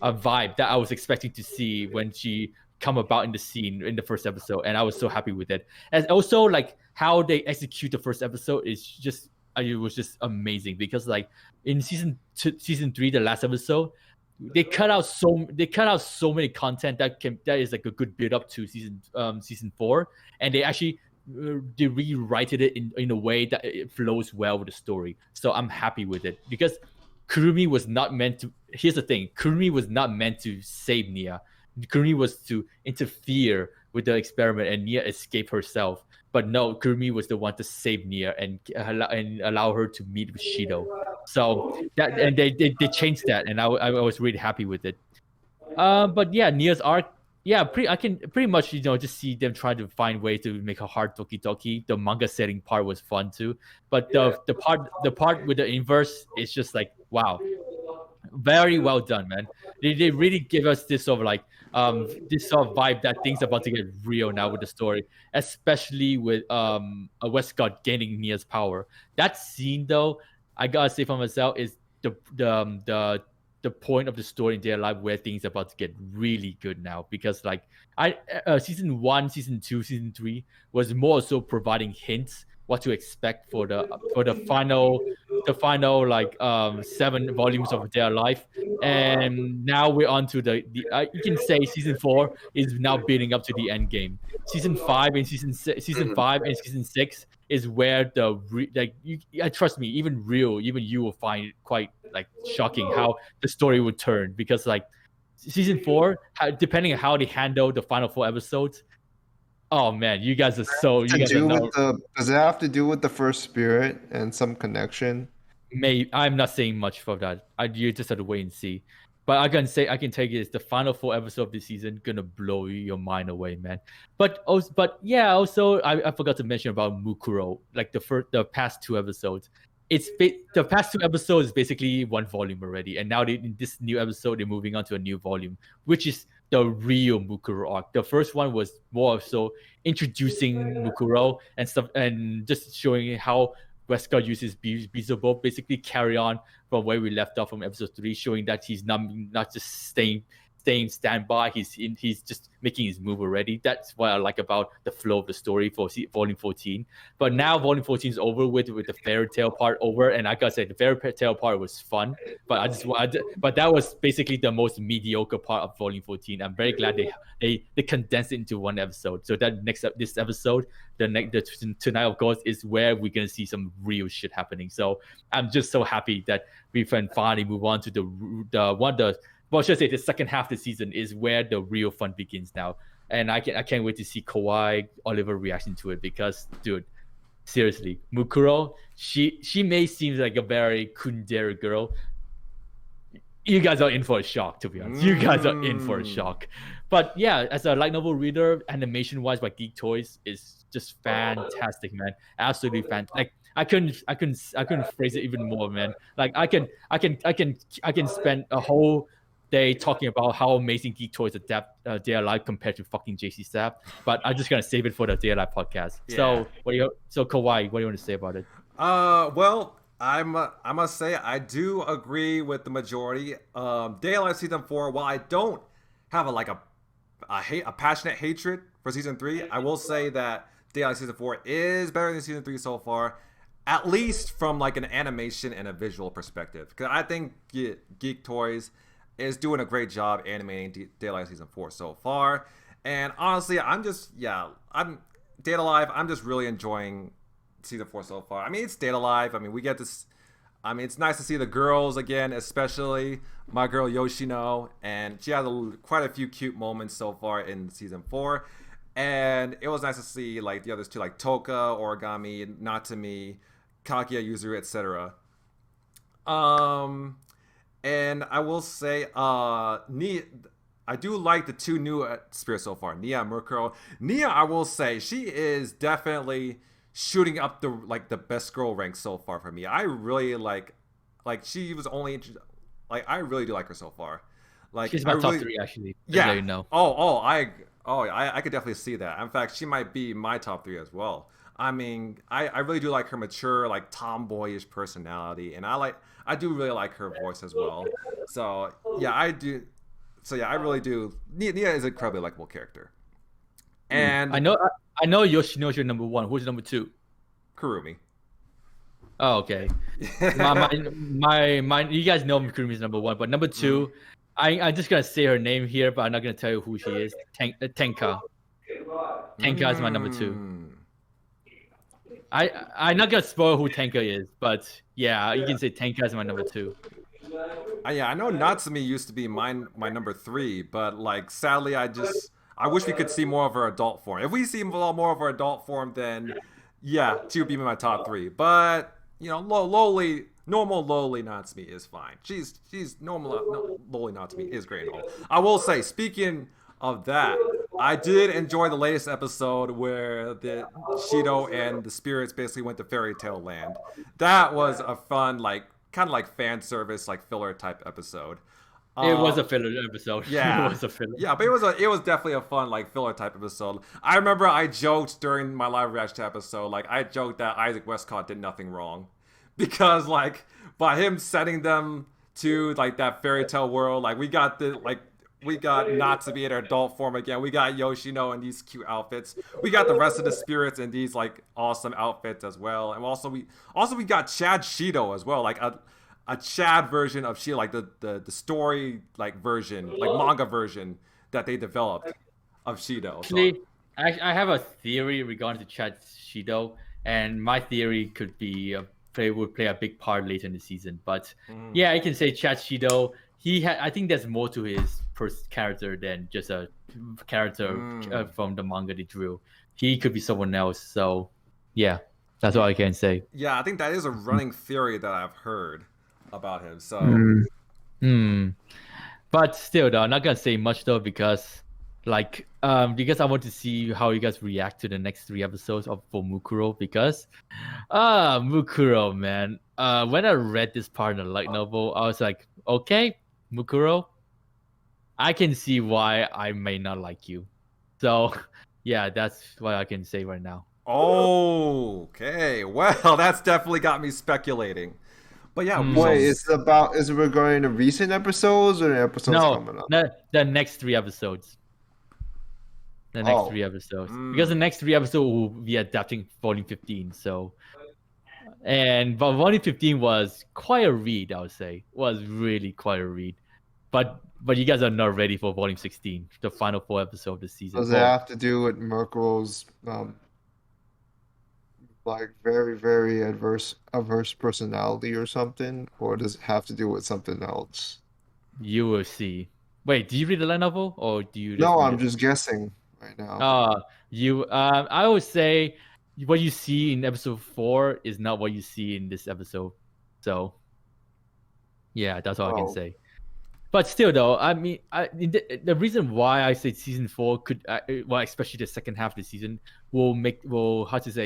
a vibe that I was expecting to see when she come about in the scene in the first episode, and I was so happy with it. And also like how they execute the first episode is just it was just amazing, because like in season 3, the last episode, they cut out so many content that is like a good build up to season 4, and they actually they rewrited it in a way that it flows well with the story. So I'm happy with it, because Kurumi was not meant to. Here's the thing: Kurumi was not meant to save Nia. Kurumi was to interfere with the experiment, and Nia escaped herself. But no, Kurumi was the one to save Nia and allow her to meet with Shido. So that, and they changed that, and I was really happy with it. But yeah, Nia's arc. Yeah, I can pretty much just see them trying to find ways to make her heart doki. The manga setting part was fun too, but the part with the inverse is just like, wow, very well done, man. They really give us this sort of like this sort of vibe that things are about to get real now with the story, especially with Westcott gaining Nia's power. That scene though, I gotta say for myself, is the point of the story in their life where things are about to get really good now, because like season 1, season 2, season 3 was more so providing hints what to expect for the final like 7 volumes of their life, and now we're on to the you can say season 4 is now building up to the end game. Season 5 and season 5 and season 6 is where trust me, even you will find it quite like shocking how the story would turn, because like season 4, depending on how they handle the final 4 episodes, oh man, you guys are so. Does it have to do with the first spirit and some connection? I'm not saying much for that. You just have to wait and see. But I can take it as the final 4 episodes of this season gonna blow your mind away, man. But yeah, also I forgot to mention about Mukuro, like the past 2 episodes. the past 2 episodes is basically one volume already, and now in this new episode they're moving on to a new volume, which is the real Mukuro arc. The first one was more so introducing Mukuro and stuff, and just showing how Wesker uses Beelzebub, basically carry on from where we left off from episode 3, showing that he's not just staying standby. He's just making his move already. That's what I like about the flow of the story for volume 14. But now volume 14 is over with the fairy tale part over, and like I said, the fairy tale part was fun. But but that was basically the most mediocre part of volume 14. I'm very glad they condensed it into one episode. So that this episode, the tonight of course, is where we're gonna see some real shit happening. So I'm just so happy that we can finally move on to the second half of the season is where the real fun begins now. And I can't wait to see Kawaii Oliver reaction to it, because, dude, seriously, Mukuro, she may seem like a very kundera girl. You guys are in for a shock, to be honest. You guys are in for a shock. But yeah, as a light novel reader, animation-wise by Geek Toys is just fantastic, man. Absolutely fantastic. Like, I couldn't phrase it even more, man. Like I can spend a whole day talking about how amazing Geek Toys adapt Day Alive compared to fucking JC Staff, but I'm just gonna save it for the Day Alive podcast. Yeah. So Kawaii, what do you want to say about it? Well, I must say I do agree with the majority. Day Alive season 4, while I don't have a passionate hatred for season 3, I will say that Day Alive season 4 is better than season 3 so far, at least from like an animation and a visual perspective. Because I think Geek Toys is doing a great job animating Day Alive season 4 so far. And honestly, I'm Day Alive, I'm just really enjoying season 4 so far. I mean, it's Day Alive. I mean, we get this. I mean, it's nice to see the girls again, especially my girl Yoshino, and she has quite a few cute moments so far in season 4. And it was nice to see like the others too, like Toka, Origami, Natami, Kaguya, Yuzuru, etc. And I will say, I do like the two new spirits so far, Nia and Mukuro. Nia, I will say, she is definitely shooting up the best girl rank so far for me. I really like she was only I really do like her so far. Like, she's my top 3 actually. Yeah. You know. I could definitely see that. In fact, she might be my top 3 as well. I mean, I really do like her mature, like tomboyish personality, and I do really like her voice as well. So yeah, I do. So yeah, I really do. Nia is an incredibly likable character. And I know Yoshino's your number 1. Who's number 2? Kurumi. Oh, okay. my you guys know Kurumi's number 1, but number 2, I'm just gonna say her name here, but I'm not gonna tell you who she is. Tenka. Tenka is my number 2. I'm not gonna spoil who Tenka is, but yeah, you can say Tenka is my number 2. Yeah, I know Natsumi used to be my number 3, but like sadly, I wish we could see more of her adult form. If we see a lot more of her adult form, then yeah, she would be in my top 3. But you know, normal lowly Natsumi is fine. She's normal lowly Natsumi is great and all. I will say, speaking of that, I did enjoy the latest episode where the Shido and the spirits basically went to fairy tale land. That was a fun, like, kind of like fan service, like filler type episode. It was a filler episode. Yeah, it was a filler. Yeah, but it was definitely a fun like filler type episode. I remember I joked during my live reaction to episode, like I joked that Isaac Westcott did nothing wrong, because like by him setting them to like that fairy tale world, like we got Natsume in her adult form again. We got Yoshino in these cute outfits. We got the rest of the spirits in these like awesome outfits as well. And we got Chad Shido as well, like a Chad version of Shido, like the story like version, like manga version that they developed of Shido. Actually, I have a theory regarding to Chad Shido, and my theory could be would play a big part later in the season. But yeah, I can say Chad Shido. I think there's more to his character than just a character from the manga they drew. He could be someone else. So yeah, that's all I can say. Yeah, I think that is a running theory that I've heard about him. So but still though, I'm not gonna say much though, because Because I want to see how you guys react to the next 3 episodes for Mukuro, because Mukuro, man. When I read this part in the light novel, I was like, okay, Mukuro, I can see why I may not like you. So yeah, that's what I can say right now. Okay, well, that's definitely got me speculating. But yeah, Wait, is it regarding the recent episodes or the episodes coming up? No, the next 3 episodes. The next 3 episodes. Because the next 3 episodes will be adapting Volume 15. So, but Volume 15 was quite a read, I would say. Was really quite a read. But you guys are not ready for Volume 16, the final 4 episodes of the season. Does it have to do with Merkel's like very, very averse personality or something? Or does it have to do with something else? You will see. Wait, do you read the light novel or do you? No, I'm just guessing right now. I would say what you see in episode 4 is not what you see in this episode. So, yeah, that's all I can say. But still, though, I mean, the reason why I say season 4 could, especially the second half of the season, will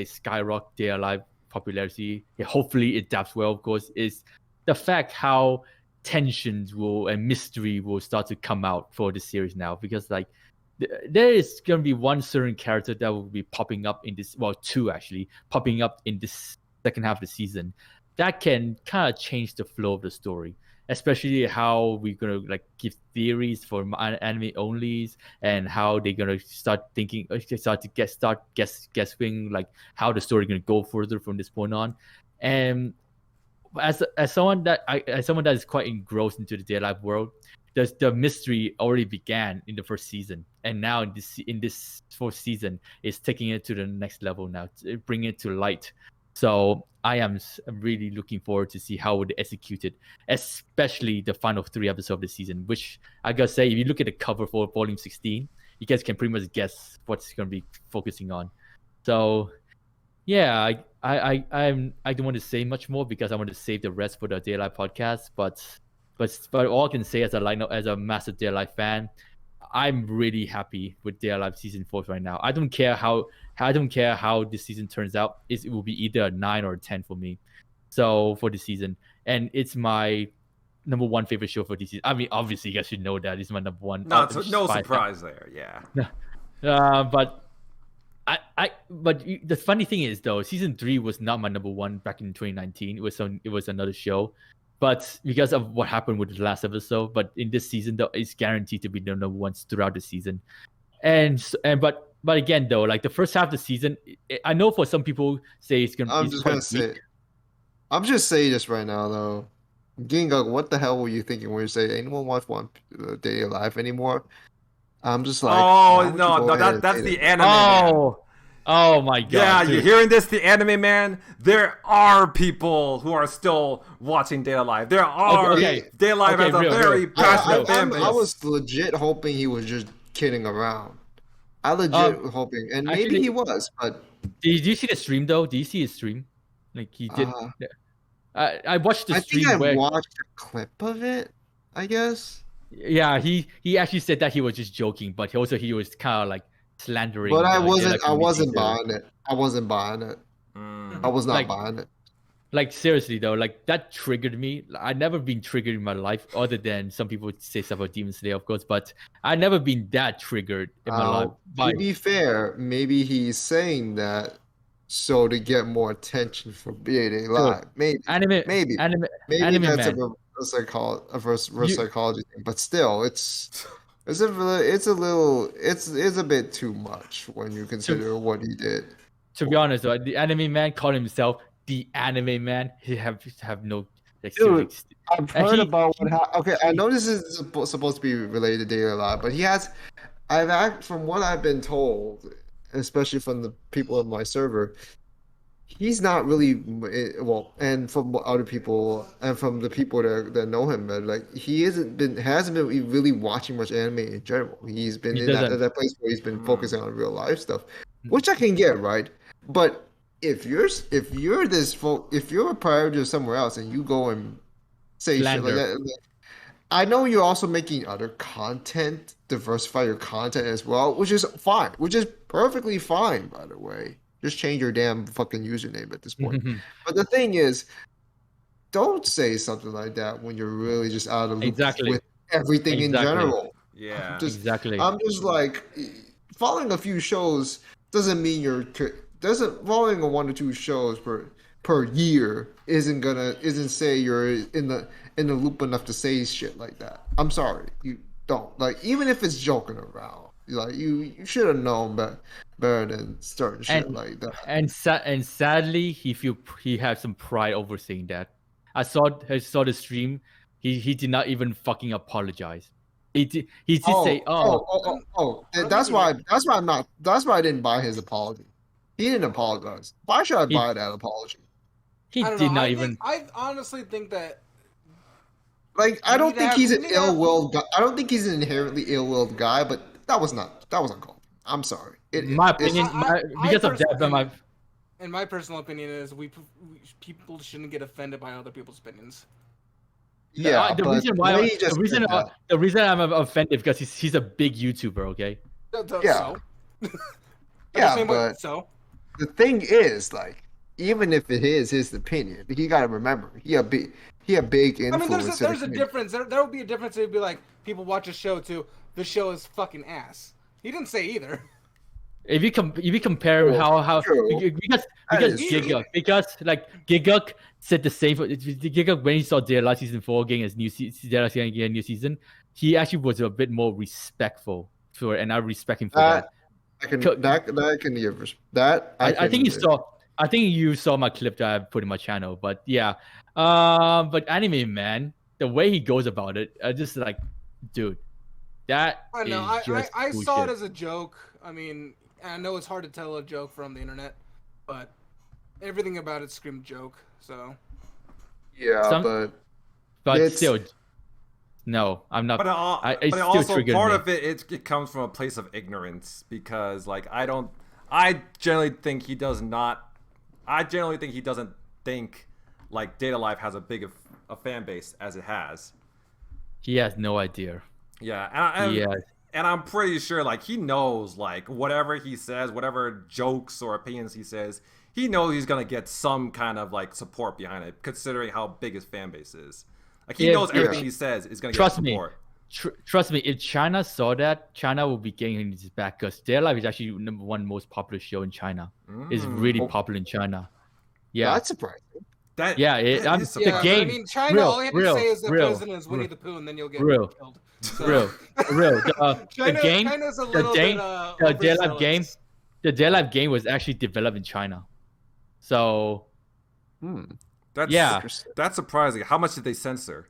skyrocket their live popularity. Yeah, hopefully, it adapts well. Of course, is the fact how tensions and mystery will start to come out for the series now, because like there is going to be one certain character that will be popping up in this, well, 2 actually popping up in this second half of the season that can kind of change the flow of the story, especially how we're going to like give theories for anime onlys and how they're going to start thinking, guessing like how the story going to go further from this point on. And as someone that is quite engrossed into the Day Life world, the mystery already began in the first season, and now in this 4th season, it's taking it to the next level now, bringing it to light. So I am really looking forward to see how they execute it, especially the final 3 episodes of the season. Which I gotta say, if you look at the cover for Volume 16, you guys can pretty much guess what's gonna be focusing on. So yeah, I don't want to say much more because I want to save the rest for the Day Life podcast. But all I can say as a massive Day Life fan, I'm really happy with Day Life season 4 right now. I don't care how this season turns out. It will be either a 9 or a 10 for me. So for the season, and it's my number 1 favorite show for this season. I mean, obviously you guys should know that it's my number 1. No surprise there, yeah. But the funny thing is though, season 3 was not my number 1 back in 2019. It was another show, but because of what happened with the last episode. But in this season though, it's guaranteed to be the number 1 throughout the season. But again though, like the first half of the season, I know for some people say it's gonna. I'm just saying this right now though. Ginga, what the hell were you thinking when you say anyone watch One Day Alive anymore? I'm just like, that's the anime man. Oh my god. Yeah, you're hearing this, the anime man? There are people who are still watching Day Alive. There are. Day Alive has a very passionate fan base. I was legit hoping he was just kidding around. I legit hoping, and actually, maybe he was, but did you see the stream though? Did you see his stream? Like he did. I watched the stream. I think I watched a clip of it, I guess. Yeah, he actually said that he was just joking, but he was kind of like slandering. But I wasn't buying it. I wasn't buying it. I was not buying it. Like seriously though, like that triggered me. I've never been triggered in my life, other than some people say stuff about Demon Slayer, of course, but I've never been that triggered in my life. To be fair, maybe he's saying that so to get more attention for BA Live. Maybe maybe that's a reverse psychology thing, but still, it's a bit too much when you consider what he did. To be honest, though, the anime man called himself the anime man. He have no. Dude, I've heard about what happened. Okay, I know this is supposed to be related to Day Alive, but from what I've been told, especially from the people on my server, he's not really and from other people and from the people that know him, but like he hasn't been really watching much anime in general. He's been in that place where he's been focusing on real life stuff, which I can get, right? But if you're a priority somewhere else and you go and say shit like that, I know you're also making other content, diversify your content as well, which is fine, which is perfectly fine, by the way. Just change your damn fucking username at this point. But the thing is, don't say something like that when you're really just out of the loop Exactly. with everything in general. Yeah. Exactly. I'm just like, following a few shows doesn't mean following a 1 or 2 shows per year isn't say you're in the loop enough to say shit like that. I'm sorry, you don't. Like, even if it's joking around, like you should have known better than starting shit like that. And sadly, he had some pride over saying that. I saw the stream. He did not even fucking apologize. He did say, That's why I didn't buy his apology. He didn't apologize. Why should I buy that apology? He did not even. I honestly think that. Like, I don't think he's an ill-willed guy. I don't think he's an inherently ill-willed guy, but that was uncalled. I'm sorry. My opinion, because of that, in my personal opinion, is people shouldn't get offended by other people's opinions. Yeah, the reason I'm offended because he's a big YouTuber. Okay. Yeah. But the thing is, like, even if it is his opinion, you got to remember he a big influence. I mean, there's a difference. There will be a difference. It'd be like people watch a show to the show is fucking ass. He didn't say either. If you compare how because Giguk said the same. Giguk, when he saw Daylight season 4 getting his new season, he actually was a bit more respectful for it, and I respect him for that. I think you saw my clip that I put in my channel, but yeah, but anime man, the way he goes about it, just like, dude, that I know. I bullshit. saw it as a joke. I mean, I know it's hard to tell a joke from the internet, but everything about it screamed joke. So yeah, but still, no, I'm not. But also part of it comes from a place of ignorance, because like I generally think he doesn't think like Data Life has a big a fan base as it has. He has no idea. Yeah, and I'm pretty sure like he knows, like, whatever he says, whatever jokes or opinions he says, he knows he's gonna get some kind of like support behind it, considering how big his fan base is. Like, he knows everything he says is gonna get support. Trust me, if China saw that, China will be getting his back, because Their Life is actually #1 most popular show in China. It's really popular in China. Yeah, that's surprising. The game. I mean, China, all you have to say is the president is Winnie the Pooh, and then you'll get killed. So. The game. China's a little bit, the Their Life game was actually developed in China. So. That's surprising. How much did they censor?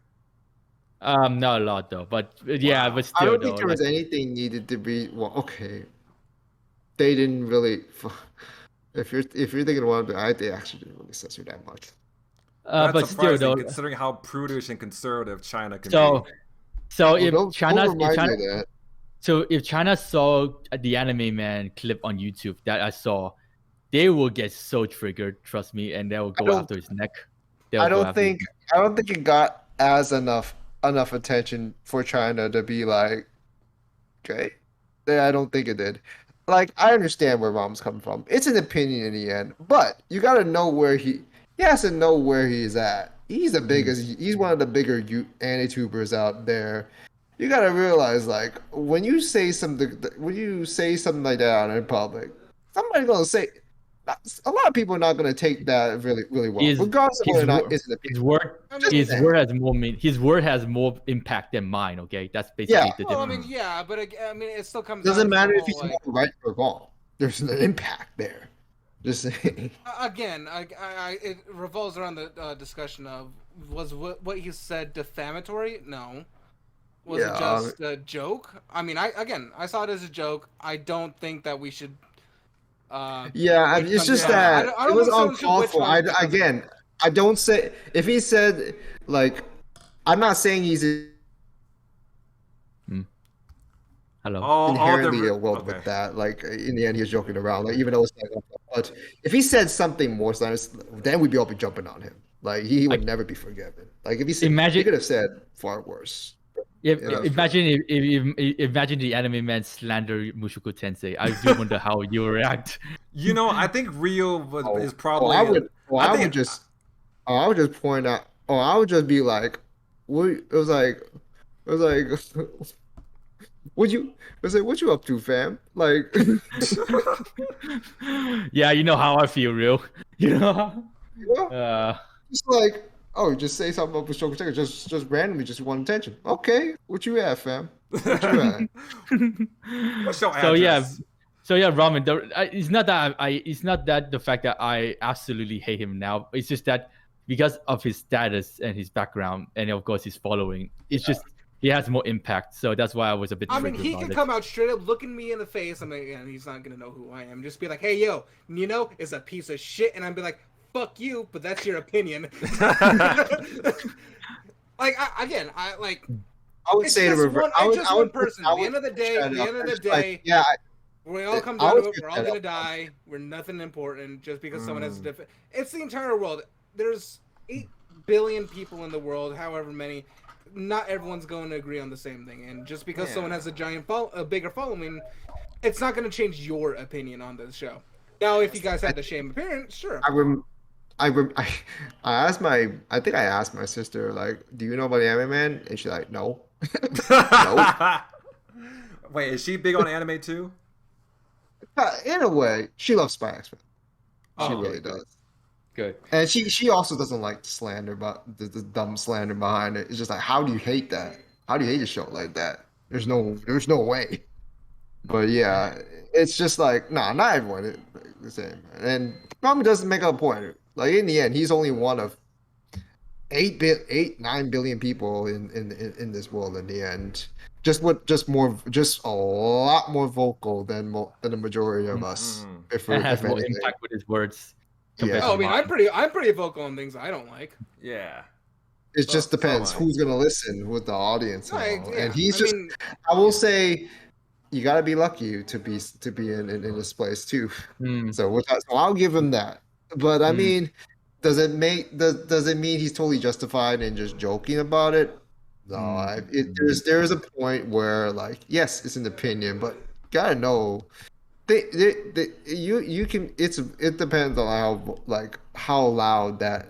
Not a lot though, but yeah, but still. I don't think there was anything needed to be. Well, okay, they didn't really. If you're thinking about it, they actually didn't really censor that much. But still, though, considering how prudish and conservative China can be. So if China saw the Anime Man clip on YouTube that I saw, they will get so triggered. Trust me, and they will go after his neck. I don't think it got enough attention for China to be like, okay. I don't think it did. Like, I understand where Mom's coming from. It's an opinion in the end, but you got to know where he has to know where he's at. He's one of the bigger anitubers out there. You got to realize, like, when you say something like that in public, somebody's gonna say. A lot of people are not going to take that really, really well, regardless of whether or not it's an opinion. His word has more impact than mine. Okay, that's basically the difference. But it still comes. Doesn't matter if he's more right or wrong. There's an impact there. Just saying. Again, it revolves around the discussion of was what he said defamatory? No. Was it just a joke? I mean, I saw it as a joke. I don't think that we should. It's just that it was uncalled for. I don't say if he said, like, I'm not saying he's inherently ill-willed with that. Like, in the end, he was joking around. Like, even though it's like, but if he said something more serious, then we'd be all be jumping on him. Like, he would never be forgiven. Like, if he said, he could have said far worse. Imagine imagine the anime man slander Mushoku Tensei. I do wonder how you would react. I think Rio is probably. I would just point out. Oh, I would just be like, what? It was like, what you up to, fam? Like, Yeah, you know how I feel, real. You know. just like, oh, just say something about Shokei Shoujo, just randomly, just want attention. Okay, what you at, fam? What you at? What's your So yeah, address? Ramen. It's not that it's not that the fact that I absolutely hate him now. It's just that because of his status and his background, and of course his following, it's just he has more impact. So that's why I was a bit. I mean, triggered he about can it. come out straight up, looking me in the face. I'm like, and he's not gonna know who I am. Just be like, hey, yo, is a piece of shit, and I'd be like, fuck you, but that's your opinion. Like, I would say the reverse. It's just one person. At the end of the day, we all come down to it. We're all gonna die. We're nothing important just because someone has a different. It's the entire world. There's 8 billion people in the world, however many. Not everyone's going to agree on the same thing, and just because someone has a bigger following, it's not going to change your opinion on the show. Now, if you guys had the same opinion, sure. I asked I think I asked my sister, like, do you know about the Anime Man? And she's like, no. No. Wait, is she big on anime too? In a way, she loves Spy X-Men. She Oh, really does. Good. And she also doesn't like slander, but the dumb slander behind it. It's just like, how do you hate that? How do you hate a show like that? There's no way. But yeah, it's just like, nah, not everyone is the same. And probably doesn't make a point. Like, in the end, he's only one of 9 billion people in this world. In the end, just a lot more vocal than the majority of us. If has more anything. impact with his words. Yeah. Oh, I mean, I'm pretty vocal on things I don't like. Yeah. It just depends so am I. who's gonna listen with the audience, Right, and, yeah. and he's I mean, I will say, you gotta be lucky to be in this place too. So I'll give him that. But I mean, does it mean he's totally justified in just joking about it? No, there is a point where, like, yes, it's an opinion, but you gotta know. You can. It depends on how loud that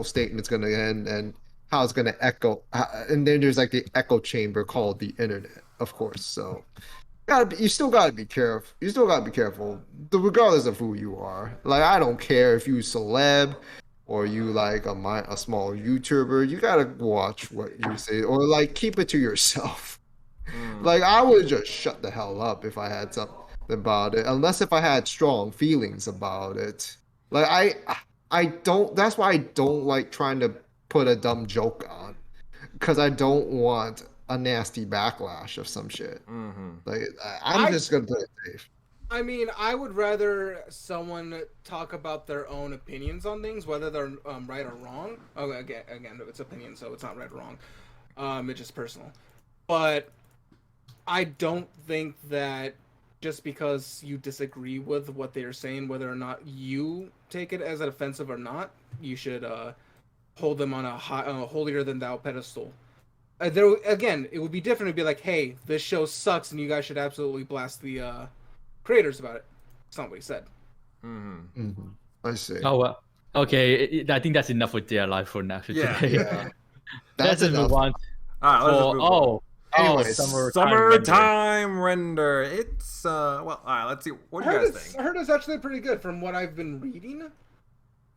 statement's gonna end and how it's gonna echo. And then there's like the echo chamber called the internet, of course. So you still gotta be careful. You still gotta be careful, regardless of who you are. Like, I don't care if you celeb or you like a small YouTuber. You gotta watch what you say, or like keep it to yourself. Like, I would just shut the hell up if I had something about it, unless if I had strong feelings about it. Like, I don't. That's why I don't like trying to put a dumb joke on, because I don't want a nasty backlash of some shit. Like, I'm just gonna play it safe. I mean, I would rather someone talk about their own opinions on things, whether they're right or wrong. Oh, again, it's opinion, so it's not right or wrong. It's just personal. But I don't think that just because you disagree with what they're saying, whether or not you take it as an offensive or not, you should hold them on a holier than thou pedestal. Again, it would be different to be like, hey, this show sucks and you guys should absolutely blast the creators about it. That's not what he said. I see. Oh well. Okay, I think that's enough with their life for now. For today. Yeah. Let's That's move on. All right, let's just move on. Anyways, Summertime render. It's all right. Let's see. What do you guys think? I heard it's actually pretty good from what I've been reading.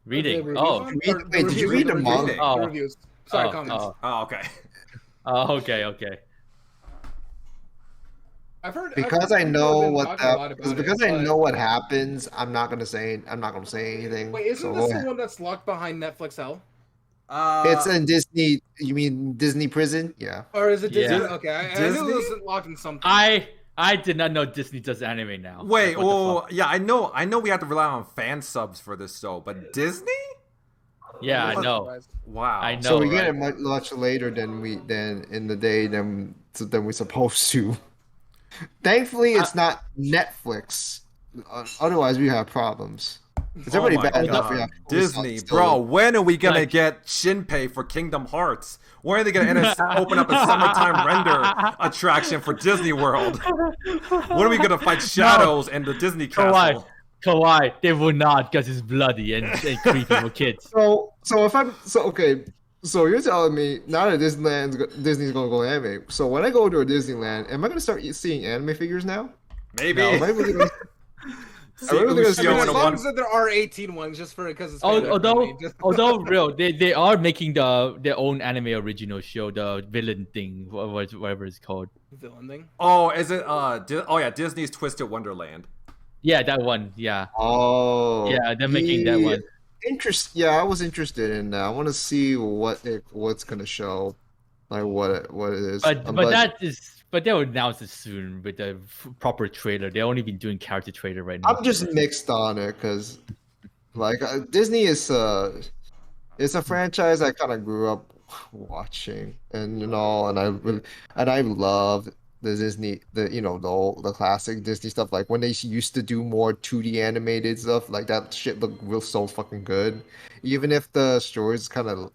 Reading. Wait, did you read the manga? The reviews. Sorry, comments. Oh, okay. Oh, okay. I've heard because I've I heard know people what have been talking a lot about because it, I but- know what happens. I'm not gonna say anything. Wait, isn't so this go the ahead. one that's locked behind Netflix hell? It's in Disney. You mean Disney prison? Yeah. Or is it Disney? Yeah. Okay, I Disney? knew it was locked in something. I did not know Disney does anime now. Wait. Like, what the fuck? Yeah. I know. We have to rely on fan subs for this show, but Disney? Yeah, I know. Wow. I know. So we get right? it much later than in the day than we're supposed to. Thankfully, it's not Netflix. Otherwise, we have problems. It's already bad my enough. God. Yeah, Disney, still- bro, when are we gonna Like- get Shinpei for Kingdom Hearts? When are they gonna open up a summertime render attraction for Disney World? When are we gonna fight shadows in the Disney castle? Kawaii, they will not because it's bloody and creepy for kids. So if I'm okay, so you're telling me now that Disney's gonna go anime. So when I go to a Disneyland, am I gonna start seeing anime figures now? Maybe. Am I really gonna- See really gonna Ushio see I mean, in as a long one. as there are 18 ones, just for because it's Although real, they are making their own anime original show, the villain thing, whatever it's called. villain thing. Oh, is it? Oh yeah, Disney's Twisted Wonderland. Yeah, that one. Yeah, Oh, yeah, they're making that one. Yeah, I was interested in that. I want to see what's gonna show, like what it is. But they'll announce it soon with the proper trailer. They've only been doing character trailer right now. I'm just mixed on it because, like, Disney is it's a franchise I kind of grew up watching, and and I love the Disney, the classic Disney stuff. Like when they used to do more 2D animated stuff, like that shit looked so fucking good. Even if the story is kind of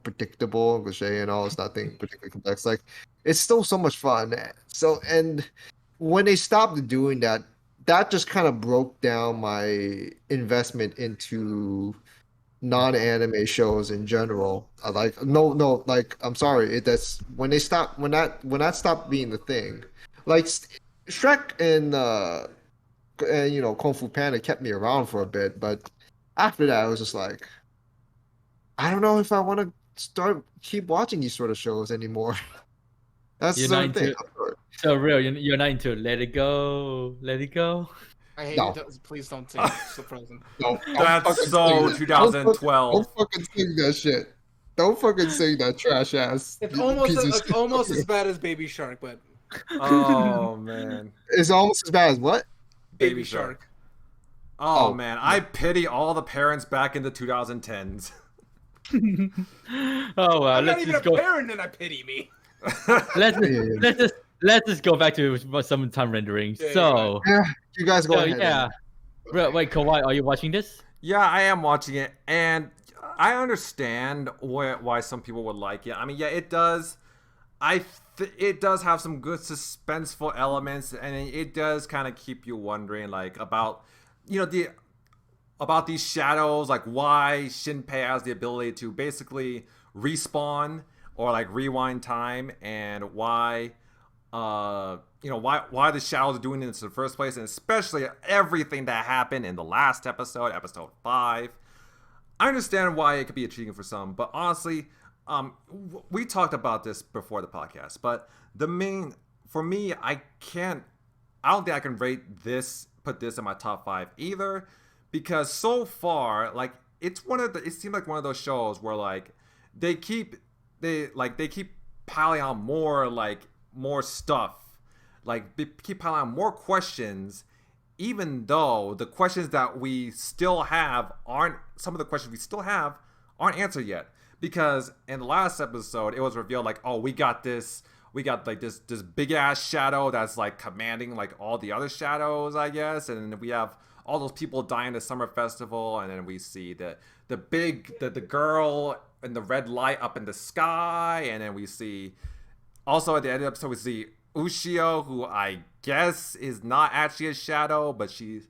predictable, cliche, and all, it's nothing particularly complex. Like it's still so much fun. So and when they stopped doing that, that just kind of broke down my investment into non-anime shows in general. Like like I'm sorry, that's when that stopped being the thing. Like Shrek and Kung Fu Panda kept me around for a bit, but after that, I was just like, I don't know if I want to keep watching these sort of shows anymore. That's the You're sort not of thing. into So real, you're not into Let It Go, Let It Go. I hate No. it. Please don't say it. So frozen. Don't That's fucking so sing that. 2012. Don't fucking sing that shit. Don't fucking sing that trash ass. It's piece of almost shit. as bad as Baby Shark, but Oh man, It's almost as bad as what? Baby Shark. Oh Oh. man, I pity all the parents back in the 2010s. Oh well, I'm not let's even just a go. parent, and I pity me. Let's just go back to summertime rendering. Yeah, So Yeah, you guys go ahead. yeah. Wait, Kawaii, are you watching this? Yeah, I am watching it, and I understand why some people would like it. I mean, yeah, it does. It does have some good suspenseful elements, and it does kind of keep you wondering, like about about these shadows, like why Shinpei has the ability to basically respawn or like rewind time, and why why the shadows are doing this in the first place, and especially everything that happened in the last episode 5. I understand why it could be intriguing for some, but honestly, we talked about this before the podcast, but for me, I don't think I can put this in my top 5 either, because so far, like, it seemed like one of those shows where like they keep piling on more stuff, like they keep piling on more questions, even though the questions that we still have aren't answered yet. Because in the last episode, it was revealed like, oh, we got this big ass shadow that's like commanding like all the other shadows, I guess, and then we have all those people dying at the summer festival, and then we see the girl in the red light up in the sky, and then we see also at the end of the episode we see Ushio, who I guess is not actually a shadow, but she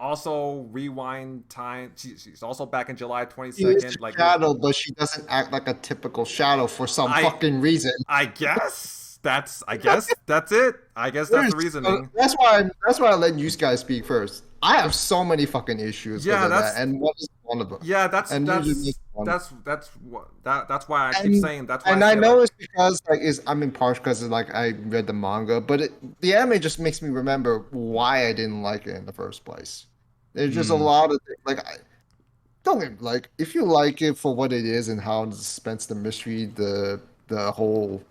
also rewind time. She's also back in July 22nd. She is a shadow, but she doesn't act like a typical shadow for some fucking reason. I guess that's it. I guess that's the reasoning. That's why I let you guys speak first. I have so many fucking issues with that, and what is one of them? Yeah, that's why I keep saying that's why. And I know it's because I'm impartial because I read the manga, but the anime just makes me remember why I didn't like it in the first place. There's just a lot of things, don't get like, if you like it for what it is and how the suspense, the mystery, the whole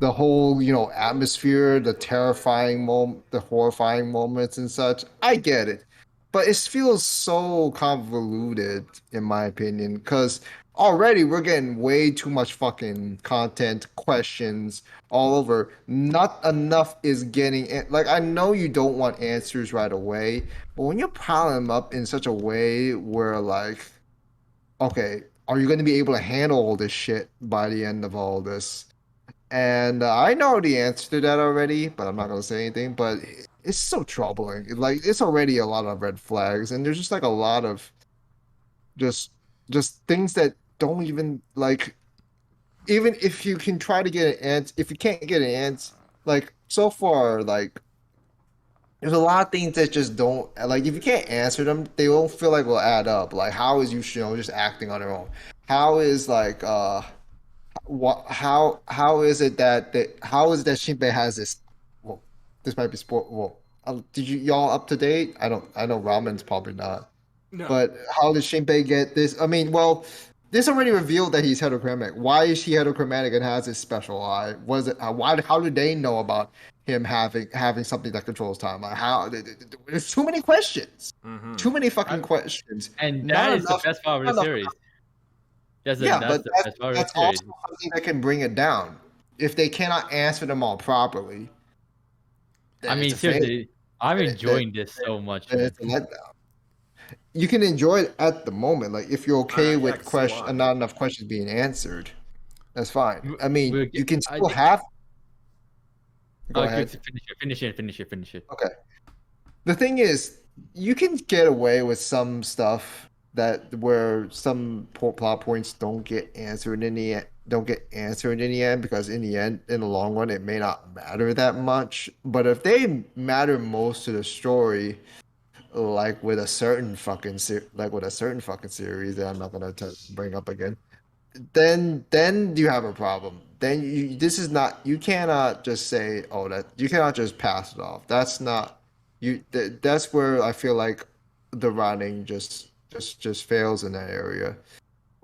atmosphere, the terrifying moment, the horrifying moments and such, I get it. But it feels so convoluted, in my opinion, because already we're getting way too much fucking content, questions all over. Not enough is getting like I know you don't want answers right away, but when you're piling them up in such a way where like, okay, are you going to be able to handle all this shit by the end of all this? And I know the answer to that already, but I'm not going to say anything. But it's so troubling. Like it's already a lot of red flags, and there's just like a lot of just just things that don't even like even if you can try to get an answer, if you can't get an answer, like so far, like there's a lot of things that just don't like if you can't answer them, they don't feel like will add up. Like how is Yushino just acting on her own? How is like what how is it that how is it that Shinpei has this well this might be sport well did you y'all up to date? I know Ramen's probably not. No. But how did Shinpei get this? I mean, well, this already revealed that he's heterochromatic. Why is he heterochromatic and has this special eye? Was it why? How did they know about him having something that controls time? Like how? There's too many questions. Mm-hmm. Too many fucking questions. And that is the best part of the series. That's the best part of the series. Also something that can bring it down. If they cannot answer them all properly. I mean, seriously, I'm enjoying this so much. It's a letdown. You can enjoy it at the moment, like if you're okay with not enough questions being answered, that's fine. I mean, you can still have. Go ahead. Finish it. Okay. The thing is, you can get away with some stuff that where some plot points don't get answered in the end, because in the end, in the long run, it may not matter that much. But if they matter most to the story, like with a certain fucking series that I'm not gonna bring up again, then you have a problem. Then you cannot just say you cannot just pass it off. That's not you. That's where I feel like the writing just fails in that area.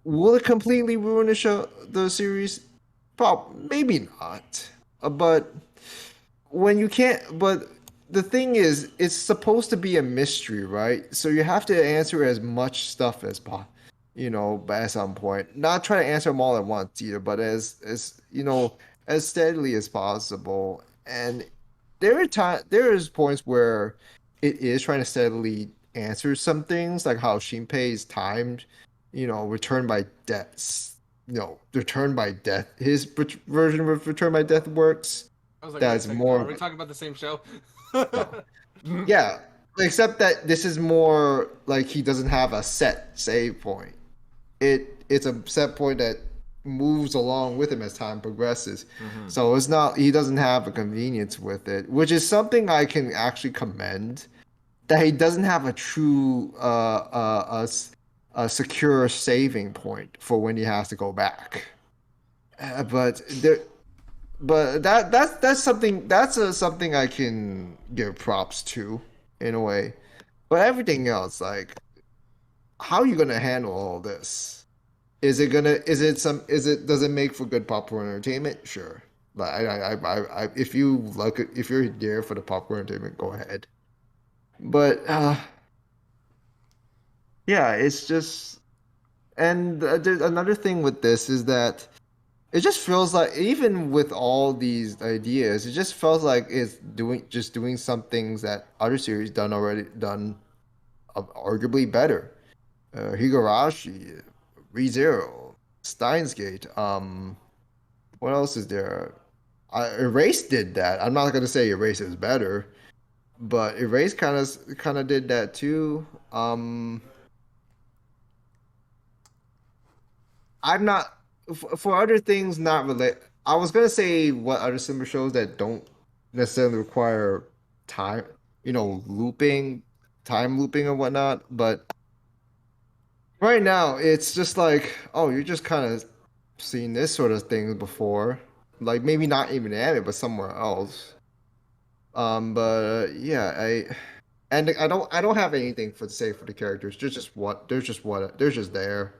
Will it completely ruin the series? Maybe not. But when you can't, but the thing is, it's supposed to be a mystery, right? So you have to answer as much stuff as possible, at some point. Not try to answer them all at once either, but as as steadily as possible. And there is points where it is trying to steadily answer some things, like how Shinpei's timed, return by death. Return by death. His version of return by death works. I was like, that's more. Are we talking about the same show? Yeah, except that this is more like he doesn't have a set save point. It's a set point that moves along with him as time progresses. Mm-hmm. So it's not he doesn't have a convenience with it, which is something I can actually commend. That he doesn't have a true a secure saving point for when he has to go back. But that's something I can give props to in a way. But everything else, like, how are you gonna handle all this? Does it make for good popcorn entertainment? Sure. But if you're there for the popcorn entertainment, go ahead. But yeah, it's just, and there's another thing with this is that it just feels like, even with all these ideas, it just feels like it's doing some things that other series done arguably better. Higurashi, ReZero, Steins Gate. What else is there? Erase did that. I'm not gonna say Erase is better, but Erase kind of did that too. I'm not. For other things not relate, I was gonna say what other similar shows that don't necessarily require time, time looping or whatnot. But right now, it's just like, oh, you're just kind of seen this sort of thing before, like maybe not even anime, but somewhere else. But yeah, I don't have anything to say for the characters. They're just there.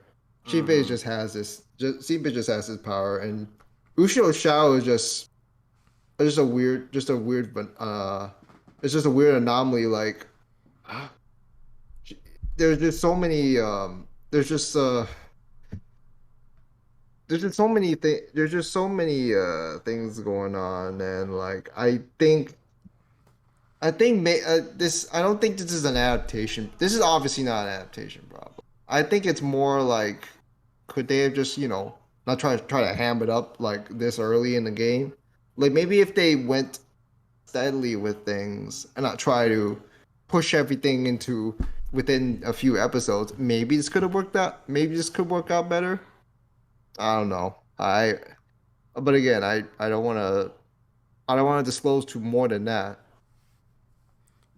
Shinpei just has this. Shinpei just has his power, and Ushio Shao is just a weird, but it's just a weird anomaly. Like, there's just so many. There's just there's just so many things. There's just so many things going on, and like this. I don't think this is an adaptation. This is obviously not an adaptation problem. I think it's more like, could they have just not try to ham it up like this early in the game? Like maybe if they went steadily with things and not try to push everything into within a few episodes, maybe this could have worked out. Maybe this could work out better. I don't know. But again, I don't want to. I don't want to disclose to more than that.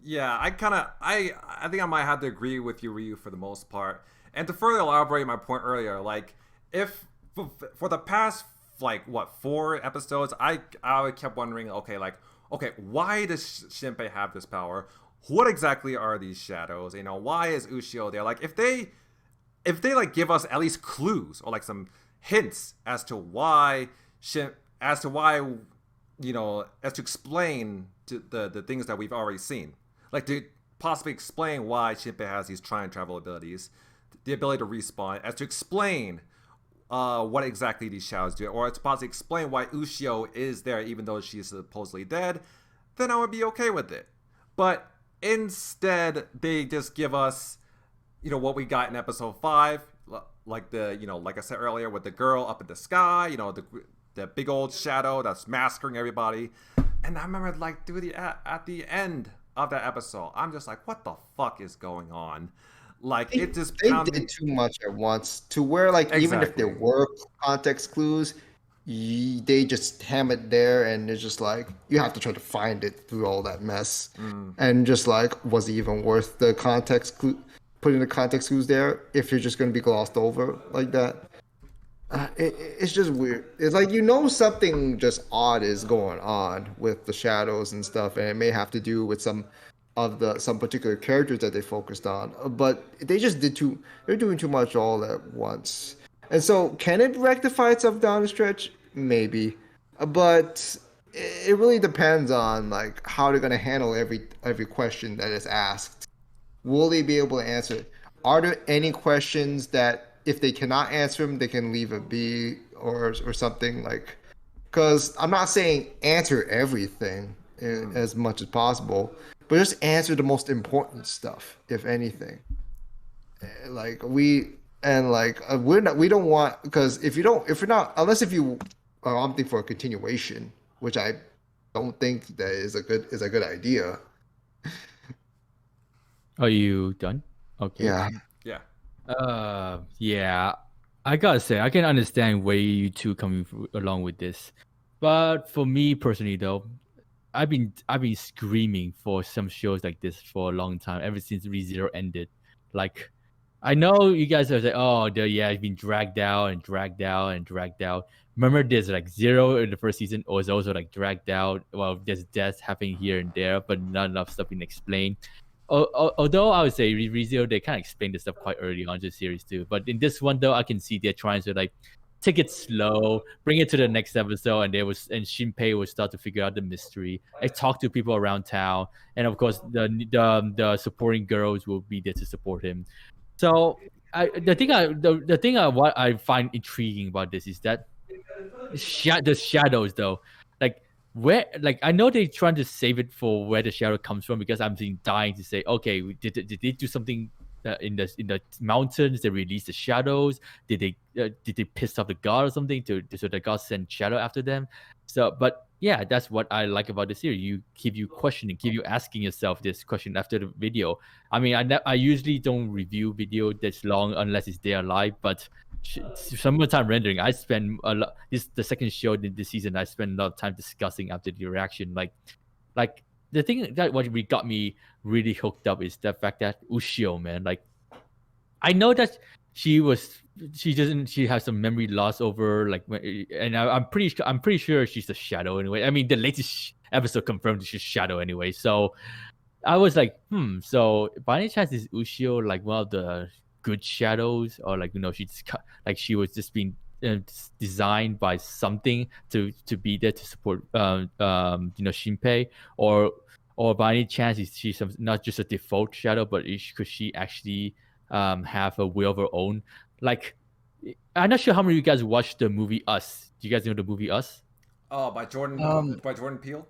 Yeah, I think I might have to agree with you, Ryu, for the most part. And to further elaborate my point earlier, like if for the past like what 4 episodes, I kept wondering, okay, why does Shinpei have this power? What exactly are these shadows? Why is Ushio there? Like if they like give us at least clues or like some hints as to why as to explain to the things that we've already seen, like to possibly explain why Shinpei has these time travel abilities, the ability to respawn, as to explain what exactly these shadows do, or to possibly explain why Ushio is there even though she's supposedly dead, then I would be okay with it. But instead, they just give us, what we got in episode 5, like like I said earlier, with the girl up in the sky, the big old shadow that's masking everybody. And I remember, like, at the end of that episode, I'm just like, what the fuck is going on? Like, it just they did too much at once to where, like, even if there were context clues, they just ham it there, and it's just like you have to try to find it through all that mess, and just like, was it even worth the context clue? Putting the context clues there if you're just going to be glossed over like that? It's just weird. It's like something just odd is going on with the shadows and stuff, and it may have to do with some particular characters that they focused on. But they just they're doing too much all at once. And so, can it rectify itself down the stretch? Maybe, but it really depends on like how they're gonna handle every question that is asked. Will they be able to answer it? Are there any questions that if they cannot answer them, they can leave it be or something like? Because I'm not saying answer everything as much as possible, but just answer the most important stuff, if anything. Like we don't want, because if you're not, unless if you are opting for a continuation, which I don't think that is a good idea. Are you done? Okay. Yeah. Yeah. I gotta say, I can understand where you two coming along with this, but for me personally, though, I've been screaming for some shows like this for a long time, ever since ReZero ended. Like, I know you guys are like, oh, it's been dragged out and dragged out and dragged out. Remember, there's like Zero in the first season was also like dragged out. Well, there's deaths happening here and there, but not enough stuff being explained. Although I would say ReZero, they kind of explained this stuff quite early on in the series too. But in this one, though, I can see they're trying to like take it slow, bring it to the next episode, and Shinpei will start to figure out the mystery. I talk to people around town, and of course, the supporting girls will be there to support him. So the thing what I find intriguing about this is that the shadows, though, like where, like I know they're trying to save it for where the shadow comes from, because I'm dying to say, okay, did they do something in the mountains? They release the shadows. Did they piss off the god or something so the god send shadow after them? So, but yeah, that's what I like about the series. You keep you questioning, keep you asking yourself this question after the video. I mean, I usually don't review video this long unless it's there live, but summertime rendering, I spend a lot. This the second show this season. I spend a lot of time discussing after the reaction. Like the thing that what got me really hooked up is the fact that Ushio, man, like I know that she has some memory loss over like, and I'm pretty sure she's a shadow anyway. I mean, the latest episode confirmed she's shadow anyway. So I was like, so by any chance is Ushio like one of the good shadows, or like she was just being designed by something to be there to support Shinpei, or by any chance is she not just a default shadow, but could she actually have a will of her own? Like I'm not sure how many of you guys watched the movie Us. Do you guys know the movie Us? Oh, by Jordan Peele.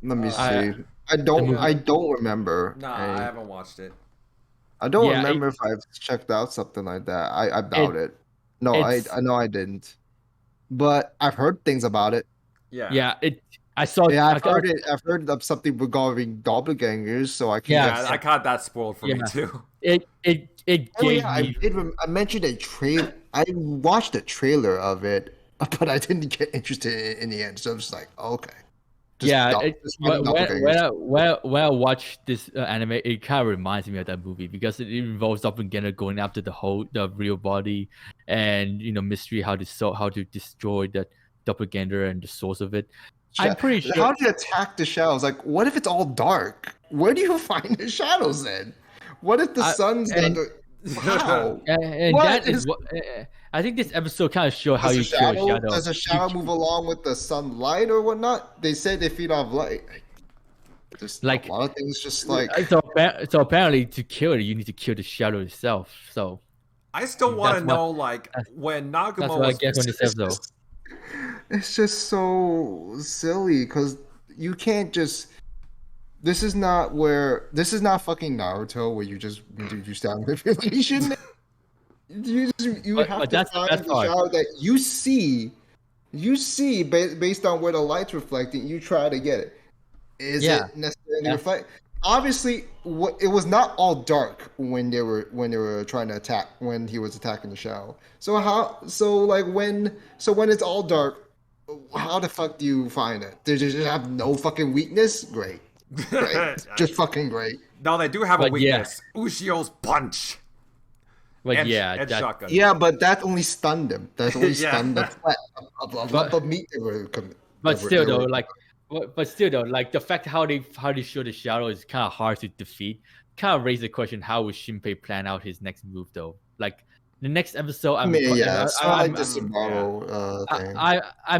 Let me see. I- I don't remember. Nah, I haven't watched it. I don't remember if I've checked out something like that. I doubt it. No, I know I didn't. But I've heard things about it. Yeah. I saw. Yeah, I've heard of something regarding doppelgangers, so I can. Yeah, I got that spoiled for me too. It gave me. I mentioned a trailer. I watched a trailer of it, but I didn't get interested in the end. So I'm just like, okay. When I watch this anime, it kind of reminds me of that movie because it involves doppelganger going after the real body, and mystery how to destroy that doppelganger and the source of it. I'm pretty sure. How do you attack the shadows? Like, what if it's all dark? Where do you find the shadows then? What if the sun's how? And that is what I think this episode kind of shows how you kill a shadow. Does a shadow move along with the sunlight or whatnot? They say they feed off light. Just like a lot of things, just like so apparently to kill it, you need to kill the shadow itself. So I still want to know, like, when Nagumo that's what I get from this episode. It's just so silly because you can't just. This is not fucking Naruto where you just have manipulation. You have to find the shadow that you see based on where the light's reflecting. You try to get it. Is it necessarily reflect? Obviously, it was not all dark when they were trying to attack when he was attacking the shadow. So when it's all dark, how the fuck do you find it? They just have no fucking weakness? Great. Just fucking great. No, they do have a weakness. Ushio's punch. But and shotgun. Yeah, but that only stunned him. That only stunned the flat of meat they were. But still, though, like the fact how they show the shadow is kind of hard to defeat. Kind of raise the question: how would Shinpei plan out his next move, though? Like the next episode, I'm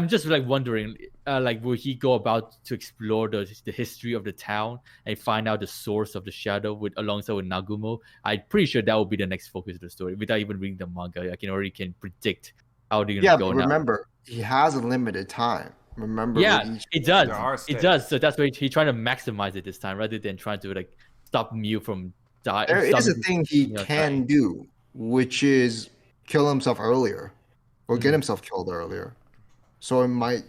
just like wondering, like will he go about to explore the history of the town and find out the source of the shadow alongside with Nagumo? I'm pretty sure that will be the next focus of the story. Without even reading the manga, I can predict how they're gonna go. But remember, he has a limited time. Remember, it does. So that's why he's trying to maximize it this time rather than trying to like stop Mew from dying. There is a thing he can do, which is kill himself earlier or get himself killed earlier. So he might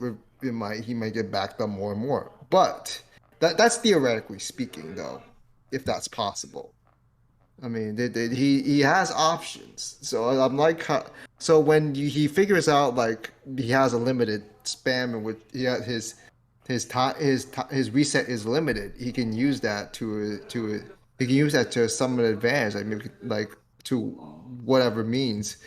get backed up more and more. But that's theoretically speaking, though, if that's possible. I mean, he has options. So I'm like, so when he figures out like he has a limited spam in which his reset is limited, he can use that to summon advantage, like maybe like to whatever means.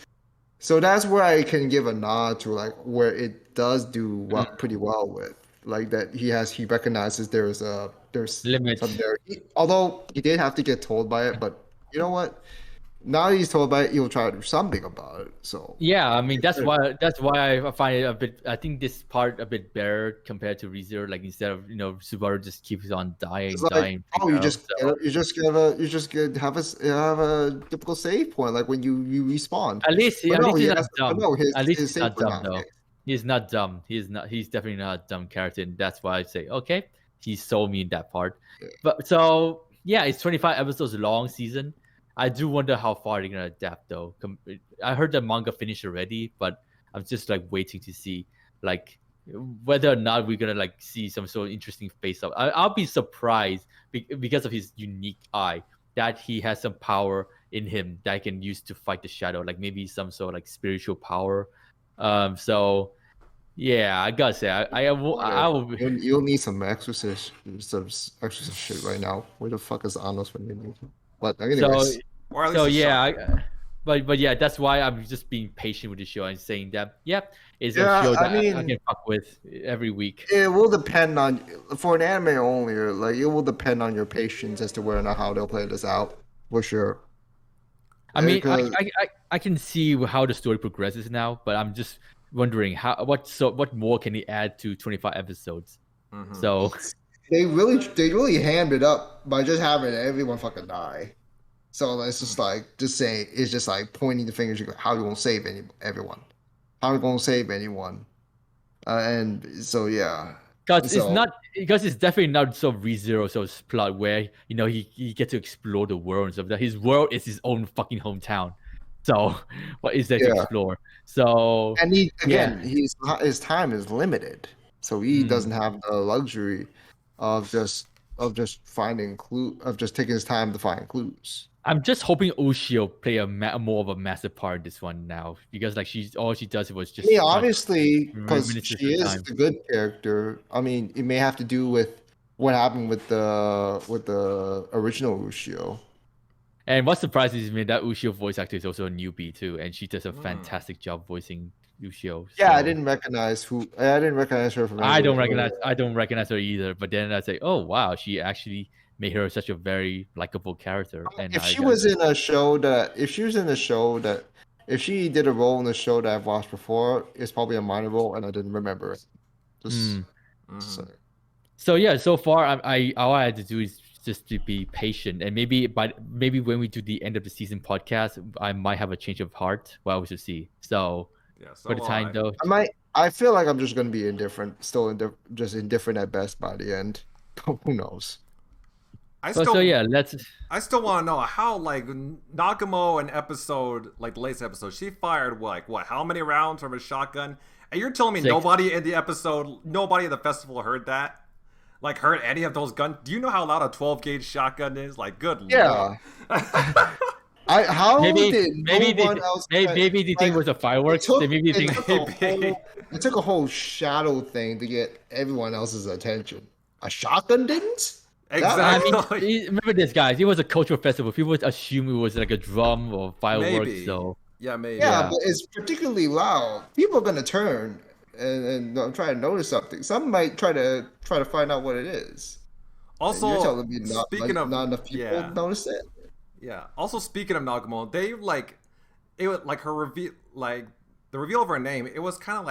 So that's where I can give a nod to like where it does do pretty well with like that he recognizes there's limits there. Although he did have to get told by it, but you know what? Now he's told by it, he'll try to do something about it. So yeah, I mean that's why I find it a bit. I think this part a bit better compared to ReZero. Like instead of Subaru just keeps on dying. Oh, you just have a typical save point like when you respawn. At least he's not dumb. At least he's not dumb though. He's not dumb. He's definitely not a dumb character, and that's why I say okay. He sold me in that part. Yeah. But so yeah, it's 25 episodes long season. I do wonder how far they're gonna adapt though. I heard the manga finished already, but I'm just like waiting to see like whether or not we're gonna like see some sort of interesting face up. I'll be surprised because of his unique eye that he has some power in him that I can use to fight the shadow, like maybe some sort of like spiritual power. So yeah, I gotta say I will. You'll need some exorcist shit right now. Where the fuck is Anos when you need him? But anyways. But yeah, that's why I'm just being patient with the show and saying that it's a show that I can fuck with every week. It will depend on for an anime only, like it will depend on your patience as to whether or not how they'll play this out for sure. I mean, I can see how the story progresses now, but I'm just wondering what more can he add to 25 episodes? Mm-hmm. So they really hammed it up by just having everyone fucking die. So it's just like it's just like pointing the fingers. How you gonna save everyone? How you gonna save anyone? And so yeah. Because it's definitely not so ReZero so plot where he gets to explore the world and stuff. His world is his own fucking hometown. So what is there to explore? So and his time is limited, so he doesn't have the luxury of just finding of just taking his time to find clues. I'm just hoping Ushio play more of a massive part in this one now, because like all she does was just. Yeah, obviously, because she is the good character. I mean, it may have to do with what happened with the original Ushio. And what surprises me that Ushio voice actor is also a newbie too, and she does a fantastic job voicing Ushio. Yeah, I didn't recognize her from. I don't recognize her either. But then I say, oh wow, she actually made her such a very likable character. And if she did a role in a show that I've watched before, it's probably a minor role, and I didn't remember it. So yeah, so far all I had to do is just to be patient, and maybe when we do the end of the season podcast, I might have a change of heart. Well, we should see. So for the time though, I feel like I'm just gonna be indifferent, just indifferent at best by the end. Who knows? I still want to know how Nagumo in the latest episode, she fired how many rounds from a shotgun? And you're telling me 6. Nobody in the festival heard that? Heard any of those guns? Do you know how loud a 12 gauge shotgun is? Good lord. Maybe the thing was a fireworks. It took a whole shadow thing to get everyone else's attention. A shotgun didn't? Exactly. I mean, remember this, guys. It was a cultural festival. People would assume it was like a drum or fireworks. Maybe. So maybe. Yeah, but it's particularly loud. People are gonna turn and try to notice something. Some might try to find out what it is. Also, you're telling me not enough people notice it. Yeah. Also, speaking of Nagumo, they it was her reveal, the reveal of her name. It was kind of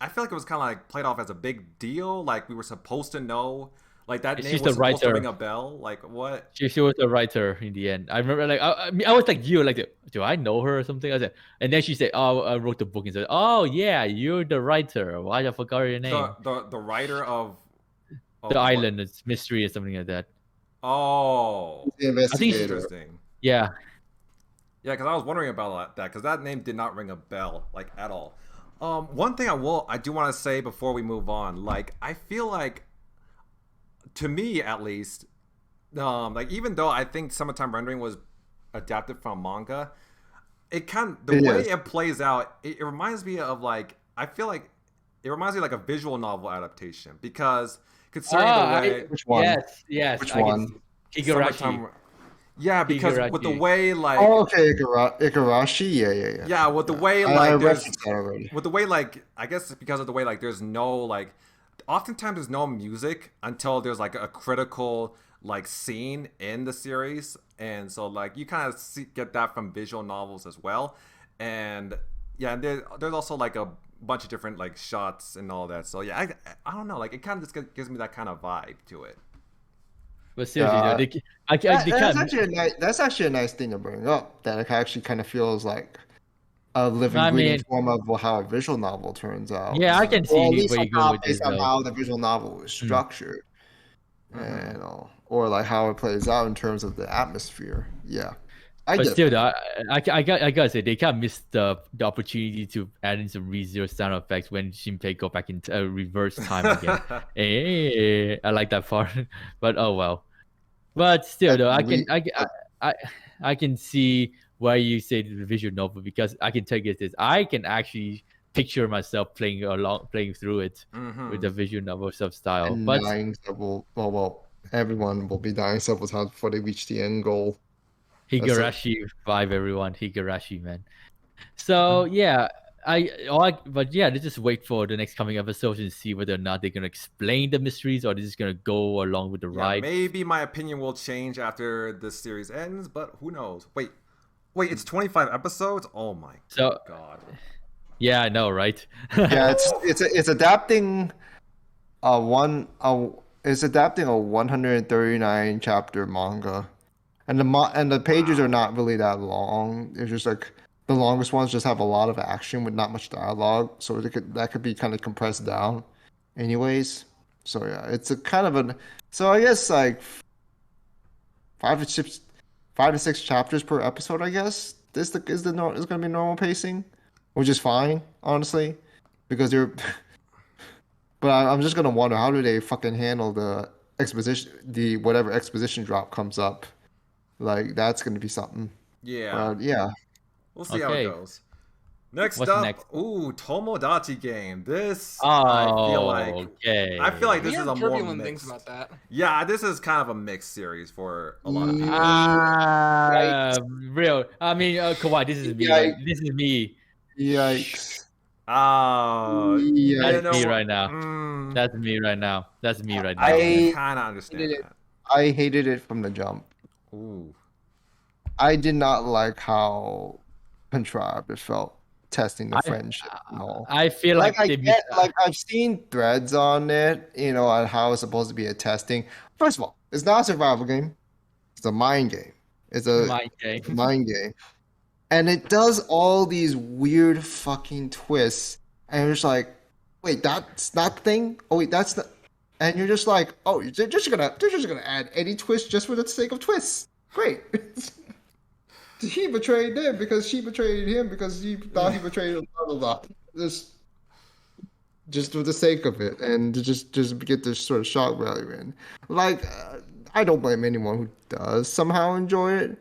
I feel like it was kind of played off as a big deal. We were supposed to know. That name was supposed to ring a bell. What? She was the writer in the end. I remember, I was like you, do I know her or something? I said, and then she said, "Oh, I wrote the book." And said, "Oh yeah, you're the writer. Why I forgot your name?" The writer of the island, it's mystery or something like that. Oh, the investigator. Interesting. Yeah. Yeah, because I was wondering about that because that name did not ring a bell at all. One thing I do want to say before we move on, I feel to me at least, even though I think Summertime Rendering was adapted from manga, it plays out, it reminds me of I feel like it reminds me of a visual novel adaptation because considering the way which one? Yes. Which one? Igarashi. Yeah, because Igarashi. With the way okay, Igarashi, yeah. Yeah, with the way with the way I guess because of the way there's no oftentimes there's no music until there's a critical scene in the series, and so you kind of get that from visual novels as well, and yeah, there's also a bunch of different shots and all that. So yeah, I don't know, it kind of just gives me that kind of vibe to it. But seriously, that's actually a nice thing to bring up. That it actually kind of feels like a living, breathing form of how a visual novel turns out. Yeah, I can see where you go with this. Based on how the visual novel is structured, and or how it plays out in terms of the atmosphere. Yeah, but still, though, I gotta say they kind of missed the opportunity to add in some ReZero sound effects when Shinpei go back into reverse time again. Hey, I like that part, but oh well. But still, though, I can see why you say the visual novel, because I can tell you this: I can actually picture myself playing through it with the visual novel style. And but everyone will be dying several times before they reach the end goal. Higurashi vibe, everyone. Higurashi, man. So yeah, but yeah, let's just wait for the next coming episodes and see whether or not they're gonna explain the mysteries or they're just gonna go along with the ride. Maybe my opinion will change after this series ends, but who knows? Wait, it's 25 episodes? Oh my god. Yeah, I know, right? Yeah, it's adapting a 139 chapter manga. and the pages are not really that long. It's just like the longest ones just have a lot of action with not much dialogue, so that could be kind of compressed down, anyways. So yeah, it's a kind of an so I guess like 5 to 6, 5 to 6 chapters per episode. I guess is gonna be normal pacing, which is fine, honestly, because you're. But I'm just gonna wonder how do they fucking handle the whatever exposition drop comes up. Like that's gonna be something. Yeah. Yeah. We'll see how it goes. Next What's up, next? Tomodachi Game. This Oh, I feel like this We is heard a more turbulent mixed. things about that. Yeah, this is kind of a mixed series for a lot of people. Real. I mean, Kawaii, this is me. Right? This is me. Yikes. You That's know me what? right now. Mm, That's me right now. That's me right now. I kind of understand that. I hated it from the jump. Ooh. I did not like how contrived it felt testing the friendship and all. I feel like I've seen threads on it, on how it's supposed to be a testing. First of all, it's not a survival game. It's a mind game. It's a mind game. And it does all these weird fucking twists. And you're just like, wait, that's not the thing? Oh wait, that's the and you're just like, oh, they're just gonna add any twist just for the sake of twists. Great. He betrayed them because she betrayed him because he thought he betrayed her, blah blah blah. Just for the sake of it, and to just get this sort of shock value in. Like, I don't blame anyone who does somehow enjoy it,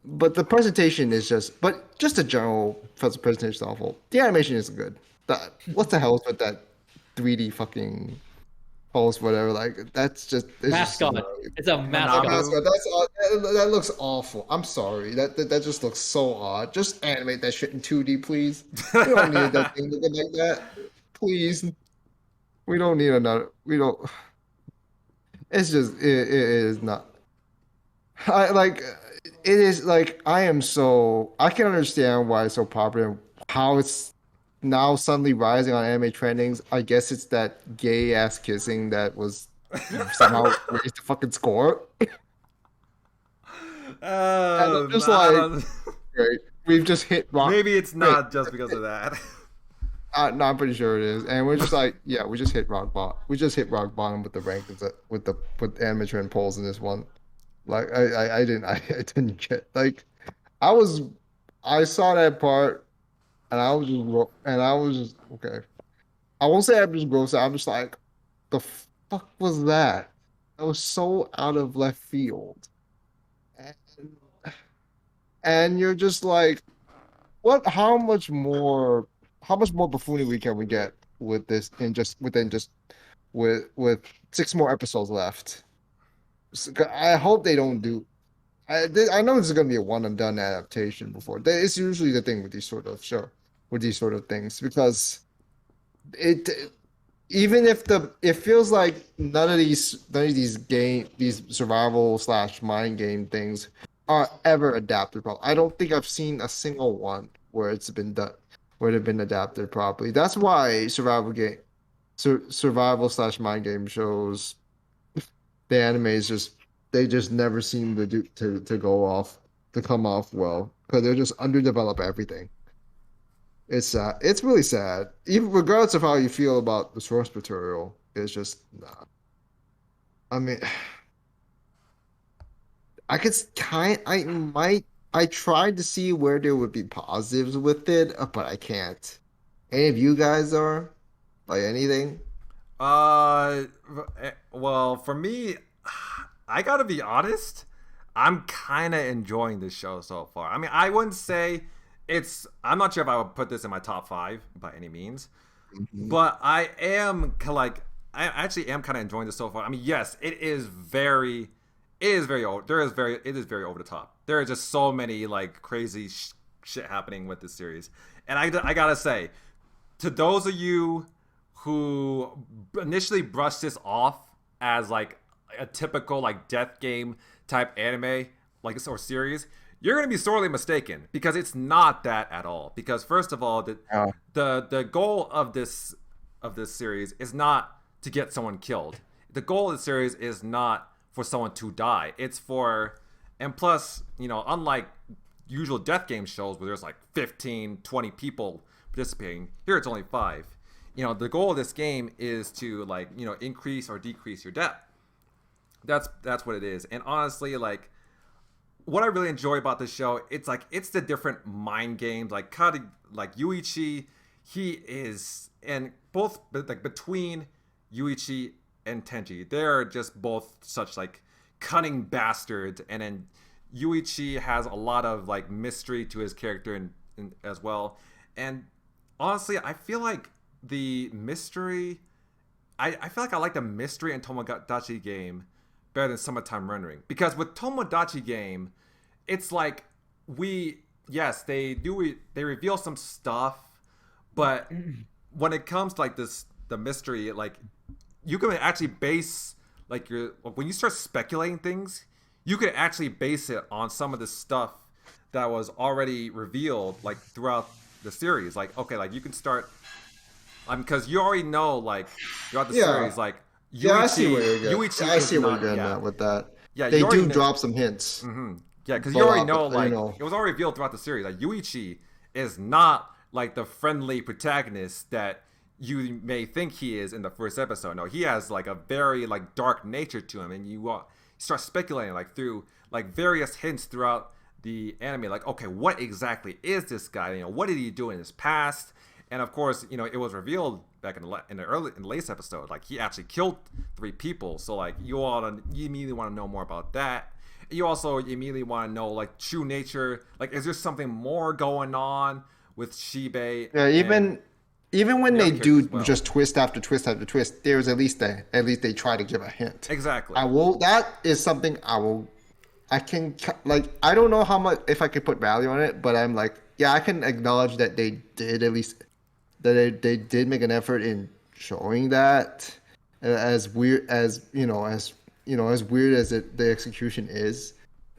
but the presentation is just the general presentation is awful. The animation is good. What the hell is with that 3D fucking pulse, whatever? Like, that's just mascot. It's a mascot. That looks awful. I'm sorry. That just looks so odd. Just animate that shit in 2D, please. We don't need that thing looking like that. Please. We don't need another. We don't. It's just it is not. It is like I can understand why it's so popular. How it's now suddenly rising on anime trendings. I guess it's that gay ass kissing that was somehow raised the fucking score. And I'm just great. We've just hit rock. Maybe it's not just because of that. No, I'm pretty sure it is. And we're just like, yeah, we just hit rock bottom. We just hit rock bottom with the rankings with anime trend polls in this one. Like I didn't get like I saw that part and I was just okay. I won't say I'm just gross out. I'm just like, the fuck was that? That was so out of left field. And you're just like, what? How much more buffoonery can we get with this with 6 more episodes left? So, I hope they don't do. I know this is gonna be a one and done adaptation before. It's usually the thing with these sort of things because even if it feels like none of these survival / mind game things are ever adapted properly. I don't think I've seen a single one where it's been done, where they've been adapted properly. That's why survival / mind game shows, the animes they just never seem to come off well because they're just underdevelop everything. It's it's really sad. Even regardless of how you feel about the source material, it's just nah. I mean, I tried to see where there would be positives with it, but I can't. Any of you guys are? Like anything? Well, for me, I gotta be honest. I'm kind of enjoying this show so far. I mean, I wouldn't say I'm not sure if I would put this in my top 5 by any means, but I actually am kind of enjoying this so far. I mean, yes, it is very old. It is very over the top. There are just so many like crazy shit happening with this series, and I gotta say, to those of you who initially brushed this off as like a typical like death game type anime or series, you're gonna be sorely mistaken because it's not that at all. Because first of all, the goal of this series is not to get someone killed. The goal of the series is not for someone to die. It's for And plus, you know, unlike usual death game shows where there's like 15, 20 people participating, here it's only 5. You know, the goal of this game is to, like, you know, increase or decrease your death. That's what it is. And honestly, like, what I really enjoy about this show, it's like, it's the different mind games. Like Yuichi, he is, and both, like, between Yuichi and Tenji, they're just both such, like, cunning bastards. And then Yuichi has a lot of, like, mystery to his character as well. And honestly, I feel like the mystery, I feel like I like the mystery in Tomodachi Game better than Summertime Rendering, because with Tomodachi Game, it's like they reveal some stuff, but when it comes to, like, the mystery, like, you can actually base, like, when you start speculating things, you can actually base it on some of the stuff that was already revealed, like, throughout the series. Like, okay, like, you can start, because you already know, like, throughout the series, like, Yuichi, I see where you're going. I see where you're going at with that. Yeah, they do drop some hints. Mm-hmm. Yeah, because you already know, like, it was already revealed throughout the series. Like, Yuichi is not, like, the friendly protagonist that you may think he is in the first episode. No, he has, like, a very, like, dark nature to him, and you start speculating, like, through, like, various hints throughout the anime, like, okay, what exactly is this guy? You know, what did he do in his past? And of course, you know, it was revealed back in the latest episode, like, he actually killed 3 people. So, like, you immediately want to know more about that. You also immediately want to know, like, true nature. Like, is there something more going on with Shibe? Yeah, even when they do just twist after twist after twist, there's at least they try to give a hint. Exactly. That is something I can, like, I don't know how much, if I could put value on it, but I'm like, yeah, I can acknowledge that they did at least, that they did make an effort in showing that, as weird as as weird as the execution is.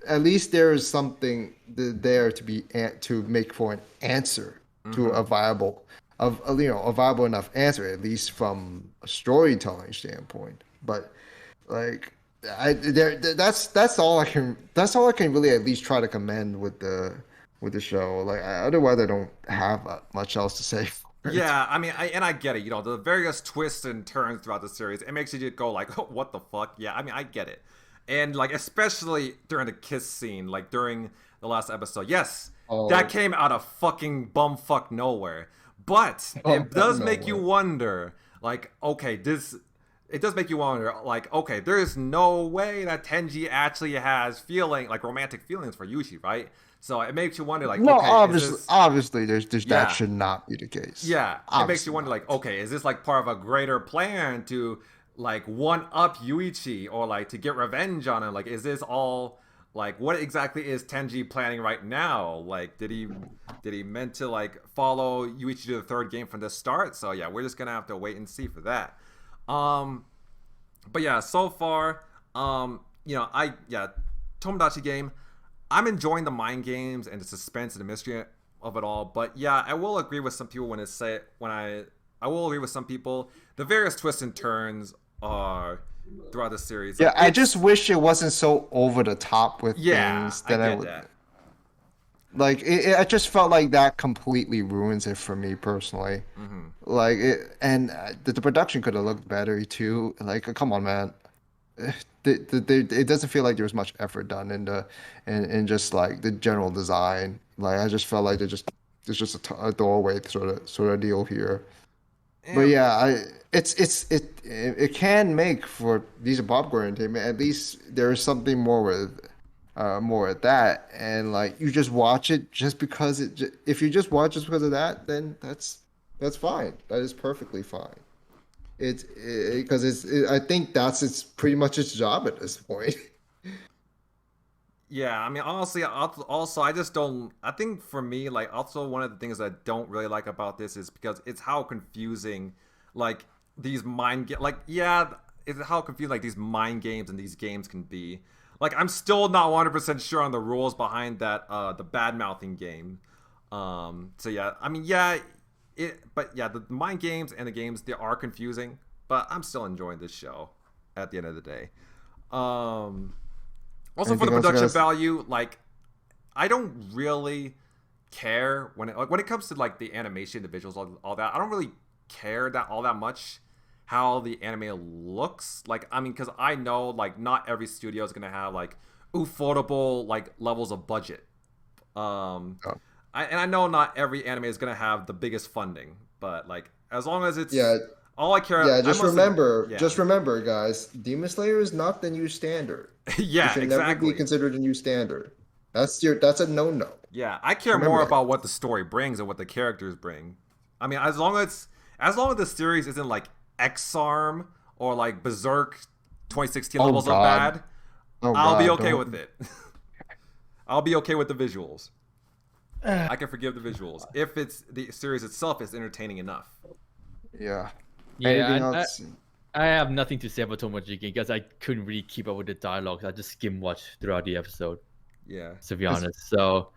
At least there is something there to make for an answer to a viable enough answer, at least from a storytelling standpoint. But, like, that's all I can really at least try to commend with the show. Like, otherwise I don't have much else to say. Yeah, I mean, I get it. You know, the various twists and turns throughout the series, it makes you just go, like, oh, what the fuck? Yeah, I mean, I get it. And, like, especially during the kiss scene, like, during the last episode. Yes, that came out of fucking bumfuck nowhere. But it does make you wonder, like, okay, it does make you wonder, like, okay, there is no way that Tenji actually has romantic feelings for Yuichi, right? So it makes you wonder, like, no, okay, obviously, that should not be the case. Yeah, obviously it makes you wonder, like, okay, is this, like, part of a greater plan to, like, one up Yuichi, or, like, to get revenge on him? Like, is this all, like, what exactly is Tenji planning right now? Like, did he meant to, like, follow Yuichi to the 3rd game from the start? So yeah, we're just gonna have to wait and see for that. But yeah, so far, Tomodachi Game, I'm enjoying the mind games and the suspense and the mystery of it all. But yeah, I will agree with some people I will agree with some people. The various twists and turns are throughout the series. Yeah, I just wish it wasn't so over the top with things that I would. That. Like, I just felt like that completely ruins it for me personally. Mm-hmm. Like, the production could have looked better too. Like, come on, man. It doesn't feel like there was much effort done in just, like, the general design. Like, I just felt like there's just a throwaway sort of deal here. But yeah, it can make for these popcorn entertainment. At least there is something more with that, and, like, you just watch it just because if you just watch just because of that, then that's fine. That is perfectly fine. I think it's pretty much its job at this point. Yeah, I mean, honestly, also, I just don't. I think for me, like, also one of the things I don't really like about this is because it's how confusing, like, these it's how confusing, like, these mind games and these games can be. Like, I'm still not 100% sure on the rules behind that, the bad mouthing game. So yeah, I mean, the mind games and the games, they are confusing, but I'm still enjoying this show at the end of the day. Also, for the production value, like, I don't really care when it comes to like the animation, the visuals, all that. I don't really care all that much how the anime looks. Like, I mean, because I know like not every studio is gonna have like affordable like levels of budget. I know not every anime is gonna have the biggest funding, but like as long as it's all I care. Yeah, just remember, guys. Demon Slayer is not the new standard. Yeah, it should exactly. never be considered a new standard. That's a no-no. Yeah, I care more about what the story brings and what the characters bring. I mean, as long as the series isn't like X-Arm or like Berserk 2016 levels of bad, I'll be okay with it. I'll be okay with the visuals. I can forgive the visuals if it's the series itself is entertaining enough. Yeah. Yeah, I have nothing to say about Tomodachi Game because I couldn't really keep up with the dialogue. I just skim watched throughout the episode. Yeah, to be honest. So,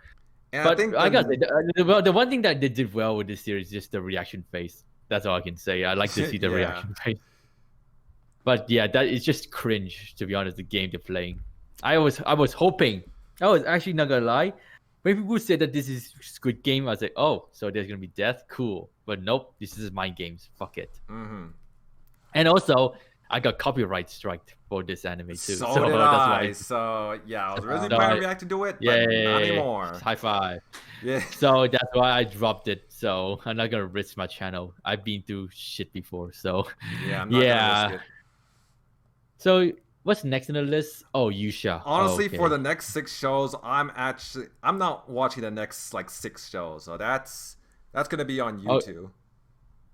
and but I got the one thing that they did well with this series is just the reaction phase. That's all I can say. I like to see the reaction phase. But yeah, that is just cringe, to be honest. The game they're playing. I was hoping. I was actually not gonna lie. When people say that this is Squid Game, I was like, oh, so there's gonna be death, cool. But nope, this is mind games. Fuck it. Mm-hmm. And also, I got copyright striked for this anime too. So did I. So yeah, I was really planning to react to it, but not anymore. High five. Yeah. So that's why I dropped it. So I'm not gonna risk my channel. I've been through shit before. So yeah, I'm not gonna risk it. So what's next on the list? Oh, Yusha. Honestly, for the next 6 shows, I'm not watching the next like 6 shows. So that's gonna be on YouTube.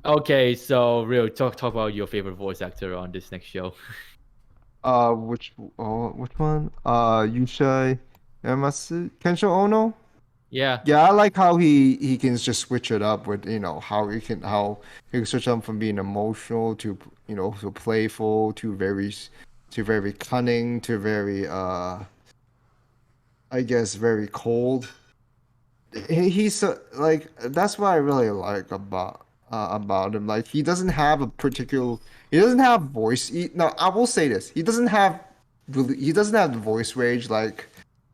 Okay, so Ryo, talk about your favorite voice actor on this next show. Which one? Yusha Yamasu, Kensho Ono. Yeah. Yeah, I like how he can just switch it up with how he can switch up from being emotional to to playful to very cunning to very I guess very cold. He's like that's what I really like about him. Like he doesn't have voice. No, I will say this. He doesn't have the voice range like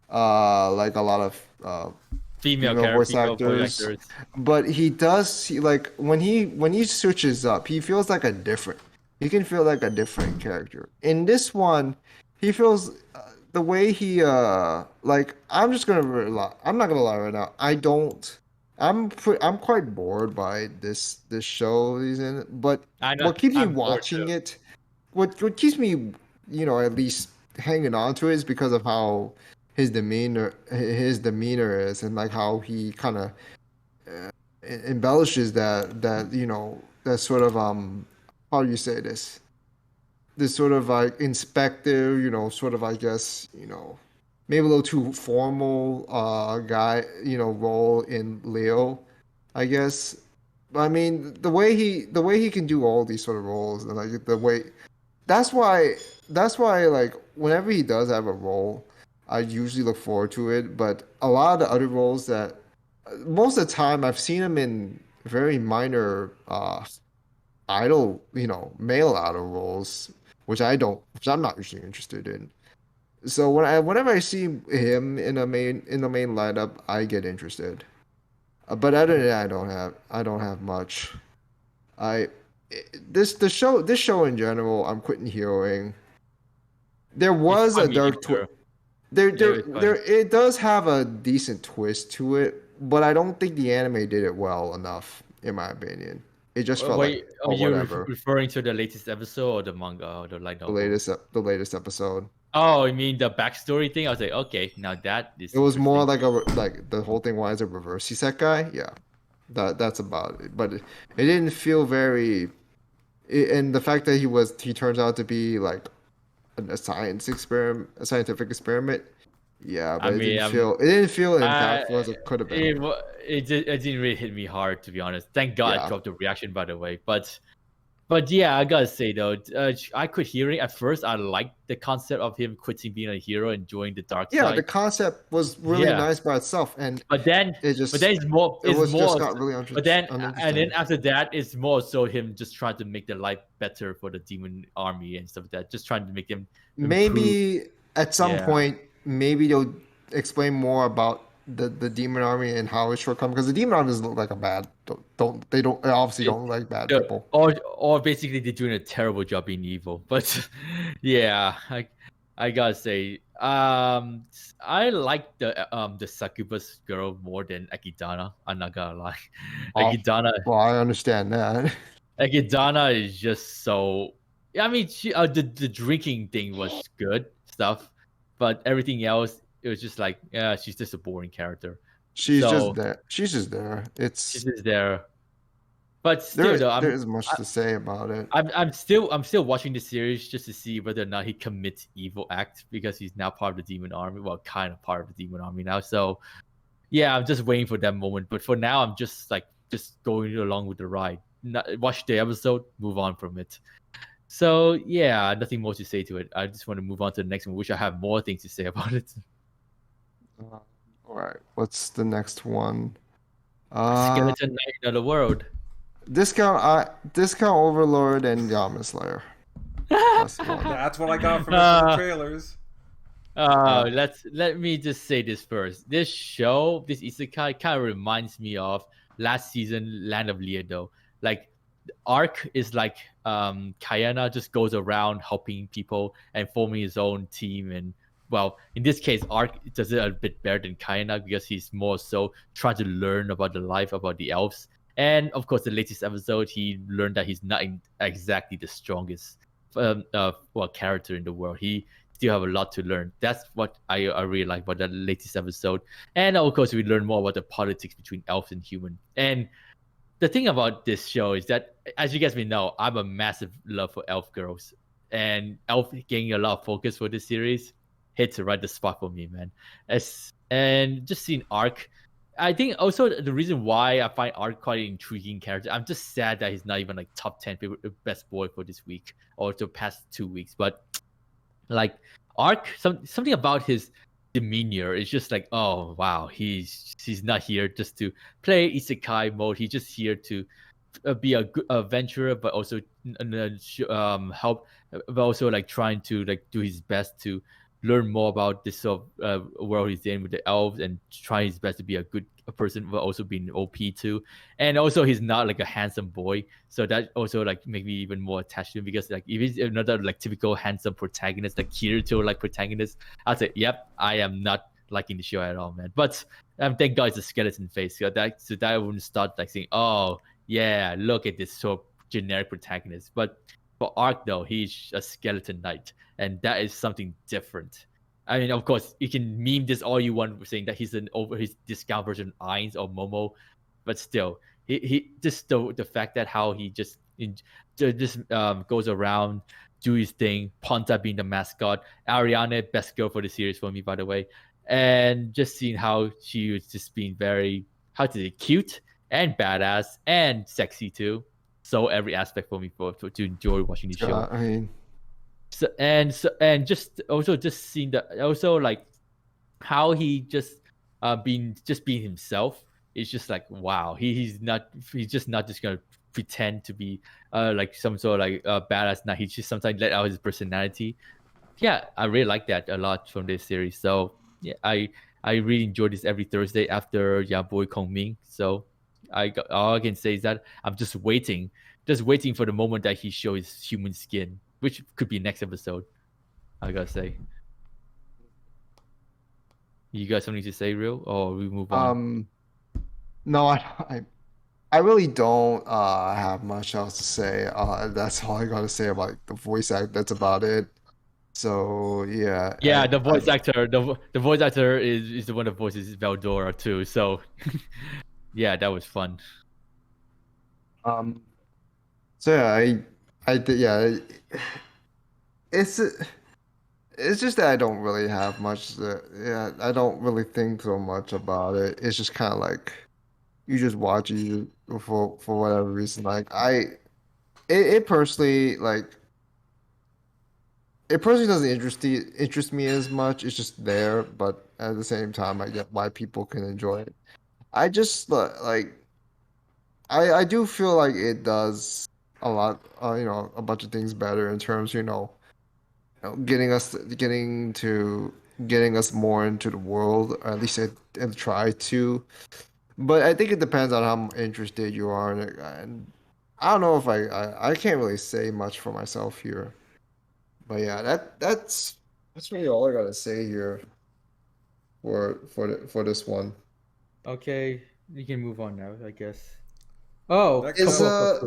a lot of female voice actors. But he does like when he switches up, he feels like he can feel like a different character. In this one, he feels the way he like I'm not gonna lie right now. I'm quite bored by this show he's in, but what keeps me watching it, what keeps me at least hanging on to it is because of how his demeanor is, and like how he kind of embellishes that sort of how do you say this sort of like inspector, sort of I guess maybe a little too formal guy role in Leo, I guess. I mean the way he can do all these sort of roles, and like the way that's why like whenever he does have a role, I usually look forward to it. But a lot of the other roles that most of the time I've seen him in very minor idol male idol roles, which I'm not usually interested in. So whenever I see him in the main lineup, I get interested. But other than that, I don't have much. This show in general, I'm quitting heroing. There was a dark twist. It does have a decent twist to it, but I don't think the anime did it well enough, in my opinion. It just felt like whatever. Referring to the latest episode or the manga or the light novel? The latest episode. Oh, you mean the backstory thing? I was like, okay, now that is. It was more like the whole thing was a reverse isekai. Yeah, that's about it. But it didn't feel very. And the fact that he turns out to be like a scientific experiment. Yeah, but it didn't feel impactful as it could have been. It didn't really hit me hard, to be honest. Thank God I dropped the reaction, by the way. But yeah, I gotta say though, I quit hearing at first. I liked the concept of him quitting being a hero and joining the dark side. Yeah, the concept was really nice by itself, but then it's more. Just got really interesting. But then after that, it's more so him just trying to make their life better for the demon army and stuff like that. Just trying to make them maybe at some point maybe they'll explain more about the demon army and how it's shortcoming, because the demon army doesn't look like a bad they obviously don't look like bad people. Or basically they're doing a terrible job being evil. But yeah, I gotta say, I like the succubus girl more than Akidana. I'm not gonna lie. Akidana, Well, I understand that. Akidana is just so. I mean, the drinking thing was good stuff, but everything else, it was just like, yeah, she's just a boring character. She's So just there. She's just there. she's just there. But still, There though, there is much to say about it. I'm still watching the series just to see whether or not he commits evil act, because he's now part of the demon army. Well, kind of part of the demon army now. So yeah, I'm just waiting for that moment. But for now, I'm just going along with the ride. Watch the episode, move on from it. So yeah, nothing more to say to it. I just want to move on to the next one, which I have more things to say about it. All right, what's the next one? Skeleton Knight in the World. Discount Overlord and Yaman Slayer. That's the one. That's what I got from the trailers. Let me just say this first. This show, this isekai, kind of reminds me of last season Land of Leodo. Like, the arc is like Kayana just goes around helping people and forming his own team, and well, in this case, Arc does it a bit better than Kayana because he's more so trying to learn about the life about the elves. And of course, the latest episode, he learned that he's not exactly the strongest character in the world. He still have a lot to learn. That's what I really like about the latest episode. And of course, we learn more about the politics between elves and human. And the thing about this show is that, as you guys may know, I'm a massive love for elf girls. And elf getting a lot of focus for this series hits the right spot for me, man. And just seeing Arc, I think also the reason why I find Arc quite an intriguing character, I'm just sad that he's not even like top 10 best boy for this week or the past 2 weeks. But like Arc, something about his demeanor is just like, oh wow, he's not here just to play isekai mode. He's just here to be a good adventurer, but also help, but also like trying to like do his best to learn more about this sort of world he's in with the elves, and try his best to be a good person, but also being OP too. And also he's not like a handsome boy, so that also like make me even more attached to him, because like if he's another like typical handsome protagonist, like Kirito like protagonist, I'd say, yep, I am not liking the show at all, man. But thank God it's a skeleton face, so that I wouldn't start like saying, oh yeah, look at this so generic protagonist. But for Arc though, he's a skeleton knight, and that is something different. I mean, of course, you can meme this all you want, saying that he's his discount version of Ainz or Momo, but still, he just the fact that how he just goes around, do his thing. Ponta being the mascot, Ariane best girl for the series for me, by the way, and just seeing how she was just being very, how to say, cute and badass and sexy too. So every aspect for me to enjoy watching the show. I mean, and just seeing that, also like how he just being himself is just like, wow, he's just not just gonna pretend to be like some sort of like badass. Now he's just sometimes let out his personality. Yeah, I really like that a lot from this series. So yeah, I really enjoy this every Thursday after Boy Kongming. So all I can say is that I'm just waiting for the moment that he shows his human skin, which could be next episode. I gotta say. You got something to say, Real, or we move on? No, I really don't have much else to say. That's all I gotta say about the voice act. That's about it. So yeah. Yeah, the voice actor is the one that voices Veldora too. So yeah, that was fun. So yeah, yeah. It's just that I don't really have much. I don't really think so much about it. It's just kind of like you just watch it for whatever reason. Like it personally doesn't interest me as much. It's just there, but at the same time, I get why people can enjoy it. I just like I do feel like it does a lot, a bunch of things better in terms, getting to getting us more into the world, or at least and try to. But I think it depends on how interested you are in it. And I don't know if I can't really say much for myself here. But yeah, that's really all I gotta say here for this one. Okay, you can move on now, I guess. Oh, Next Is up,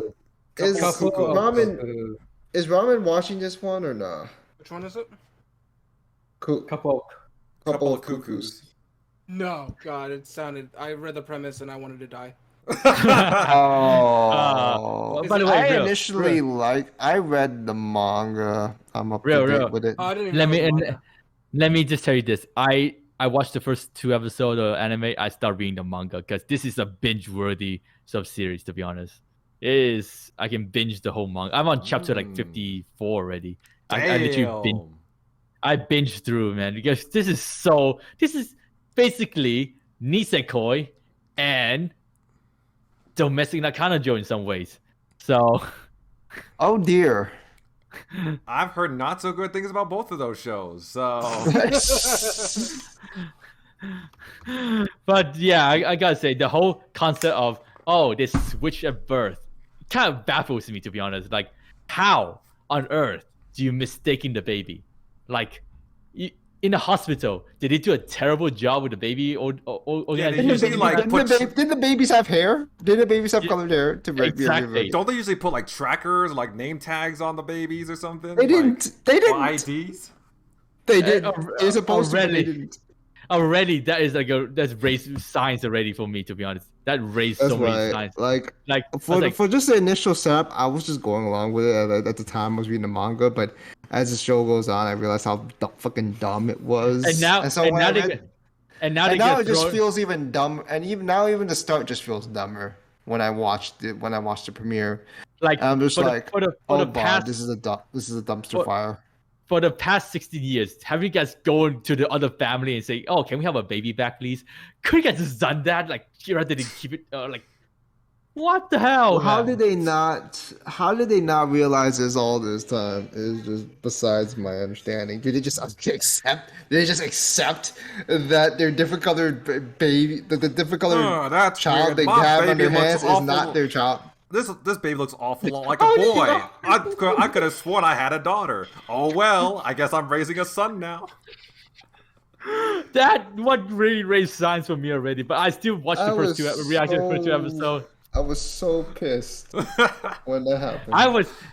is Couple of Cuckoos. Ramen is Ramen watching this one or nah? Which one is it? couple. Couple of Cuckoos. No, God, it sounded. I read the premise and I wanted to die. Oh, By the way, I real, initially real. I read the manga. I'm up Real, to date real. with it. Oh, I didn't even Let know me it was and manga. let me just tell you this. I watched the first 2 episodes of anime. I started reading the manga because this is a binge-worthy sub series. To be honest, it is. I can binge the whole manga. I'm on chapter like 54 already. I literally binge. Damn. I binged through, man, because this is so. This is basically Nisekoi and domestic Nakanojo in some ways. So. Oh dear. I've heard not so good things about both of those shows. So But yeah, I gotta say the whole concept of they switch at birth kind of baffles me, to be honest. Like, how on earth do you mistaken the baby? Like, in the hospital, did they do a terrible job with the baby? Or Yeah, they Didn't usually, like, didn't the babies have hair? Did the babies have Yeah, colored hair to make exactly. don't they usually put like trackers, like name tags on the babies or something? They didn't. They Or didn't. IDs. They did. They're supposed to, but they already. didn't. Already, that is that's raised science already for me, to be honest. That raised That's so many right. science. Like Like, for just the initial setup, I was just going along with it at the time I was reading the manga. But as the show goes on, I realized how fucking dumb it was. and now And so and when now I they read, get and now and they now get it just thrown. feels even dumb. And even the start just feels dumber when I watched it. When I watched the premiere, Like, I'm just for the like, for the for oh the god, past this is a dumpster for, fire. for the past 16 years, have you guys gone to the other family and say, "Oh, can we have a baby back, please?" Could you guys just done that? Like, rather than keep it like, what the hell, Well, how man? did they not? How did they not realize this all this time? Is just besides my understanding. Did they just accept? Did they just accept that their different colored baby, the different colored Oh, that's child weird. they My have on baby their looks hands is not awful. their child? This baby looks awful like a How do you boy. know? I could have sworn I had a daughter. Oh well, I guess I'm raising a son now. That what really raised science for me already. But I still watched I the first was reaction to the first 2 episodes. I was so pissed when that happened.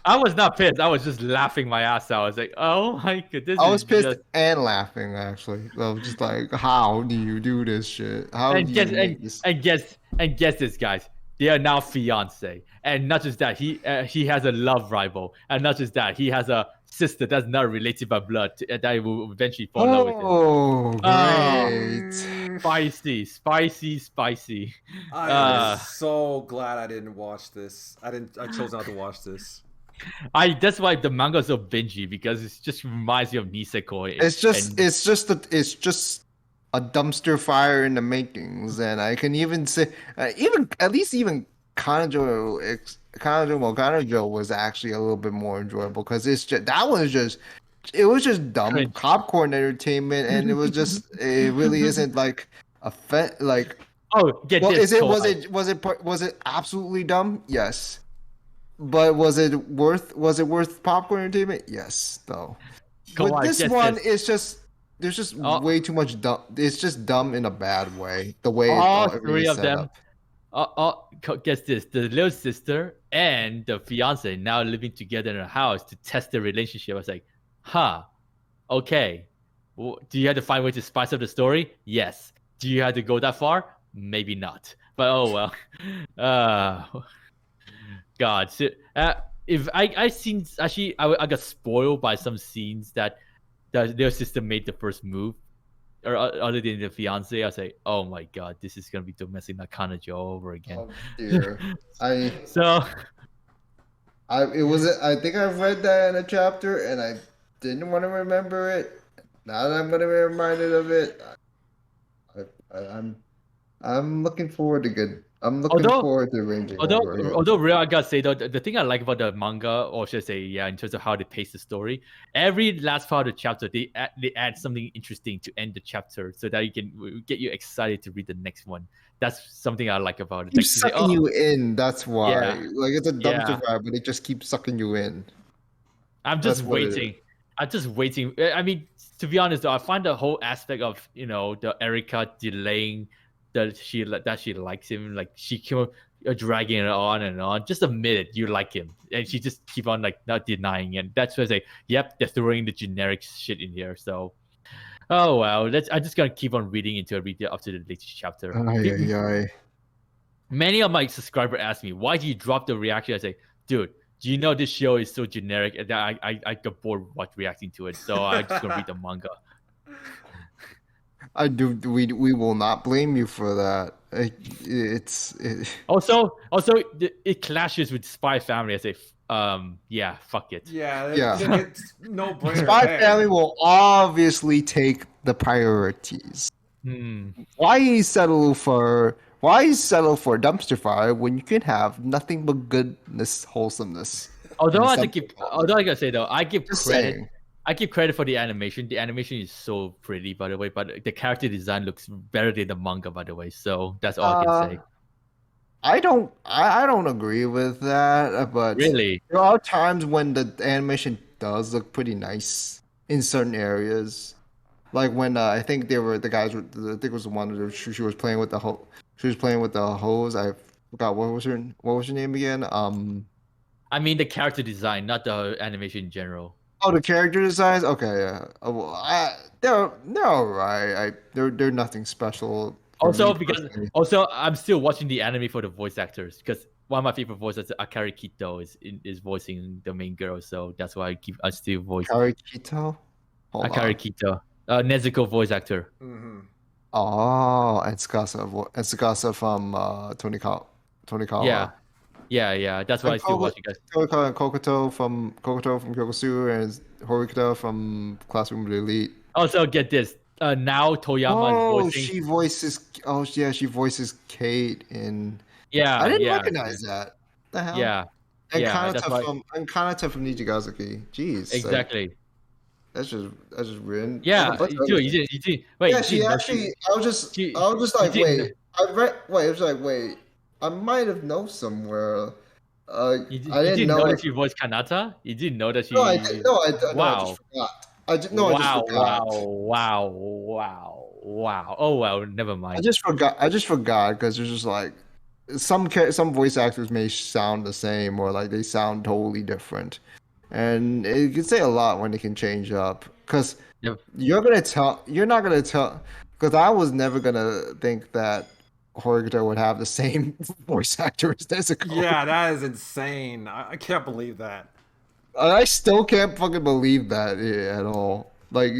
I was not pissed. I was just laughing my ass out. I was like, oh my god, this I is was pissed just. and laughing actually. I was just like, how do you do this shit? How And do guess you make this? and guess this, guys. They are now fiance, and not just that, he has a love rival, and not just that, he has a sister that's not related by blood that will eventually fall in love with him. Oh, Ah, great. spicy. I'm so glad I didn't watch this. I chose not to watch this. That's why the manga is so bingy, because it just reminds me of Nisekoi. It's just a dumpster fire in the makings, and I can even say even Kanojo was actually a little bit more enjoyable because it's just it was just dumb Cringe. popcorn entertainment, and it really isn't like like Oh, get well this. was it absolutely dumb? Yes. But was it worth popcorn entertainment? Yes, though. But Kawaii, this get one this. is just there's just way too much dumb. It's just dumb in a bad way. The way All it three of set them. up. Guess this: the little sister and the fiance now living together in a house to test their relationship. I was like, okay. Do you have to find a way to spice up the story? Yes. Do you have to go that far? Maybe not. But oh well. God. So, if I seen actually, I got spoiled by some scenes that their sister made the first move, or other than the fiance. I was like, oh my god, this is gonna be domestic Nakanojo all over again. Oh dear. I think I've read that in a chapter and I didn't want to remember it. Now that I'm gonna be reminded of it, I'm looking forward to I'm looking forward to ranging over here. Although real, I gotta say though, the thing I like about the manga, or should I say, yeah, in terms of how they pace the story, every last part of the chapter, they add something interesting to end the chapter, so that you can get you excited to read the next one. That's something I like about it. Keeps sucking you in. That's why. Yeah. Like it's a dumpster fire, but it just keeps sucking you in. I'm just waiting. I'm just waiting. I mean, to be honest, though, I find the whole aspect of the Erika delaying that she likes him, like she keep dragging it on and on. Just admit it, you like him, and she just keep on like not denying it. That's why I say, yep, they're throwing the generic shit in here. So, oh wow, I'm just gonna keep on reading into it, read up to the latest chapter. Many of my subscribers ask me, why do you drop the reaction? I say, dude, do you know this show is so generic that I got bored reacting to it, so I'm just gonna read the manga. I do. We will not blame you for that. Also, it clashes with Spy Family. I say, yeah, fuck it. Yeah. It's no brainer. Spy Family will obviously take the priorities. Why settle for dumpster fire when you can have nothing but goodness, wholesomeness? Although I gotta say though, I give credit. I give credit for the animation. The animation is so pretty, by the way, but the character design looks better than the manga, by the way. So that's all I can say. I don't agree with that, but really, there are times when the animation does look pretty nice in certain areas. Like when I think they were the guys. I think it was the one that she was playing with the She was playing with the hose. I forgot what was her name again. I mean the character design, not the animation in general. Oh, the character designs. Okay, yeah. They're all right. They're nothing special. Also, I'm still watching the anime for the voice actors because one of my favorite voice actors, Akari Kito, is voicing the main girl. So that's why I still voice Akari Kito. Akari Kito, Nezuko voice actor. Mm-hmm. Oh, and Tsukasa from Tonikawa. Yeah. That's why I still watch you guys. Tonikawa and Kokoto from Kyokusu and Horikita from Classroom of the Elite. Also, get this. Now Toyama is voicing. She voices Kate in. Yeah, I didn't recognize that. The hell. Yeah. And Kanata from Nijigasaki. Jeez. Exactly. That's just weird. Yeah, dude, you didn't. Wait, yeah, she actually. I was just like, wait. I might have known somewhere. I didn't know that she voiced Kanata. You didn't know that she. No, I just forgot. I just forgot. Wow. Oh well, never mind. I just forgot because there's just like some voice actors may sound the same or like they sound totally different. And it can say a lot when they can change up. Because you're not going to tell. Because I was never going to think that Horikita would have the same voice actor as Nezuko. Yeah, that is insane. I can't believe that. I still can't fucking believe that at all. Like,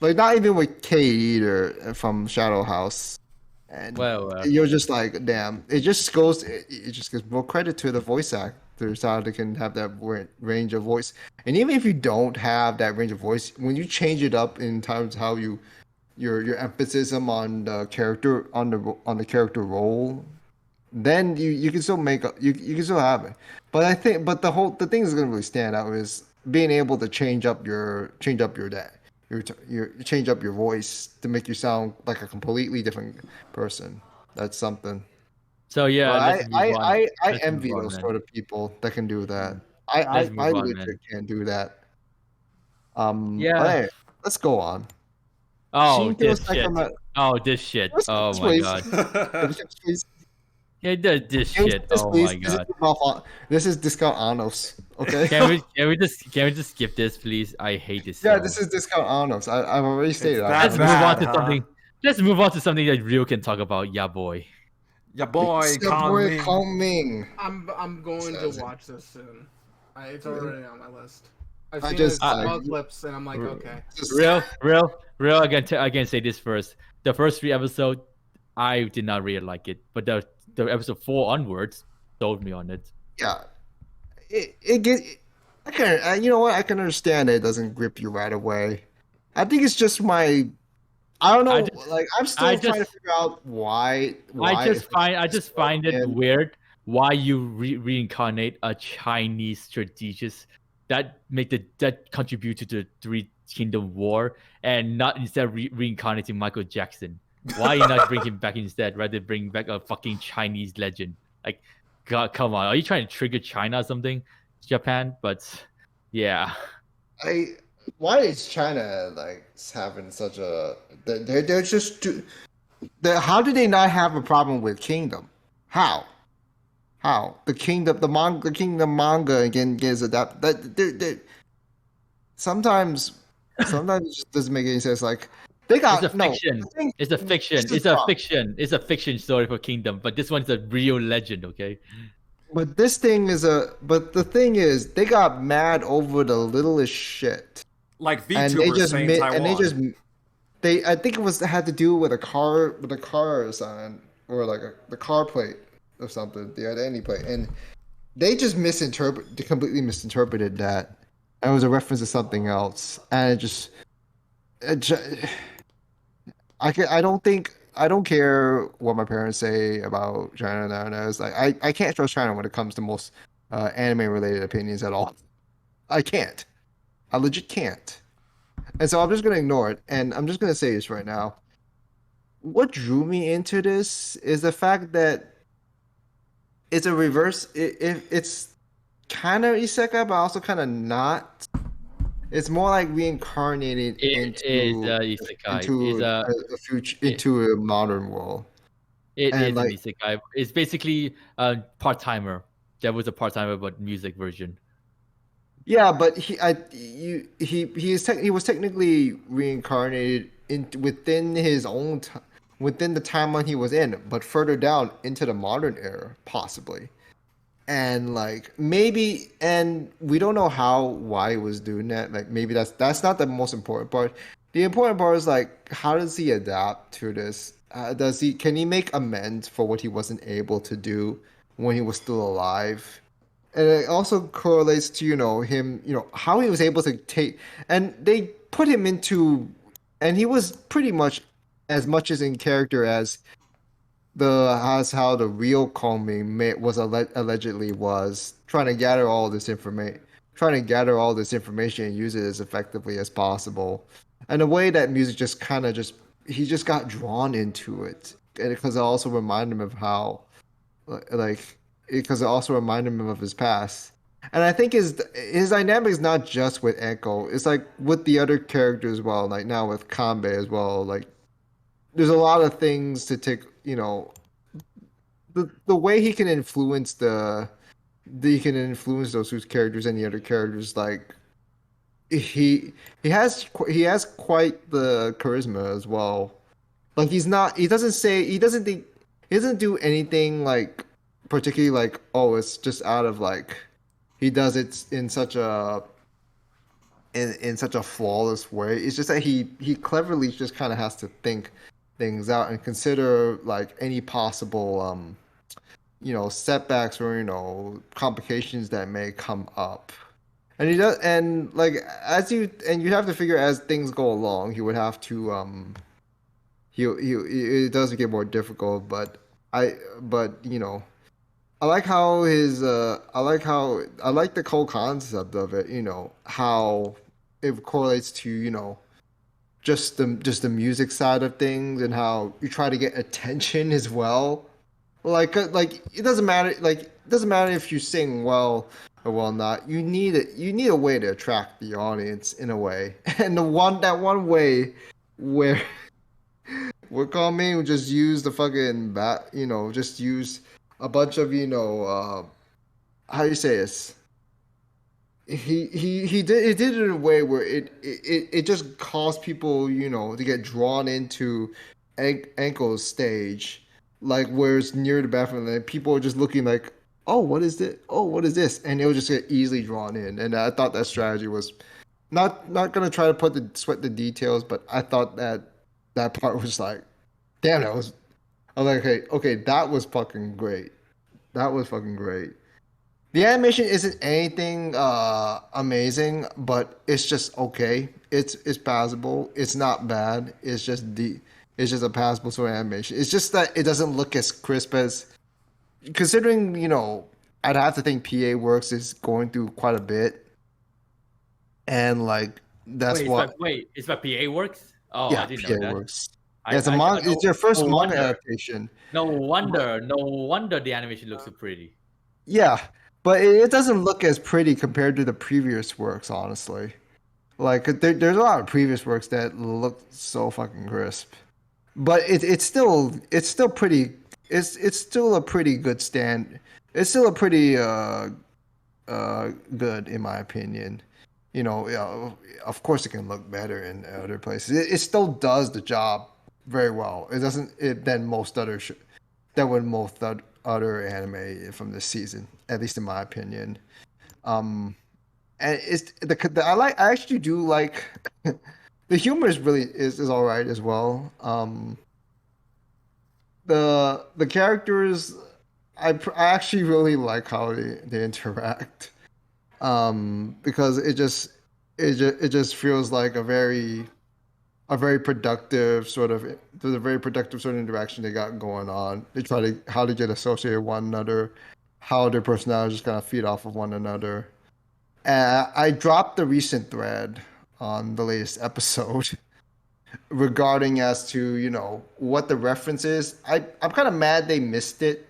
like not even with Kate either from Shadow House. And you're just like, damn. It just gives more credit to the voice actor. How they can have that range of voice, and even if you don't have that range of voice, when you change it up in terms of how your emphasis on the character on the character role, then you can still you can still have it. But I think the thing that's gonna really stand out is being able to change up your voice to make you sound like a completely different person. That's something. So yeah, I envy those sort of people that can do that. I legit can't do that. Hey, let's go on. Oh, this shit. Oh my god. Yeah, this shit. Oh my god. This is Discount Anos. Okay. Can we just skip this, please? I hate this. Yeah, this is Discount Anos. I've already stated. Let's move on to something. Let's move on to something that Ryu can talk about. Yeah, boy. Yeah, Boy Kongming. I'm going to watch this soon. It's already on my list. I've seen small clips and I'm like, okay. Real. I can say this first. The first 3 episodes, I did not really like it, but the episode 4 onwards sold me on it. Yeah, I can. You know what? I can understand that it doesn't grip you right away. I think it's just my I don't know. I'm I still just- trying to figure out why. I just find it weird why you reincarnate a Chinese strategist that contribute to the Three Kingdom War and not instead reincarnating Michael Jackson. Why you not bring him back instead rather than bring back a fucking Chinese legend? Like, God, come on, are you trying to trigger China or something? Japan, but yeah. Why is China like having such a? They're just too. How do they not have a problem with Kingdom? How? The Kingdom manga again gets adapted. Sometimes it just doesn't make any sense. Like they got It's a fiction. It's a fiction. It's a fiction story for Kingdom, but this one's a real legend. Okay. But this thing is But the thing is, they got mad over the littlest shit. Like VTubers saying Taiwan. And I think it had to do with a car sign or like the car plate or something, the identity plate, and they just completely misinterpreted that. And it was a reference to something else, and I don't care what my parents say about China now. It's like I can't trust China when it comes to most anime related opinions at all. I can't. I legit can't. And so I'm just gonna ignore it, and I'm just gonna say this right now. What drew me into this is the fact that it's a reverse. It's kind of isekai, but also kind of not. It's more like reincarnated into a modern world. It is an isekai. It's basically a part-timer. There was a part-timer but music version. Yeah, but he was technically reincarnated within his own within the timeline he was in, but further down into the modern era, possibly. And like maybe, and we don't know why he was doing that. Like maybe that's not the most important part. The important part is like how does he adapt to this? Can he make amends for what he wasn't able to do when he was still alive? And it also correlates to him, how he was able to take, and they put him into, and he was pretty much as much as in character as how the real Kongming was allegedly was trying to gather all this information and use it as effectively as possible. And the way that music he just got drawn into it, and because it also reminded him of how, because it also reminded him of his past. And I think his dynamic is not just with Enko. It's like with the other characters as well. Like now with Kanbei as well. Like there's a lot of things to take. The way he can influence those whose characters and the other characters. Like he has quite the charisma as well. Like he doesn't do anything like particularly like, oh, it's just out of like he does it in such a flawless way. It's just that he cleverly just kind of has to think things out and consider like any possible setbacks or complications that may come up. And he does, and like you have to figure as things go along, he would have to it does get more difficult, but I like how I like the whole concept of it, how it correlates to, just the music side of things and how you try to get attention as well. Like it doesn't matter if you sing well or well not. You need a way to attract the audience in a way. And that one way where Kongming would just use the fucking just use a bunch of how do you say this? He did it in a way where it just caused people to get drawn into Enko's stage, like where it's near the bathroom and people are just looking like, oh, what is it? Oh, what is this? And it would just get easily drawn in. And I thought that strategy was not gonna try to sweat the details, but I thought that part was like, damn, I was like, okay, that was fucking great. That was fucking great. The animation isn't anything amazing, but it's just okay. It's passable. It's not bad. It's just a passable sort of animation. It's just that it doesn't look as crisp as considering, I'd have to think PA Works is going through quite a bit. And like that's It's by PA Works? Oh, yeah, I didn't PA know that. Works. Yeah, it's a manga. It's their first manga adaptation. No wonder the animation looks so pretty. Yeah, but it doesn't look as pretty compared to the previous works, honestly. Like there's a lot of previous works that look so fucking crisp, but it's still pretty. It's still a pretty good stand. It's still a pretty good in my opinion. Of course it can look better in other places. It still does the job very well. It doesn't it than most other other anime from this season, at least in my opinion. And it's I actually do like the humor is all right as well. The characters I actually really like how they interact. Because it just feels like a very productive sort of there's a very productive sort of interaction they got going on. They try to how to get associated with one another, how their personalities kind of feed off of one another. I dropped the recent thread on the latest episode regarding as to what the reference is. I'm kind of mad they missed it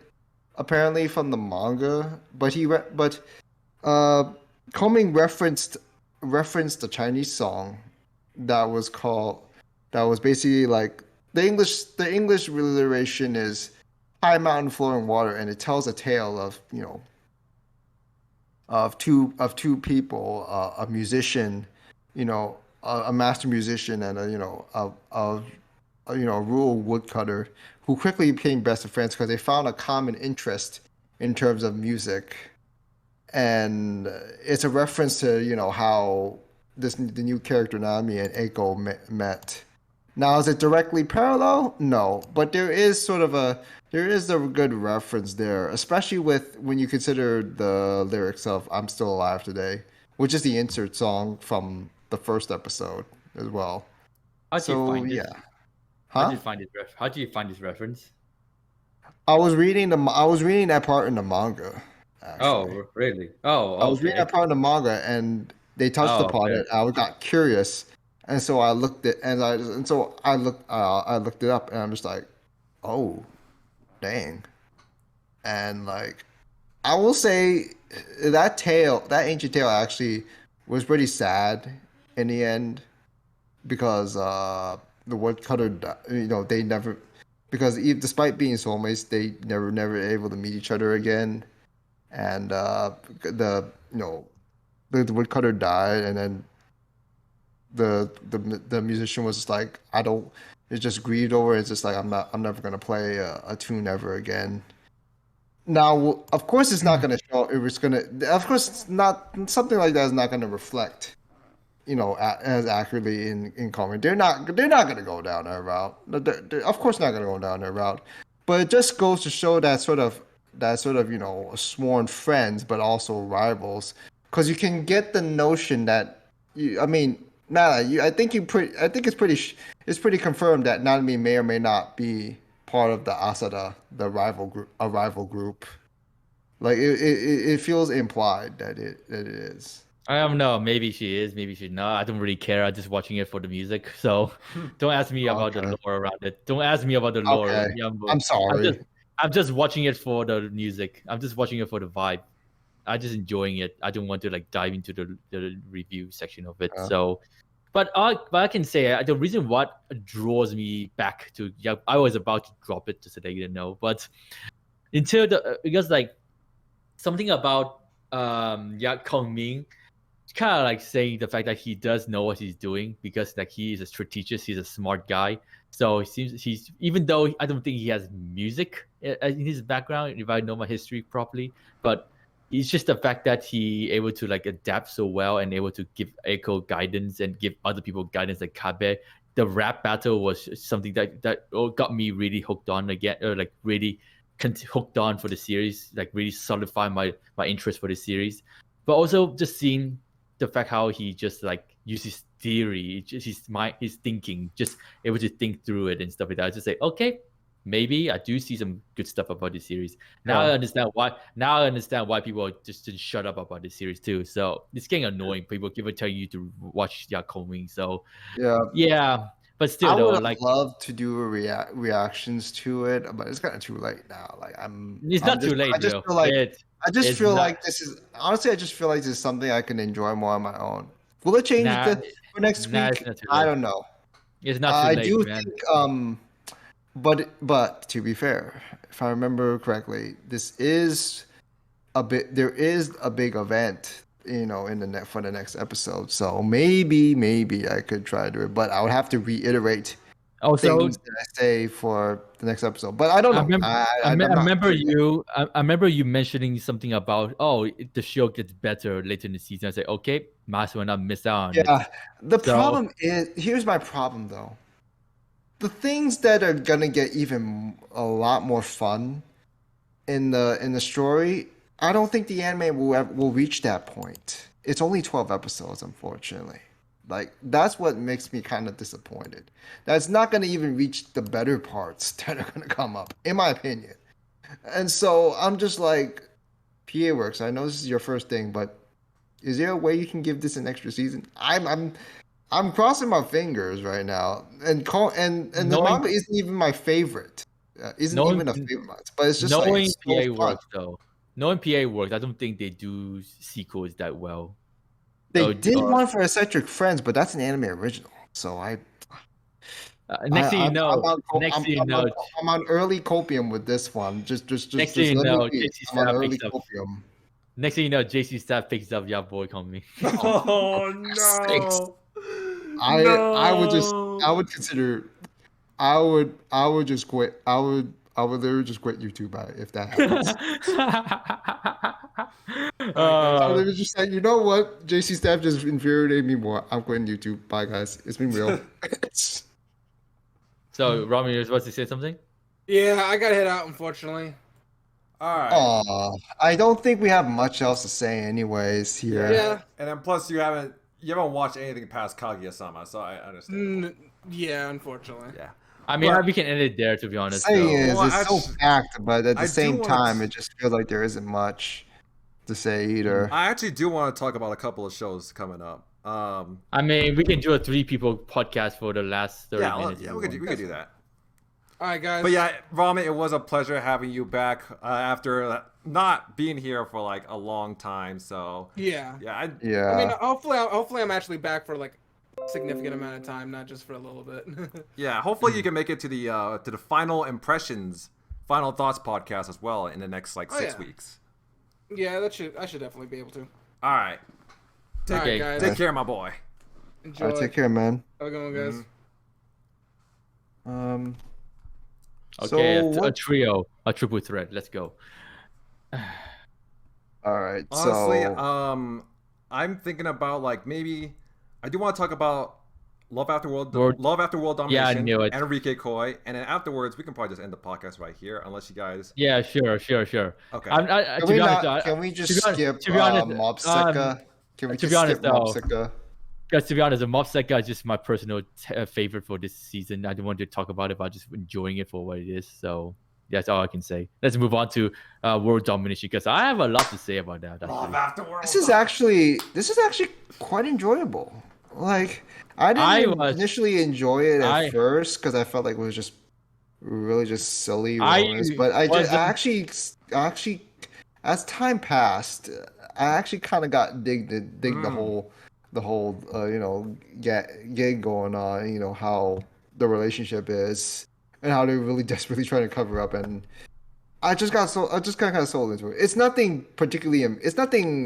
apparently from the manga, but Kongming referenced a Chinese song that was basically like the English alliteration is high mountain flowing water, and it tells a tale of two people, a musician, a master musician, and a rural woodcutter who quickly became best of friends because they found a common interest in terms of music. And it's a reference to how the new character Nami and Eiko met. Now, is it directly parallel? No, but there is a good reference there, especially when you consider the lyrics of "I'm Still Alive Today," which is the insert song from the first episode as well. How'd you find this? Yeah, How'd you find this reference? I was reading that part in the manga. Actually. Oh, really? Oh, okay. I was reading that part in the manga, and they touched upon it. I got curious, and so I looked it, I looked it up, and I'm just like, oh, dang. And like, I will say that ancient tale actually was pretty sad in the end because the woodcutter, they never, because despite being soulmates, they never able to meet each other again, and the woodcutter died, and then the musician was just like, it's just grieved over. It's just like I'm never gonna play a tune ever again. Now, of course, it's not gonna show. Of course, it's not something like that is not gonna reflect, as accurately in Komi. They're not gonna go down that route. They're of course not gonna go down that route. But it just goes to show that sort of sworn friends, but also rivals. Because you can get the notion that I think it's pretty confirmed that Nanami may or may not be part of the Asada, a rival group. Like it feels implied that it is. I don't know. Maybe she is. Maybe she's not. I don't really care. I'm just watching it for the music. So don't ask me about the lore around it. Don't ask me about the lore. Okay. I'm sorry. I'm just watching it for the music. I'm just watching it for the vibe. I'm just enjoying it. I don't want to dive into the review section of it. So, but I can say the reason what draws me back to I was about to drop it just so they didn't know, but because something about Kongming kind of saying the fact that he does know what he's doing because he is a strategist, he's a smart guy. So it seems even though I don't think he has music in his background, if I know my history properly, but it's just the fact that he able to adapt so well and able to give Eiko guidance and give other people guidance like Kabe. The rap battle was something that got me really hooked on again, or really hooked on for the series, like really solidify my interest for the series. But also just seeing the fact how he just like uses theory, just his thinking, just able to think through it and stuff like that. I just say, okay, maybe I do see some good stuff about this series. Now I understand why. Now I understand why people are just shut up about this series too. So it's getting annoying. People keep telling you to watch Kongming. So yeah. But still, I would like, love to do reactions to it, but it's kind of too late now. Like it's not too late. I just feel like this is honestly. I just feel like this is something I can enjoy more on my own. Will it change for next week? I don't know. It's not too late. I do man. think. But to be fair, if I remember correctly, this is there is a big event, in the for the next episode. So maybe I could try to do it, but I would have to reiterate things that I say for the next episode. But I don't know. I remember you mentioning something about the show gets better later in the season. I say, okay, might as well not miss out on it. Yeah. The problem is, here's my problem though. The things that are gonna get even a lot more fun in the story, I don't think the anime will reach that point. It's only 12 episodes, unfortunately. Like, that's what makes me kind of disappointed. That's not gonna even reach the better parts that are gonna come up, in my opinion. And so I'm just like, PA Works, I know this is your first thing, but is there a way you can give this an extra season? I'm crossing my fingers right now, and the manga isn't even my favorite. Isn't even a favorite, but it's just knowing like PA works though. Knowing PA works, I don't think they do sequels that well. They did one for Eccentric Friends, but that's an anime original. So next thing you know, I'm on early copium with this one. Just next thing you know, I'm on early copium. Next thing you know, JC Staff picks up Boy Kongming. Oh no. I would consider I would just quit. I would literally just quit YouTube if that happens. I would literally just say, you know what? JC Staff just infuriated me more. I'm quitting YouTube. Bye guys. It's been real. So Rami, you're supposed to say something? Yeah, I gotta head out, unfortunately. All right. I don't think we have much else to say anyways here. Yeah. And then plus you haven't watched anything past Kaguya-sama, so I understand. Yeah, unfortunately. Yeah. I mean, we can end it there, to be honest. It's so packed, but at the same time, it just feels like there isn't much to say either. I actually do want to talk about a couple of shows coming up. I mean, we can do a 3-people podcast for the last 30 minutes. Yeah, we could do that. All right, guys. But yeah, Rami, it was a pleasure having you back after not being here for like a long time. So yeah. I mean, hopefully I'm actually back for like a significant amount of time, not just for a little bit. Yeah, hopefully you can make it to the final impressions, final thoughts podcast as well in the next 6 weeks. Yeah, I should definitely be able to. All right. Take care, my boy. Enjoy. All right, take care, man. Have a good one, guys. Okay, a trio, a triple threat. Let's go. All right. Honestly, I'm thinking about maybe I do want to talk about Love After World Domination and RikeKoi, and then afterwards we can probably just end the podcast right here, unless you guys. Yeah, sure. Okay. Can we just skip Mob Secca? Can we just skip Mob Secca? Because to be honest, Mob Secca is just my personal favorite for this season. I don't want to talk about it, but I'm just enjoying it for what it is. So that's all I can say. Let's move on to World Domination, because I have a lot to say about that. This is actually quite enjoyable. Like, I didn't initially enjoy it at first because I felt like it was just really just silly romance. But I actually, as time passed, I actually kind of got dig the whole gig going on. How the relationship is and how they're really desperately trying to cover up, and I just got kind of sold into it. It's nothing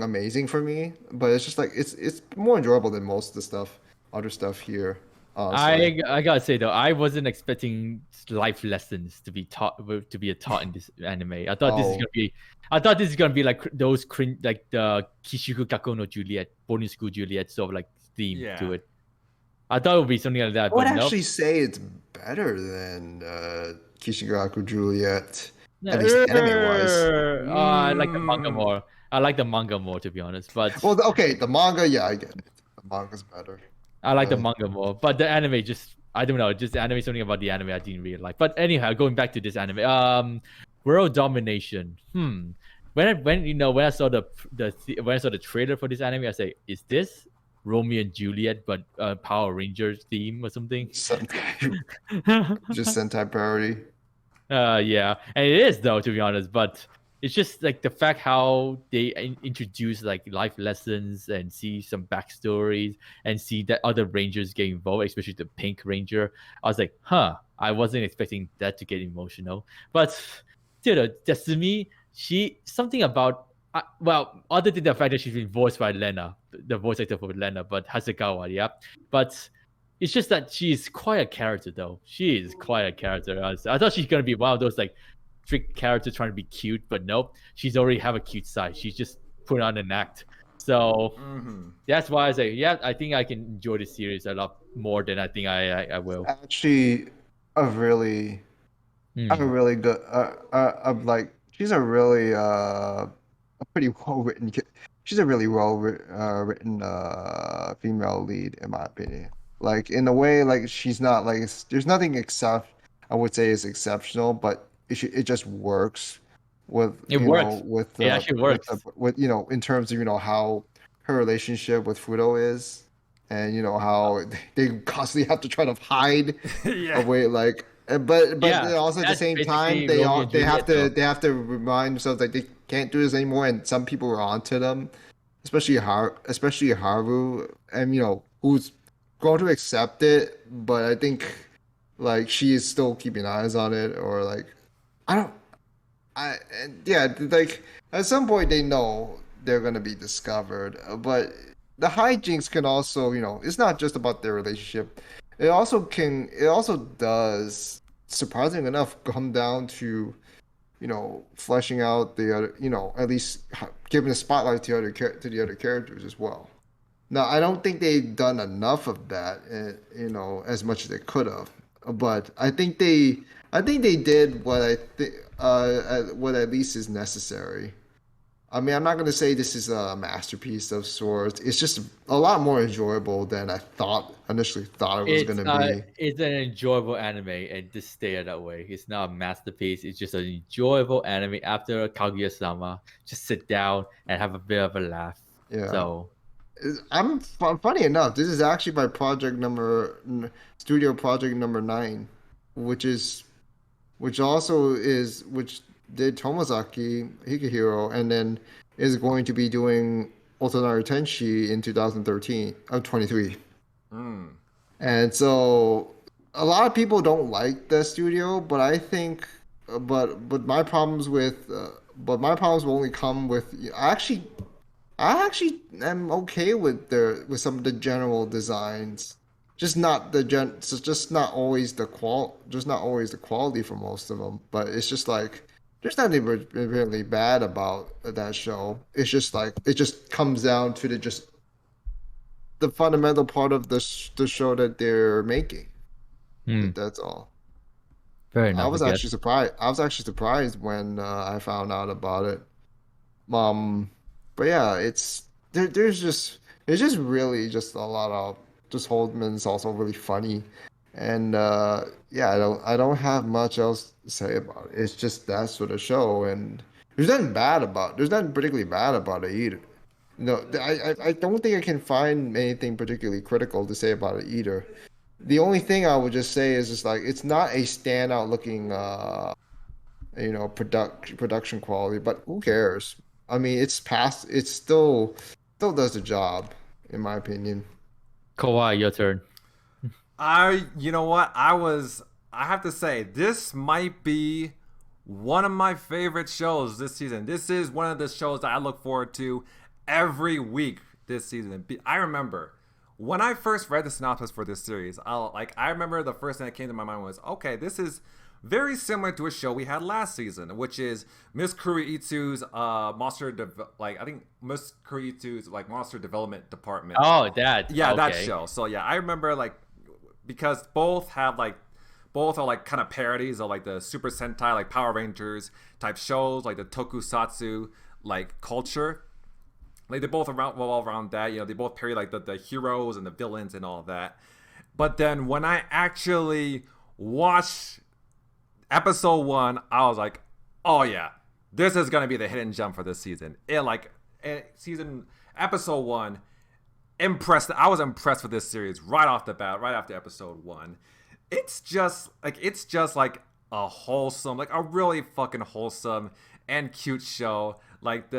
amazing for me, but it's just like it's more enjoyable than most of the other stuff here. I gotta say though, I wasn't expecting life lessons to be taught in this anime. I thought this is gonna be like those like the Kishiku Kako no Juliet, boarding school Juliet sort of like theme to it. I thought it would be something like that. I would actually say it's better than Kishiku Kako Juliet. At least anime-wise. I like the manga more. I like the manga more, to be honest. But Well, okay, the manga, yeah, I get it. The manga's better. I like the manga more. But the anime I don't know. Just the anime, something about the anime I didn't really like. But anyhow, going back to this anime, World Domination. When I saw the trailer for this anime, I say, is this Romeo and Juliet but Power Rangers theme or something? Sentai. Just Sentai parody. Yeah, and it is though, to be honest. But it's just like the fact how they introduce like life lessons and see some backstories and see that other rangers get involved, especially the Pink Ranger. I was like, I wasn't expecting that to get emotional. But Desumi, something about other than the fact that she's been voiced by Lena, the voice actor for Lena, but Hasegawa, yeah. But it's just that she's quite a character, though. She is quite a character. I thought she's gonna be one of those like strict characters trying to be cute, but nope. She's already have a cute side. She's just put on an act. So that's why I say, yeah, I think I can enjoy the series a lot more than I think I will. Actually, a really good. Like she's a really a pretty well written. She's a really well written female lead, in my opinion. Like in a way, like she's not like there's nothing except I would say is exceptional, but it just works with it actually works with in terms of how her relationship with Fudo is, and how they constantly have to try to hide away like. But also at the same time they have to remind themselves that they can't do this anymore, and some people are onto them, especially Haru, and who's going to accept it, but I think like she is still keeping eyes on it, or like like at some point they know they're gonna be discovered, but the hijinks can also it's not just about their relationship. It also does, surprisingly enough, come down to fleshing out the other, at least giving a spotlight to the other characters as well. Now, I don't think they've done enough of that, as much as they could have. But I think they did what what at least is necessary. I mean, I'm not going to say this is a masterpiece of sorts. It's just a lot more enjoyable than I initially thought it was going to be. It's an enjoyable anime, and just stay that way. It's not a masterpiece. It's just an enjoyable anime. After Kaguya-sama, just sit down and have a bit of a laugh. Yeah. So. Funny enough, this is actually my studio project number 9, which did Tomozaki Hikihiro, and then is going to be doing Otonari Tenshi in 2023. And so a lot of people don't like the studio, but I think but my problems will only come with I actually am okay with some of the general designs, just not always the quality for most of them. But it's just like there's nothing really bad about that show. It's just like it just comes down to the fundamental part of the show that they're making. That's all. Fair enough. I was actually surprised when I found out about it. But yeah, it's just really just a lot of just Holdman's also really funny, and I don't have much else to say about it. It's just that sort of show, and there's nothing particularly bad about it either. I don't think I can find anything particularly critical to say about it either. The only thing I would just say is just like it's not a standout looking production quality, but who cares? I mean, it still does the job, in my opinion. Kawaii, your turn. You know what? I have to say, this might be one of my favorite shows this season. This is one of the shows that I look forward to every week this season. I remember when I first read the synopsis for this series, I remember the first thing that came to my mind was, okay, this is very similar to a show we had last season, which is Miss Kuroitsu's monster development department. Oh, that. Yeah, okay. That show. So yeah, I remember because both both are like kind of parodies of like the Super Sentai, like Power Rangers type shows, like the tokusatsu like culture. Like they both revolve around that. You know, they both parody like the heroes and the villains and all of that. But then when I actually watched episode 1, I was like, oh yeah, this is gonna be the hidden gem for this season. Episode 1 impressed. I was impressed with this series right off the bat, right after episode 1. It's just like a wholesome, like a really fucking wholesome and cute show. Like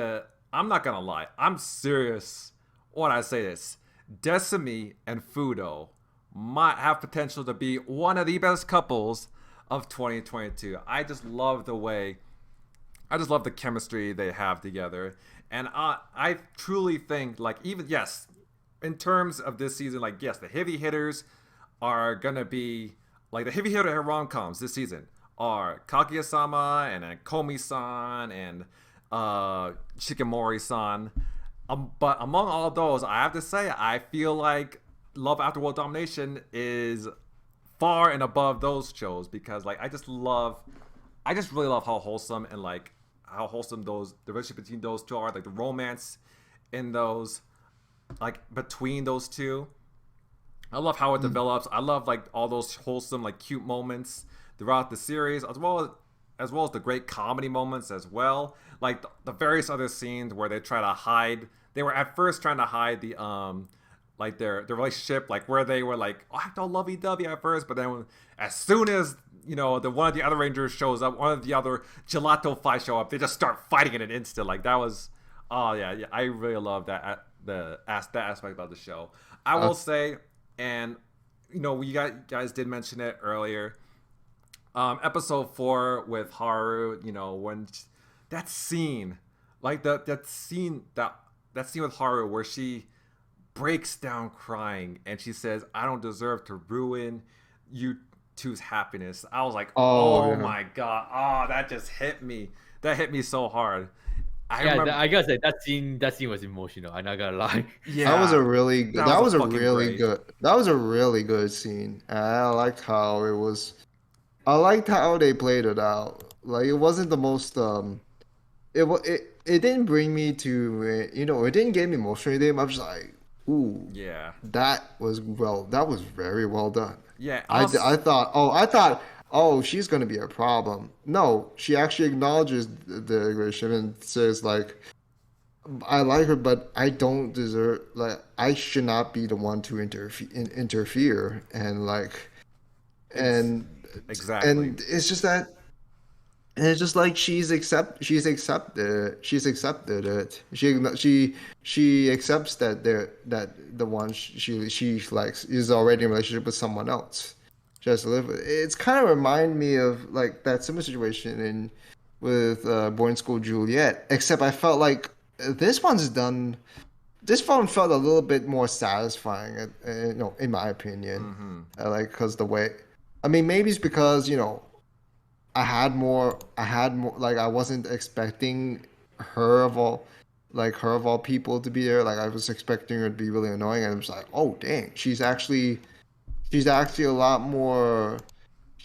I'm not gonna lie, I'm serious when I say this. Desumi and Fudo might have potential to be one of the best couples of 2022. I just love the chemistry they have together. And I truly think, like, even, yes, in terms of this season, like, yes, the heavy hitters are gonna be, like, the heavy hitter rom-coms this season are Kaguya-sama and Komi-san and Shikimori-san. But among all those, I have to say, I feel like Love After World Domination is far and above those shows, because like I just really love how wholesome and like how wholesome the relationship between those two are, like the romance in those, like between those two. I love how it develops. I love like all those wholesome, like cute moments throughout the series, as well as the great comedy moments as well. Like the various other scenes where they try to hide. They were at first trying to hide the like their relationship, like where they were like, oh, I don't lovey-dovey at first, but then as soon as, you know, one of the other Rangers shows up, one of the other Gelato 5 show up, they just start fighting in an instant. Like that was, oh yeah, I really love that aspect about the show. I will say, and you know, you guys did mention it earlier, episode 4 with Haru, you know, when that scene, like that scene with Haru where she breaks down crying and she says, I don't deserve to ruin you two's happiness. I was like, oh my god, that just hit me. That hit me so hard. I gotta say that scene was emotional. I'm not gonna lie. Yeah, that was a really good scene. I liked how it was. I liked how they played it out. Like it wasn't the most it didn't bring me to, you know, it didn't get me emotionally. I was like, ooh, yeah, that was very well done. Yeah, I thought, she's gonna be a problem. No, she actually acknowledges the aggression and says like, I like her, but I don't deserve, like, I should not be the one to interfere, and like, and exactly, and it's just that. And it's just like she's accepted it. She accepts that the one she likes is already in a relationship with someone else. She has to live with it. It's kind of remind me of like that similar situation with Boarding School Juliet, except I felt like this one felt a little bit more satisfying, you know, in my opinion. Like, because the way, I mean, maybe it's because, you know, I had more, like, I wasn't expecting her of all people to be there. Like, I was expecting her to be really annoying, and I was like, oh dang, she's actually a lot more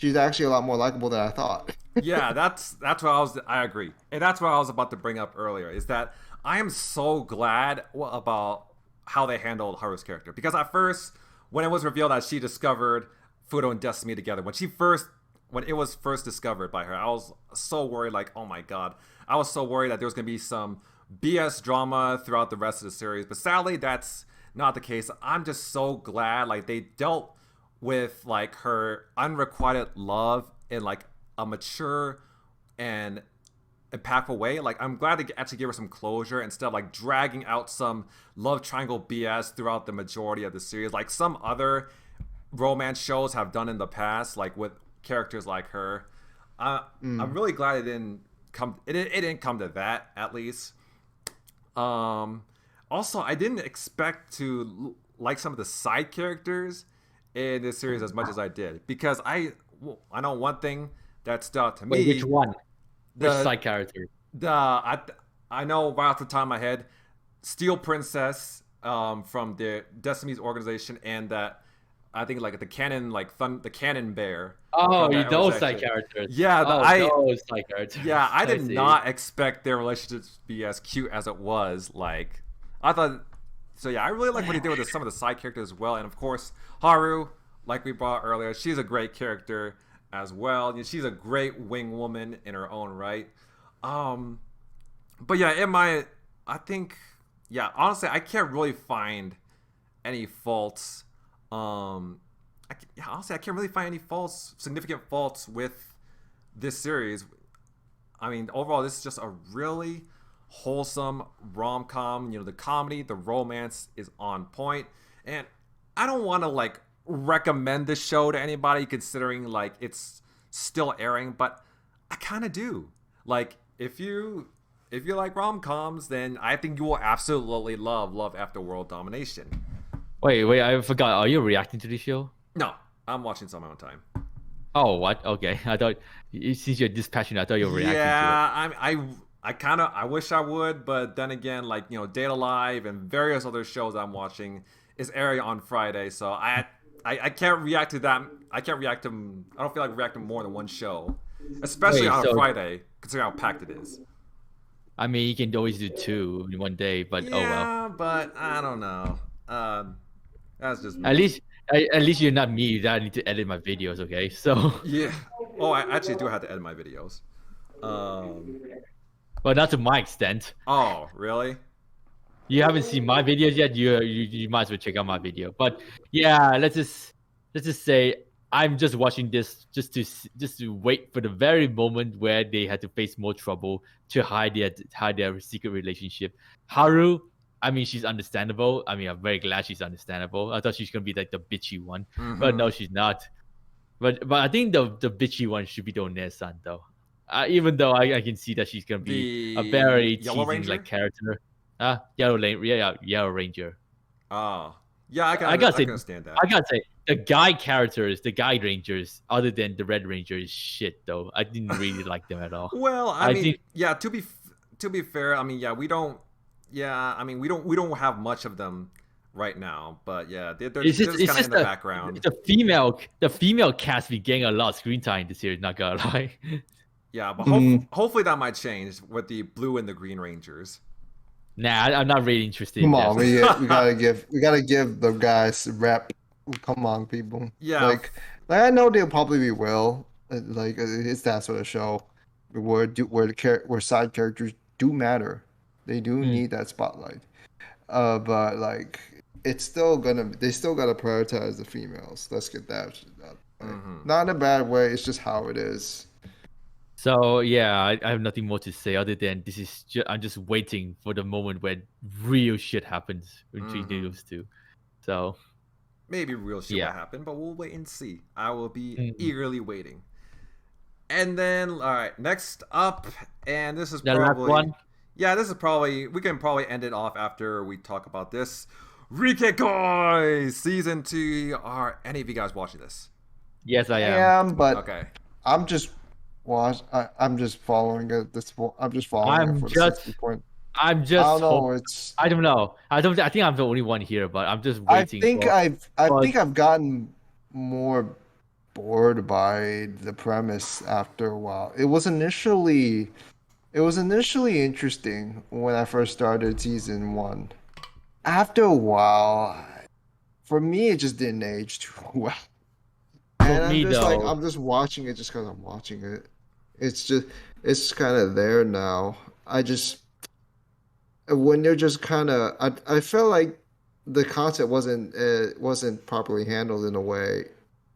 likable than I thought. Yeah, that's what I agree. And that's what I was about to bring up earlier, is that I am so glad about how they handled Haru's character. Because at first, when it was revealed that she discovered Fudo and Desumi together, when it was first discovered by her, I was so worried, like, oh my god. I was so worried that there was going to be some BS drama throughout the rest of the series. But sadly, that's not the case. I'm just so glad, like, they dealt with, like, her unrequited love in, like, a mature and impactful way. Like, I'm glad they actually gave her some closure instead of, like, dragging out some love triangle BS throughout the majority of the series, like some other romance shows have done in the past, like with characters like her. I'm really glad it didn't come to that, at least. Also, I didn't expect to like some of the side characters in this series as much as I did, because I know one thing that stood out to me. Wait, which one? Which side character? I know right off the top of my head, Steel Princess from the Desumi's organization, and that I think like the cannon, the cannon bear. Oh, from that those section. side characters. Yeah, those side characters. Yeah, I did see. not expect their relationship to be as cute as it was. Like, I thought. So yeah, I really like what he did with some of the side characters as well, and of course Haru, like we brought earlier, she's a great character as well. She's a great wing woman in her own right. But yeah, I think, yeah, honestly, I can't really find any faults. Honestly, I can't really find any significant faults with this series. I mean, overall, this is just a really wholesome rom-com. The comedy, the romance is on point, and I don't want to like recommend this show to anybody considering like it's still airing, but I kind of do. Like, if you like rom-coms, then I think you will absolutely love After World Domination. Wait, I forgot. Are you reacting to the show? No, I'm watching this on my own time. Oh, what? Okay, I thought since you're this passionate, I thought you were reacting to it. Yeah, I wish I would, but then again, like, Data Live and various other shows I'm watching is airing on Friday, so I can't react to that. I don't feel like reacting more than one show, especially on a Friday, considering how packed it is. I mean, you can always do 2 in one day, but yeah, oh well. But I don't know. That's just me. At least you're not me that I need to edit my videos, okay? So yeah. Oh, I actually do have to edit my videos. But not to my extent. Oh, really? You haven't seen my videos yet. You might as well check out my video. But yeah, let's just say I'm just watching this just to wait for the very moment where they had to face more trouble to hide their secret relationship. Haru, I mean, she's understandable. I mean, I'm very glad she's understandable. I thought she's gonna be like the bitchy one, but no, she's not. But I think the bitchy one should be the One-san though. Even though I can see that she's gonna be a very teasing like character. Yellow Ranger. Oh, yeah, I can understand that. I gotta say, the guy rangers, other than the Red Ranger, is shit though. I didn't really like them at all. Well, I mean, yeah. To be fair, I mean, yeah, we don't have much of them right now, but yeah, they're just kind of in the background. The female cast be getting a lot of screen time this year. Not gonna lie. Yeah, but hopefully that might change with the blue and the green Rangers. Nah, I'm not really interested. Come on, we gotta give the guys rep. Come on, people. Yeah, like I know they'll probably will. Like, it's that sort of show where side characters do matter. They do need that spotlight. But like, they still gotta prioritize the females. Let's get that shit done. Not in a bad way. It's just how it is. So yeah, I have nothing more to say other than I'm just waiting for the moment when real shit happens between those two. So maybe real shit will happen, but we'll wait and see. I will be eagerly waiting. And then, all right, next up, and this is probably last one. Yeah, we can probably end it off after we talk about this. RikeKoi Season 2. Are any of you guys watching this? Yes, I am. I am, but okay. I'm just following it. I'm just following it for the 60 point. I don't know. I don't know. I think I'm the only one here, but I'm just waiting. I think I've gotten more bored by the premise after a while. It was initially interesting when I first started season 1. After a while, for me, it just didn't age too well. And I'm just watching it just because I'm watching it. It's kind of there now. When they're just kind of, I felt like the concept wasn't properly handled in a way.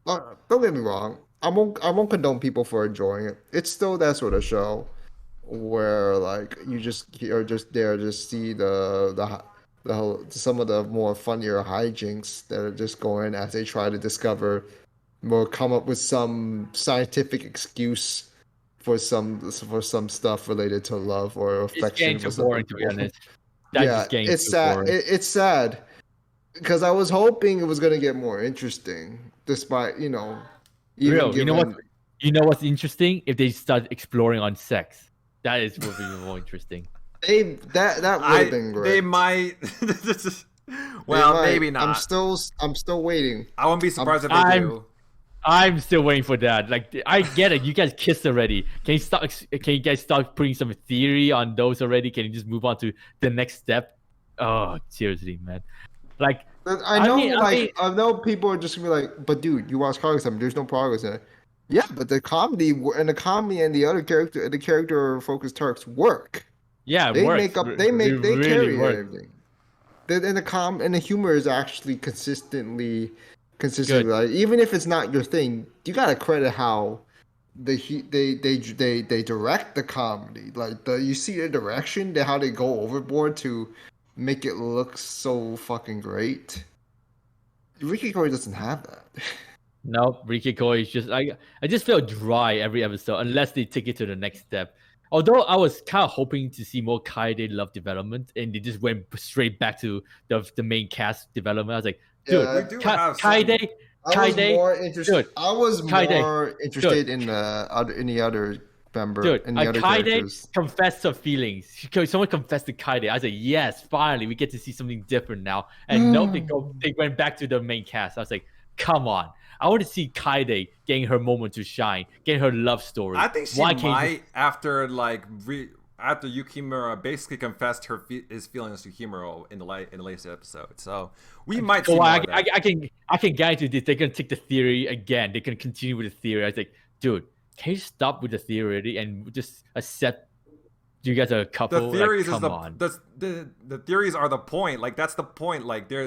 Don't get me wrong. I won't condone people for enjoying it. It's still that sort of show where like you're just there to see the some of the more funnier hijinks that are just going as they try to discover or come up with some scientific excuse for some stuff related to love or affection. It's getting too boring, to be honest. It's sad. It's sad because I was hoping it was gonna get more interesting, despite you know what's interesting? If they start exploring on sex, that would be more interesting. That would have been great. They might. Well, maybe not. I'm still waiting. I wouldn't be surprised if they do. I'm still waiting for that. Like, I get it. You guys kissed already. Can you guys start putting some theory on those already? Can you just move on to the next step? Oh, seriously, man. Like, I know people are just gonna be like, but dude, you watch Kaguya-sama, there's no progress in it. Yeah, but the comedy and the other character focused arcs work. Yeah, they works. they really carry work. everything. And the humor is actually consistently Good. like, even if it's not your thing, you gotta credit how they direct the comedy. Like you see the direction, how they go overboard to make it look so fucking great. RikeKoi doesn't have that. No, RikeKoi is just I just feel dry every episode unless they take it to the next step. Although I was kind of hoping to see more Kaede love development, and they just went straight back to the main cast development. I was like, dude, Yeah, We do have some- Kaede. I was more interested in the other member. Dude, in the other Kaede characters. confessed her feelings. Someone confessed to Kaede. I was like, yes, finally, we get to see something different now. And no, they went back to the main cast. I was like, come on. I want to see Kaede getting her moment to shine, getting her love story. I think she might after after Yukimura basically confessed his feelings to Himuro in the latest episode. So we might see more of that. I can guarantee this. They're gonna take the theory again. They can continue with the theory. I was like, dude, can you stop with the theory already and just accept you guys are a couple? The theories like, come on. The theories are the point. Like that's the point. Like they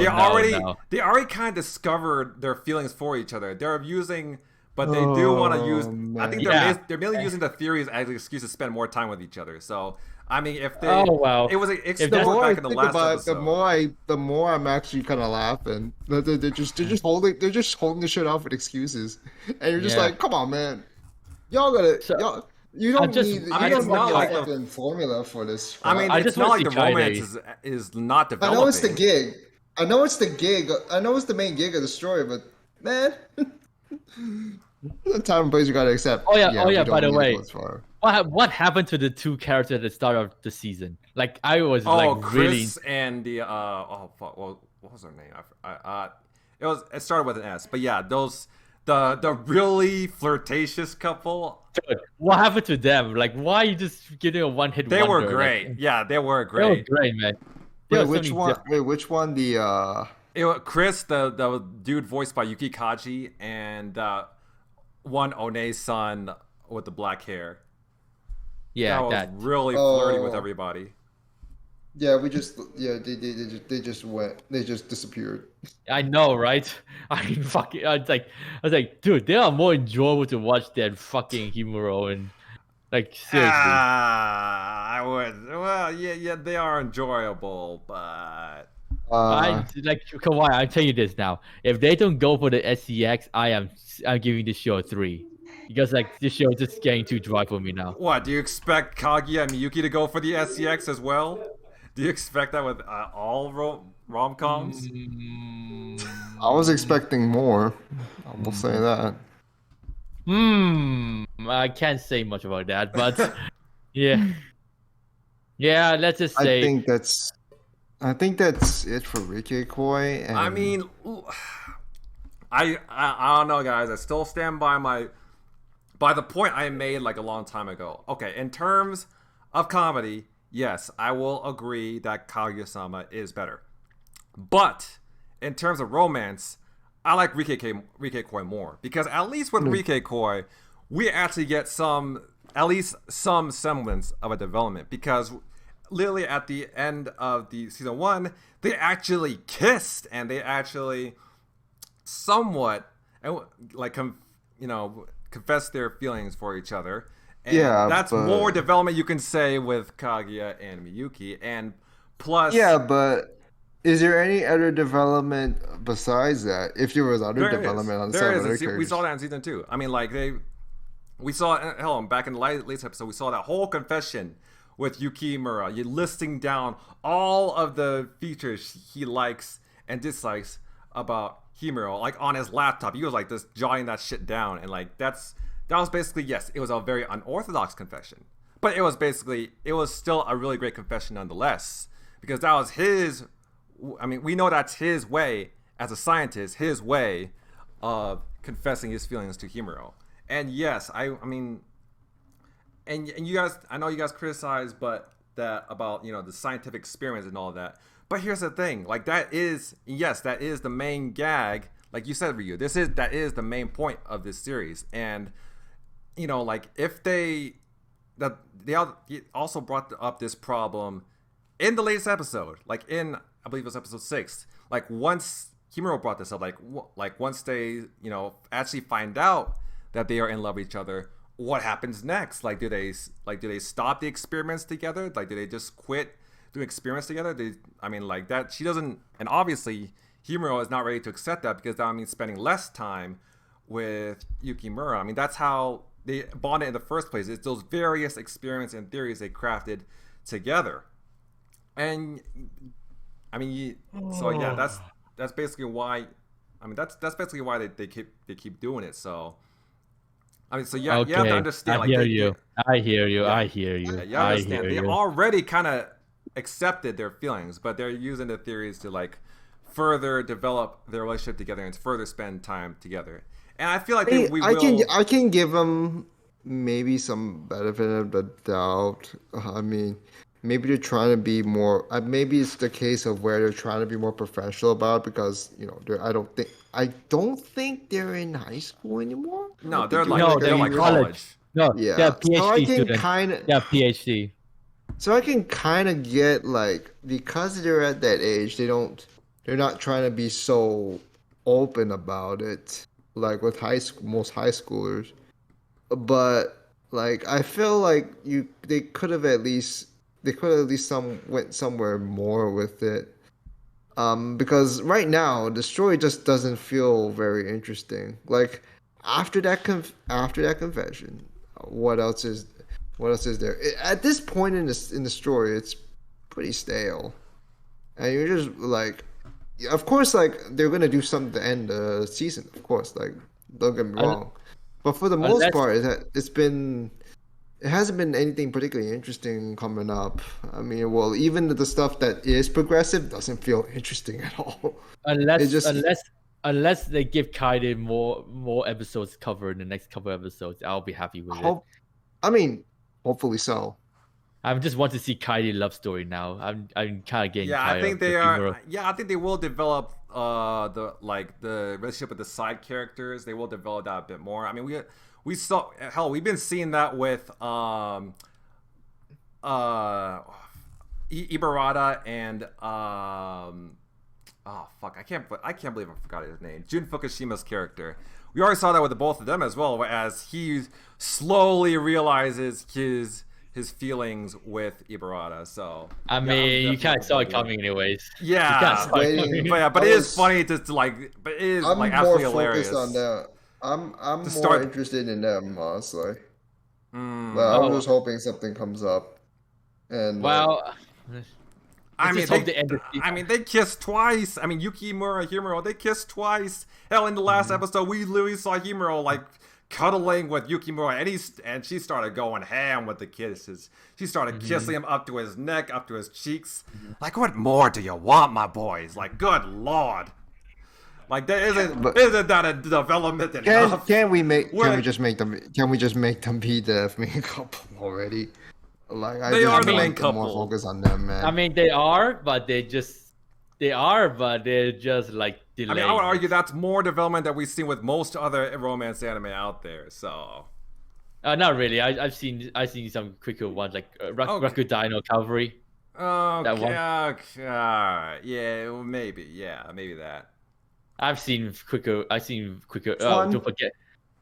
already kind of discovered their feelings for each other. They're using, but they do want to use. I think they're mainly using the theories as an excuse to spend more time with each other. So I mean, if they, it was explored back in the last episode. The more I'm actually kind of laughing. They're just holding the shit off with excuses, and you're just like, come on, man, y'all gotta. You don't need a formula for this. I mean, it's not like the romance is not developing. I know it's the gig. I know it's the gig. I know it's the main gig of the story, but man, the time and place you gotta accept. Oh yeah. By the way, what happened to the two characters at the start of the season? Like I was Chris and the what was her name? It started with an S, but yeah, those. The really flirtatious couple. Dude, what happened to them? Like, why are you just getting a one-hit wonder? They were great. Like, yeah, they were great. They were great, man. Which one? It was Chris, the dude voiced by Yuki Kaji, and one One's son with the black hair. Yeah, that was really flirty with everybody. Yeah, they just disappeared. I know, right? I was like, dude, they are more enjoyable to watch than fucking Himuro and like seriously. I would. Well, yeah, they are enjoyable, but I'm telling you this now. If they don't go for the SCX, I'm giving this show a 3. Because like this show is just getting too dry for me now. What, do you expect Kaguya and Miyuki to go for the SCX as well? Do you expect that with all rom-coms? I was expecting more. I will say that. I can't say much about that, but yeah. Let's just say. I think that's it for RikeKoi. I mean, I don't know, guys. I still stand by the point I made like a long time ago. Okay, in terms of comedy. Yes, I will agree that Kaguya-sama is better. But in terms of romance, I like RikeKoi more. Because at least with RikeKoi, we actually get at least some semblance of a development. Because literally at the end of the season 1, they actually kissed. And they actually somewhat, confessed their feelings for each other. And that's more development you can say with Kaguya and Miyuki, and plus. Yeah, but is there any other development besides that? If there was other development on some other characters, we saw that in season 2. I mean, like we saw back in the latest episode, we saw that whole confession with Yukimura, you listing down all of the features he likes and dislikes about Himuro, like on his laptop. He was like just jotting that shit down, and like that was basically, yes, it was a very unorthodox confession. But it was still a really great confession nonetheless. Because that was his I mean, we know that's his way as a scientist, his way of confessing his feelings to Himuro. And yes, I mean, and you guys, I know you guys criticize, but that about the scientific experiments and all of that. But here's the thing, like that is the main gag, like you said, Ryu. That is the main point of this series, and like if they also brought up this problem in the latest episode, like in I believe it was episode 6. Like once Himuro brought this up, like once they actually find out that they are in love with each other, what happens next? Like do they stop the experiments together? Like do they just quit doing experiments together? Like that she doesn't, and obviously Himuro is not ready to accept that because that means spending less time with Yukimura. I mean that's how they bonded in the first place. It's those various experiments and theories they crafted together. And I mean, so yeah, that's basically why. I mean, that's basically why they keep doing it. So, I mean, so yeah, Okay. you have to understand. I hear you. I hear you. You understand. They already kind of accepted their feelings, but they're using the theories to like further develop their relationship together and to further spend time together. And I feel like I can give them maybe some benefit of the doubt. I mean, maybe they're trying to be more. Maybe it's the case of where they're trying to be more professional about it because I don't think they're in high school anymore. No, they're like college. No, yeah. they're PhD so I can students. Yeah, PhD. So I can kind of get like because they're at that age, they're not trying to be so open about it like with most high schoolers. But like I feel like they could have at least went somewhere more with it. Because right now the story just doesn't feel very interesting. Like after that confession, what else is there? At this point in the story, it's pretty stale, and you're just like, of course, like they're gonna do something to end the season. Of course, like don't get me wrong, but for the most part, it hasn't been anything particularly interesting coming up. I mean, well, even the stuff that is progressive doesn't feel interesting at all. Unless they give Kaide more episodes covered in the next couple of episodes, I'll be happy with it. I mean, hopefully so. I just want to see Kaide love story now. I'm kind of getting tired. I think they are. Yeah, I think they will develop the relationship with the side characters. They will develop that a bit more. I mean, we've been seeing that with Ibarata and oh fuck, I can't believe I forgot his name. Jun Fukushima's character. We already saw that with both of them as well, as he slowly realizes his feelings with Ibarata. So I mean, you can't saw it coming anyways. Yeah, but it is funny to like, but it is like absolutely hilarious. I'm more focused on that. I'm more interested in them, honestly. I was just hoping something comes up. And I mean, they kissed twice. I mean, Yukimura, Himuro, they kissed twice. Hell, in the last episode, we literally saw Himuro like cuddling with Yukimura, and she started going ham with the kisses. She started kissing him up to his neck, up to his cheeks. Like, what more do you want, my boys? Like, good lord. Like, isn't that a development enough? Can we just make them be the main couple already? Like they are the main couple. More focus on them, man. I mean, they are, but they're just like delayed. I mean, I would argue that's more development that we've seen with most other romance anime out there. So, not really. I've seen some quicker ones like Rakudai Cavalry. Yeah, maybe that. I've seen quicker. Don't forget,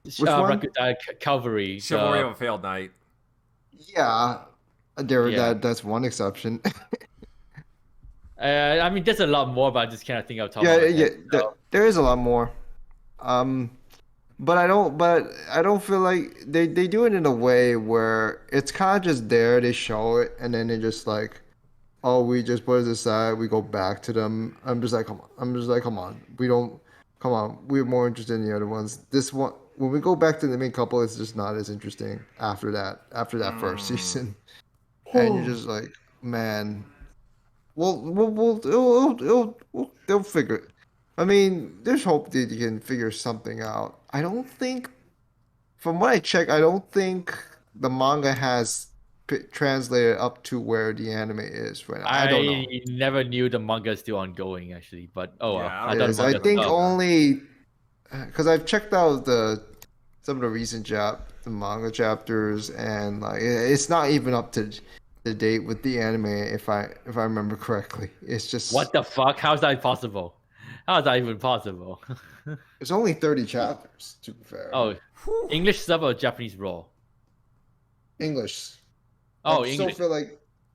Rakudai Cavalry. Chivalry of a Failed Knight. Yeah, that's one exception. I mean, there's a lot more, but I just can't think of top. There is a lot more. But I don't feel like they do it in a way where it's kind of just there. They show it, and then they just like, oh, we just put it aside. We go back to them. I'm just like, come on. We're more interested in the other ones. This one, when we go back to the main couple, it's just not as interesting after that first season. And you're just like, man, they'll figure. I mean, there's hope that you can figure something out. I don't think, from what I check, I don't think the manga has translated up to where the anime is right now. I don't know. I never knew the manga is still ongoing actually, but oh well. Yeah, I I thought Yes, the I manga think stopped. only because I've checked out some of the recent the manga chapters, and like it's not even up to the date with the anime if I remember correctly. It's just What the fuck? How's that possible? How is that even possible? it's only 30 chapters to be fair. Oh, Whew. English sub or Japanese raw? English. Oh, I English.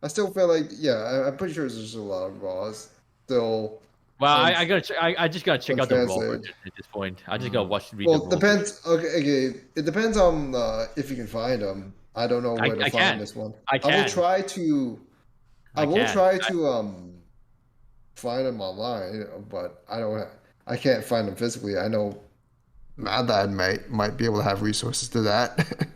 I still feel like yeah, I'm pretty sure there's just a lot of raws still. Well, un- I just gotta check out the raw untranslated. version at this point. I just gotta read Well, the it raw. depends. Okay, it depends on if you can find them. I don't know where to I find can. this one. I I will can. try to. I I will can. try to find them online, but I can't find them physically. I know Mad Lad might be able to have resources to that.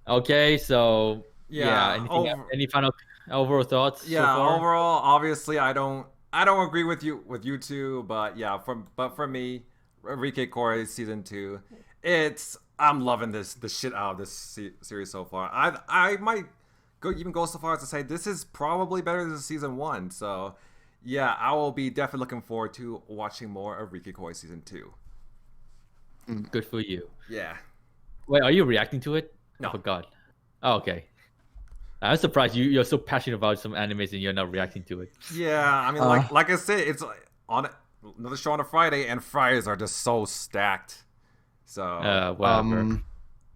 Okay, so Yeah, any final overall thoughts? so Yeah, far? overall, obviously, I don't agree with you two, but yeah, for me, RikeKoi season 2, I'm loving the shit out of this series so far. I might go so far as to say this is probably better than season 1. So yeah, I will be definitely looking forward to watching more of RikeKoi season 2. Good for you. Yeah. Wait, are you reacting to it? No. I forgot. Oh, okay. I'm surprised you're so passionate about some animes and you're not reacting to it. Yeah, I mean, like I said, it's on another show on a Friday, and Fridays are just so stacked. So, Whatever.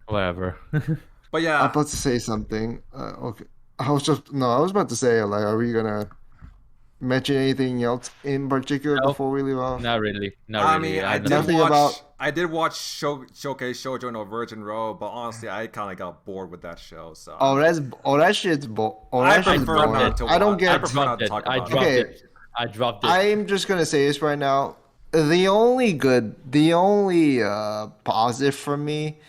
Whatever. but I'm yeah, about to say something. Okay, I was about to say like, are we gonna mention anything else in particular Nope. before we leave off? Not really. Not I really. mean, I don't- Nothing about- I did watch Shokei Shoujo no Virgin Row, but honestly, I kind of got bored with that show. So That shit's I that shit's prefer boring. not to. I don't watch. get. I prefer not to talk I about dropped it. Okay. it. I dropped it. I'm just gonna say this right now. The only positive for me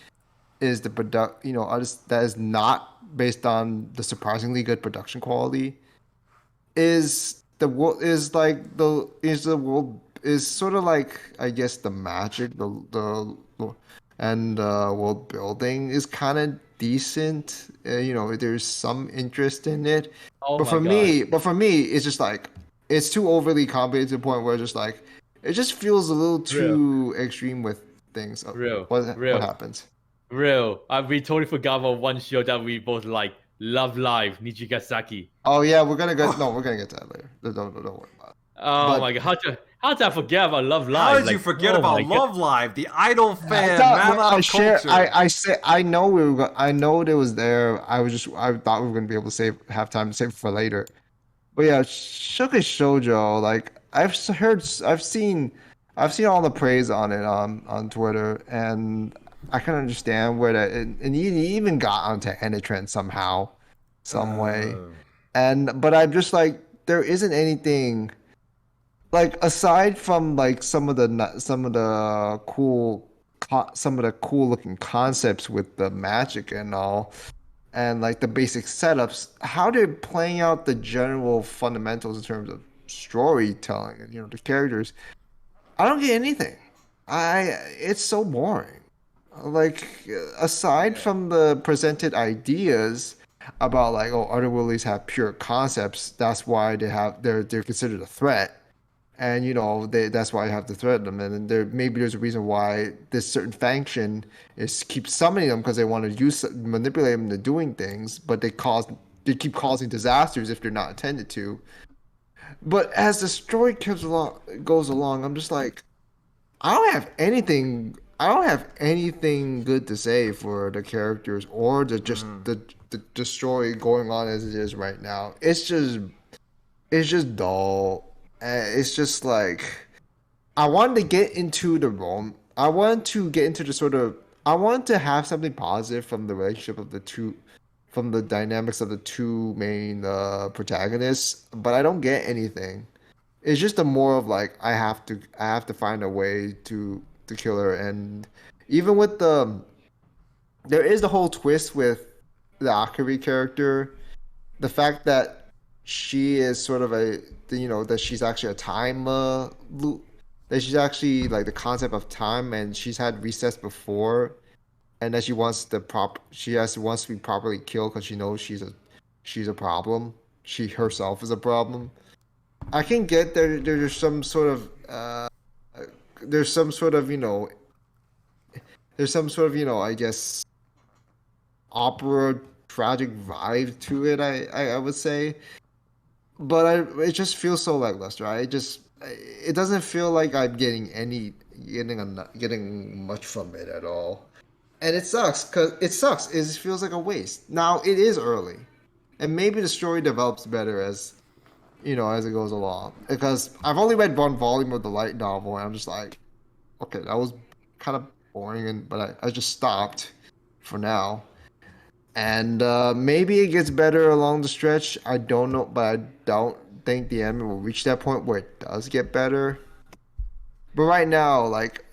is the that is not based on the surprisingly good production quality. Is the world is like the world is sort of like I guess the magic and world building is kind of decent. There's some interest in it. Oh But my for God. me, it's just like it's too overly complicated to the point where it's just like it just feels a little too extreme with things. Real. What happens? Real. We totally forgot about one show that we both like. Love Live, Nijigasaki. Oh yeah, we're gonna get to that later. Don't worry about it. Oh But- my God. How did I forget about Love Live? How did you Like, forget oh about my God. Love Live, the idol fan, I man out of culture? I know I know it was there. I thought we were gonna be able to have time to save it for later. But yeah, Shokei Shoujo, like I've seen all the praise on it on Twitter, and I can understand where that and he even got onto Enitrend somehow, some way. But I'm just like there isn't anything like aside from like some of the cool looking concepts with the magic and all, and like the basic setups, how they're playing out the general fundamentals in terms of storytelling and the characters, I don't get anything. It's so boring. Like aside from the presented ideas about like other willies have pure concepts, that's why they're considered a threat. And that's why you have to threaten them. And there's a reason why this certain faction keeps summoning them because they want to manipulate them into doing things, but they keep causing disasters if they're not attended to. But as the story goes along, I'm just like, I don't have anything good to say for the characters or the story going on as it is right now. It's just dull. It's just like I wanted to get into the role. I wanted to get into I wanted to have something positive from the relationship of the two, from the dynamics of the two main protagonists, but I don't get anything. It's just more of like I have to find a way to kill her, and even with there is the whole twist with the Akari character, the fact that she is sort of that she's actually a time loop, that she's actually like the concept of time, and she's had recess before, and that she wants wants to be properly killed because she knows she's a problem. She herself is a problem. I can get there. There's some sort of there's some sort of I guess opera tragic vibe to it. I would say, but it just feels so lackluster. It doesn't feel like I'm getting much from it at all, and it sucks because it feels like a waste. Now it is early, and maybe the story develops better as as it goes along. Because I've only read one volume of the light novel, and I'm just like, okay, that was kind of boring, but I just stopped for now. And maybe it gets better along the stretch. I don't know, but I don't think the anime will reach that point where it does get better. But right now, like,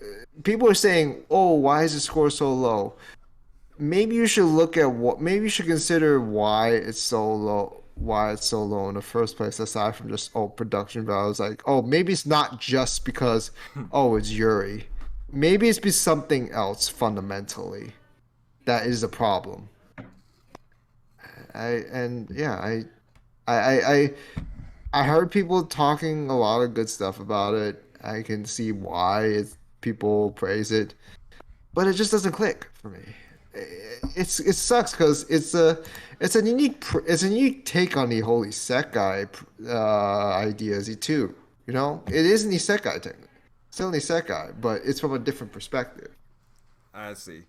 people are saying, "Oh, why is the score so low?" Maybe you should maybe you should consider why it's so low in the first place, aside from just production values. Like, maybe it's not just because it's Yuri. Maybe it's because something else fundamentally that is a problem. I heard people talking a lot of good stuff about it. I can see why people praise it, but it just doesn't click for me. It sucks because it's a unique take on the holy isekai ideas too. It is an isekai thing, still an isekai, but it's from a different perspective. I see.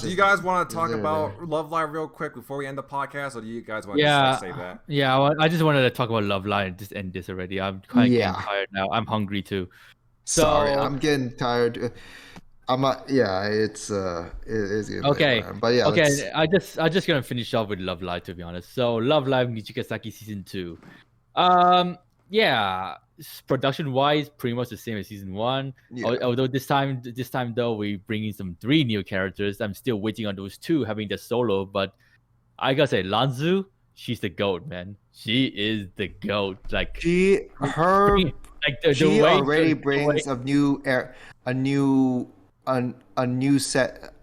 Do you guys want to talk about Love Live real quick before we end the podcast, or do you guys want to just say that? Yeah, I just wanted to talk about Love Live and just end this already. I'm kind of getting tired now. I'm hungry too. Sorry, I'm getting tired. I'm not. Yeah, it is getting okay. Late, but yeah. Okay, I just gonna finish off with Love Live, to be honest. So Love Live Nijigasaki season 2. Yeah, production wise, pretty much the same as season 1. Yeah. Although this time though, we bring in some 3 new characters. I'm still waiting on those 2 having the solo, but I gotta say, Lanzu, she's the GOAT, man. She is the GOAT. Like she already brings a new set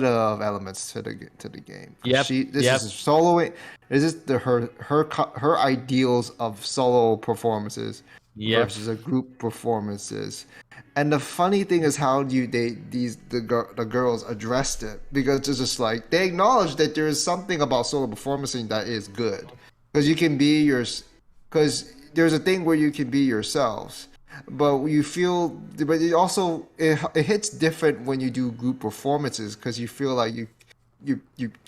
of elements to the game. Yep. This is soloing. This is her ideals of solo performances versus a group performances. And the funny thing is how the girls addressed it, because it's just like they acknowledge that there is something about solo performing that is good, because there's a thing where you can be yourselves. But it hits different when you do group performances, because you feel like you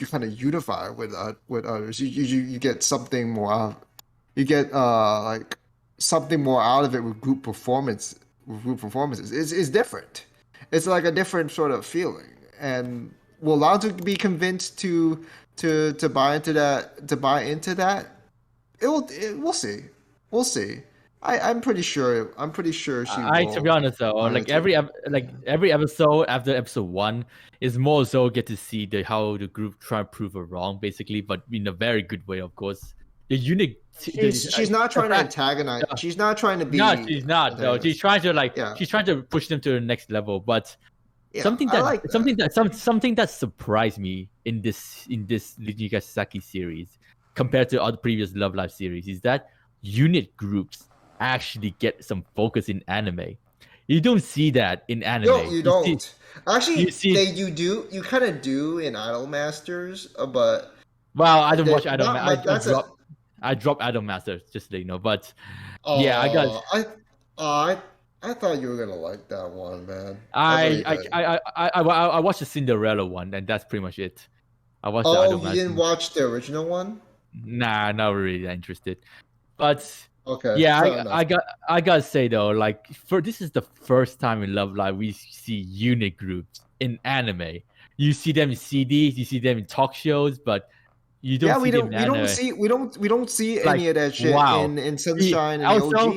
kind of unify with others. You get something more out. You get like something more out of it with group performances. It's different. It's like a different sort of feeling. And will Lanzu be convinced to buy into that? We'll see. We'll see. I'm pretty sure she will. To be honest though, like every episode after episode 1 is more so get to see how the group try to prove her wrong, basically, but in a very good way, of course. The unique. She's not trying to antagonize. She's not trying to be. No, she's not. No, she's trying to she's trying to push them to the next level. But something that surprised me in this Nijigasaki series compared to other previous Love Live series is that unit groups actually get some focus in anime. You don't see that in anime. No, you don't. You do. You kind of do in Idol Masters, but well, I don't watch Idol Masters. I dropped Idol Masters, just so you know. But yeah, I thought you were gonna like that one, man. I watched the Cinderella one, and that's pretty much it. I watched the Idol Masters. You didn't watch the original one? Nah, not really interested. But okay, yeah, I gotta say though, like this is the first time in Love Live we see unit groups in anime. You see them in CDs, you see them in talk shows, but you don't. We don't see any of that shit in Sunshine and OG.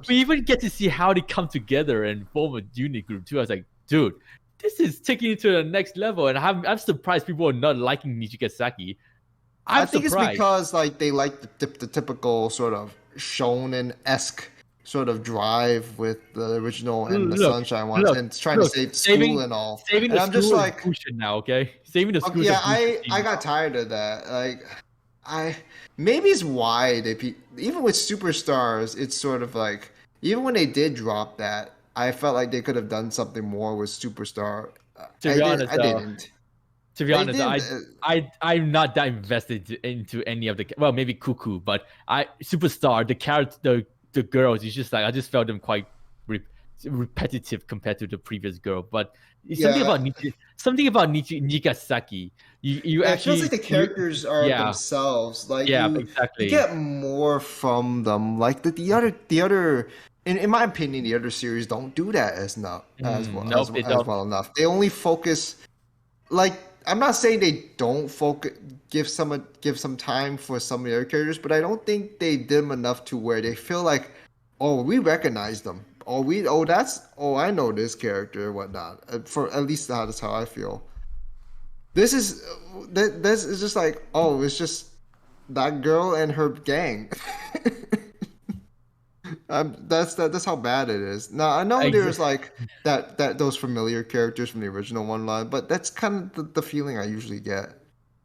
We even get to see how they come together and form a unit group too. I was like, dude, this is taking it to the next level, and I'm surprised people are not liking Nijigasaki. I think it's because like they like the typical sort of shonen-esque sort of drive with the original and the Sunshine ones, and trying to save school and all. Saving and the I'm just school like, is bullshit now, okay? Saving the school. Yeah, I got tired of that. Like, maybe it's why even with Superstars, it's sort of like even when they did drop that, I felt like they could have done something more with Superstar. To be honest, I didn't. To be honest, I'm not that invested into any of the maybe Cuckoo, but Superstar the girls, it's just like I just felt them quite repetitive compared to the previous girl. But something about Nijigasaki. You actually, it feels like the characters are themselves. Like exactly. You get more from them. Like the other. In my opinion, the other series don't do that as well enough. They only focus. Like, I'm not saying they don't focus, give some time for some of the other characters, but I don't think they did them enough to where they feel like, oh, we recognize them. I know this character and whatnot. For at least that's how I feel. This is just like, oh, it's just that girl and her gang. That's how bad it is. Now I know there's like those familiar characters from the original one line, but that's kind of the feeling I usually get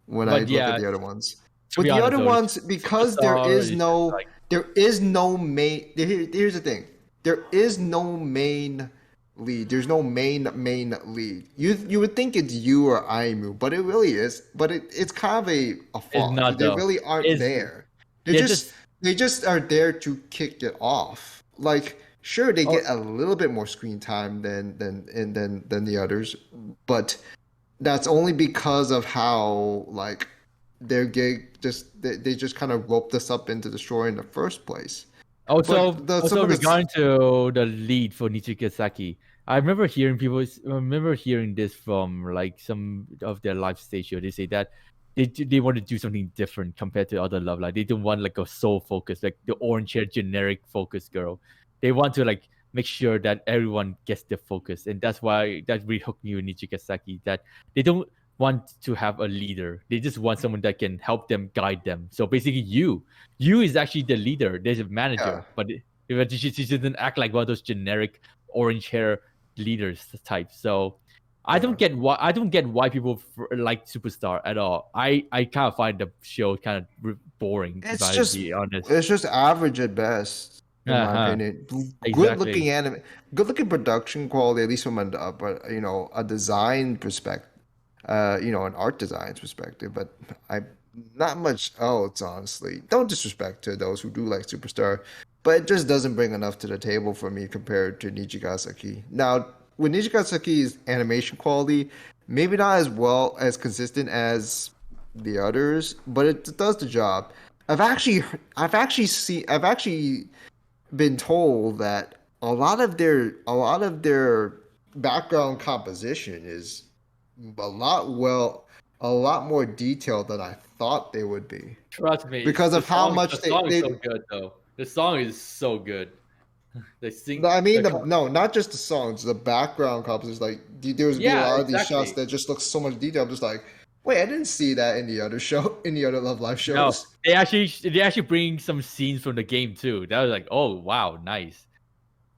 when I look at the other ones. With the other ones, because there is no main. Here's the thing: there is no main lead. There's no main lead. You would think it's you or Aimu, but it really is. But it's kind of a fault. They really aren't there. They just are there to kick it off. Like, sure, they get a little bit more screen time than the others, but that's only because of how like their gig they just kind of roped us up into the story in the first place. Also regarding to the lead for Nijigasaki, I remember hearing this from like some of their live stage show. They say that they want to do something different compared to other love. Like they don't want like a soul focus, like the orange hair generic focus girl. They want to like make sure that everyone gets the focus, and that's why that really hooked me with Nijigasaki. That they don't want to have a leader. They just want someone that can help them, guide them. So basically, you is actually the leader. There's a manager, but she doesn't act like one of those generic orange hair leaders type. So I don't get why people like Superstar at all. I kind of find the show kind of boring. Be honest. It's just average at best, in my opinion. Good looking anime, good looking production quality, at least from a design perspective, an art design perspective. But not much else, honestly. Don't disrespect to those who do like Superstar, but it just doesn't bring enough to the table for me compared to Nijigasaki. Now, with Nijagasaki's animation quality, maybe not as consistent as the others, but it does the job. I've actually been told that a lot of their background composition is a lot more detailed than I thought they would be. Trust me, because of how much the song is so good though. The song is so good. They sing. I mean, not just the songs, the background composition. Like there's a lot of these shots that just look so much detail. I'm just like, wait, I didn't see that in the other Love Live shows. No, they actually bring some scenes from the game too. That was like, oh wow, nice.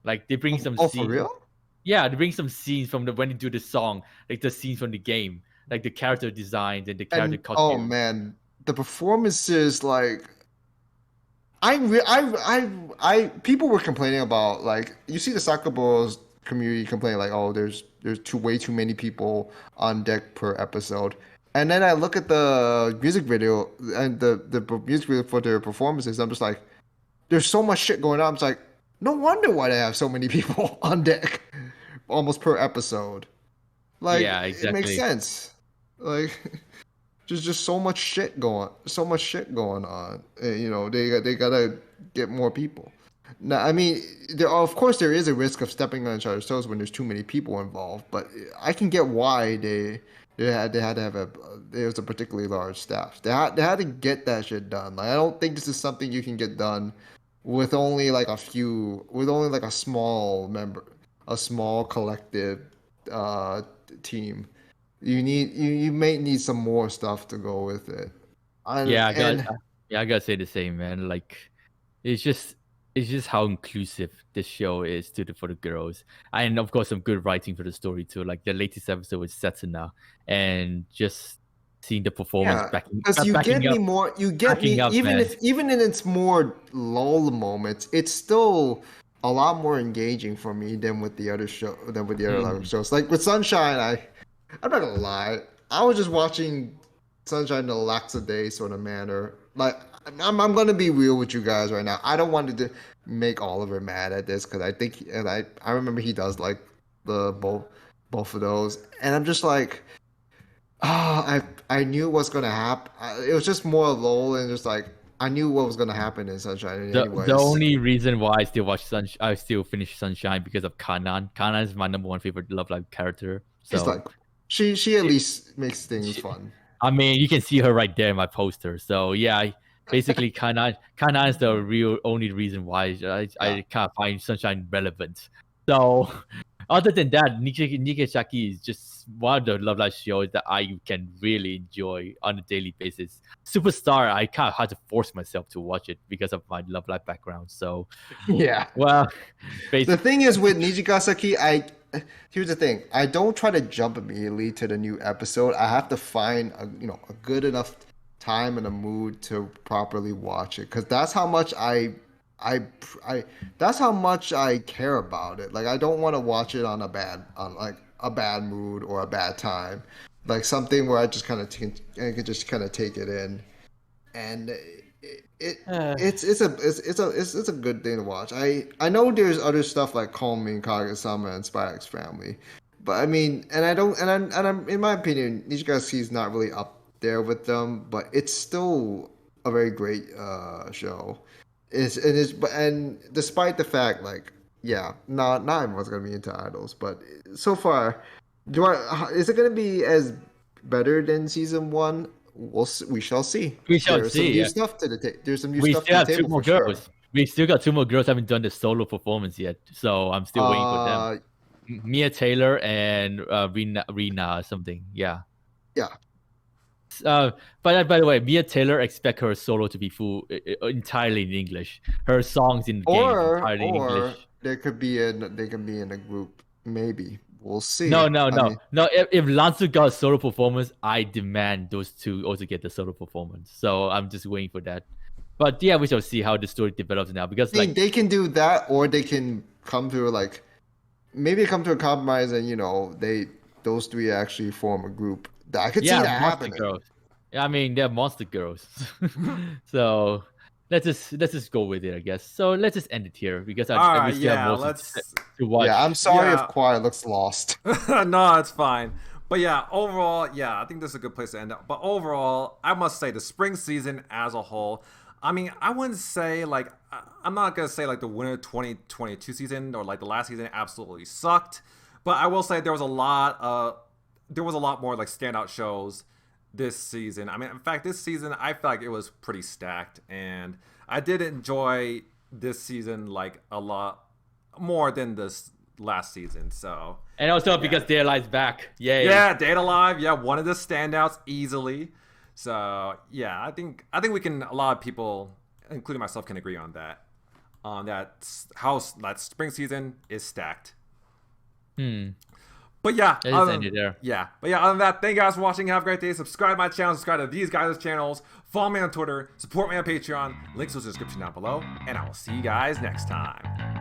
Like they bring some. Oh, for real? Yeah, they bring some scenes from when they do the song, like the scenes from the game, like the character designs and the character costumes. Oh man, the performances, like. People were complaining about, like, you see the soccer balls community complaining like, oh, there's way too many people on deck per episode, and then I look at the music video and the music video for their performances. I'm just like, there's so much shit going on. It's like, no wonder why they have so many people on deck, almost per episode. Like, yeah, exactly. It makes sense. Like. Just so much shit going on. They gotta get more people. Now, I mean, of course there is a risk of stepping on each other's toes when there's too many people involved, but I can get why they had to have there was a particularly large staff. They had to get that shit done. Like, I don't think this is something you can get done with only like a small collective team. You may need some more stuff to go with it. I gotta say the same, man. Like, it's just how inclusive this show is for the girls, and of course some good writing for the story too. Like the latest episode with Setsuna, and just seeing the performance because you get me more. You get me even man. even in its more lull moments, it's still a lot more engaging for me than with the other shows. Like with Sunshine, I'm not gonna lie, I was just watching Sunshine in a lackadaisical sort of manner. Like I'm gonna be real with you guys right now. I don't want to make Oliver mad at this because I think, and I remember he does like the both of those, and I'm just like, I knew what's gonna happen. It was just more lull and just like I knew what was gonna happen in Sunshine. The only reason why I still finish Sunshine because of Kanan. Kanan is my number one favorite Love Live character. So it's like she at least makes things fun. I mean, you can see her right there in my poster. So yeah, basically Kanan is the real only reason why I can't find Sunshine relevant. So other than that, Nijigasaki is just one of the Love Live shows that I can really enjoy on a daily basis. Superstar, I kind of had to force myself to watch it because of my Love Live background. So yeah, well, the thing is with Nijigasaki, here's the thing. I don't try to jump immediately to the new episode. I have to find a good enough time and a mood to properly watch it, because that's how much that's how much I care about it. Like I don't want to watch it on a bad mood or a bad time. Like something where I just kind of can just kind of take it in, and it's a good thing to watch. I know there's other stuff like Kongming, Kaguya-sama, and Spy X Family, but I mean, and I'm in my opinion, Nijigasaki is not really up there with them, but it's still a very great show. And despite the fact, like, yeah, not everyone's gonna be into idols, but so far, is it gonna be as better than season 1? We shall see. We shall see. Some new stuff there's some new stuff to the table. Two more girls. Sure. We still got 2 more girls haven't done the solo performance yet, so I'm still waiting for them. Mia Taylor and Rina something. Yeah. Yeah. By the way, Mia Taylor expect her solo to be entirely in English. Her songs in the game entirely in English. They could be in a group, maybe. We'll see. No. If Lansu got a solo performance, I demand those two also get the solo performance. So I'm just waiting for that. But yeah, we shall see how the story develops now, because they can do that, or they can come to maybe come to a compromise, and those three actually form a group. I could see that happening. Girls. I mean, they're monster girls. So let's just go with it, I guess. So let's just end it here, because I still have more to watch. Yeah, I'm sorry if Quiet looks lost. No, it's fine. But yeah, overall, I think this is a good place to end up. But overall, I must say the spring season as a whole, I mean, I wouldn't say I'm not gonna say the winter 2022 season or the last season absolutely sucked, but I will say there was a lot more standout shows this season. I mean, in fact, this season I feel like it was pretty stacked, and I did enjoy this season a lot more than this last season. So, and also because Day Alive's back, yeah, Day Alive, one of the standouts easily. So yeah, I think we can, a lot of people, including myself, can agree on that. How that spring season is stacked. But yeah, other than that, thank you guys for watching. Have a great day. Subscribe to my channel. Subscribe to these guys' channels. Follow me on Twitter. Support me on Patreon. Links in the description down below. And I will see you guys next time.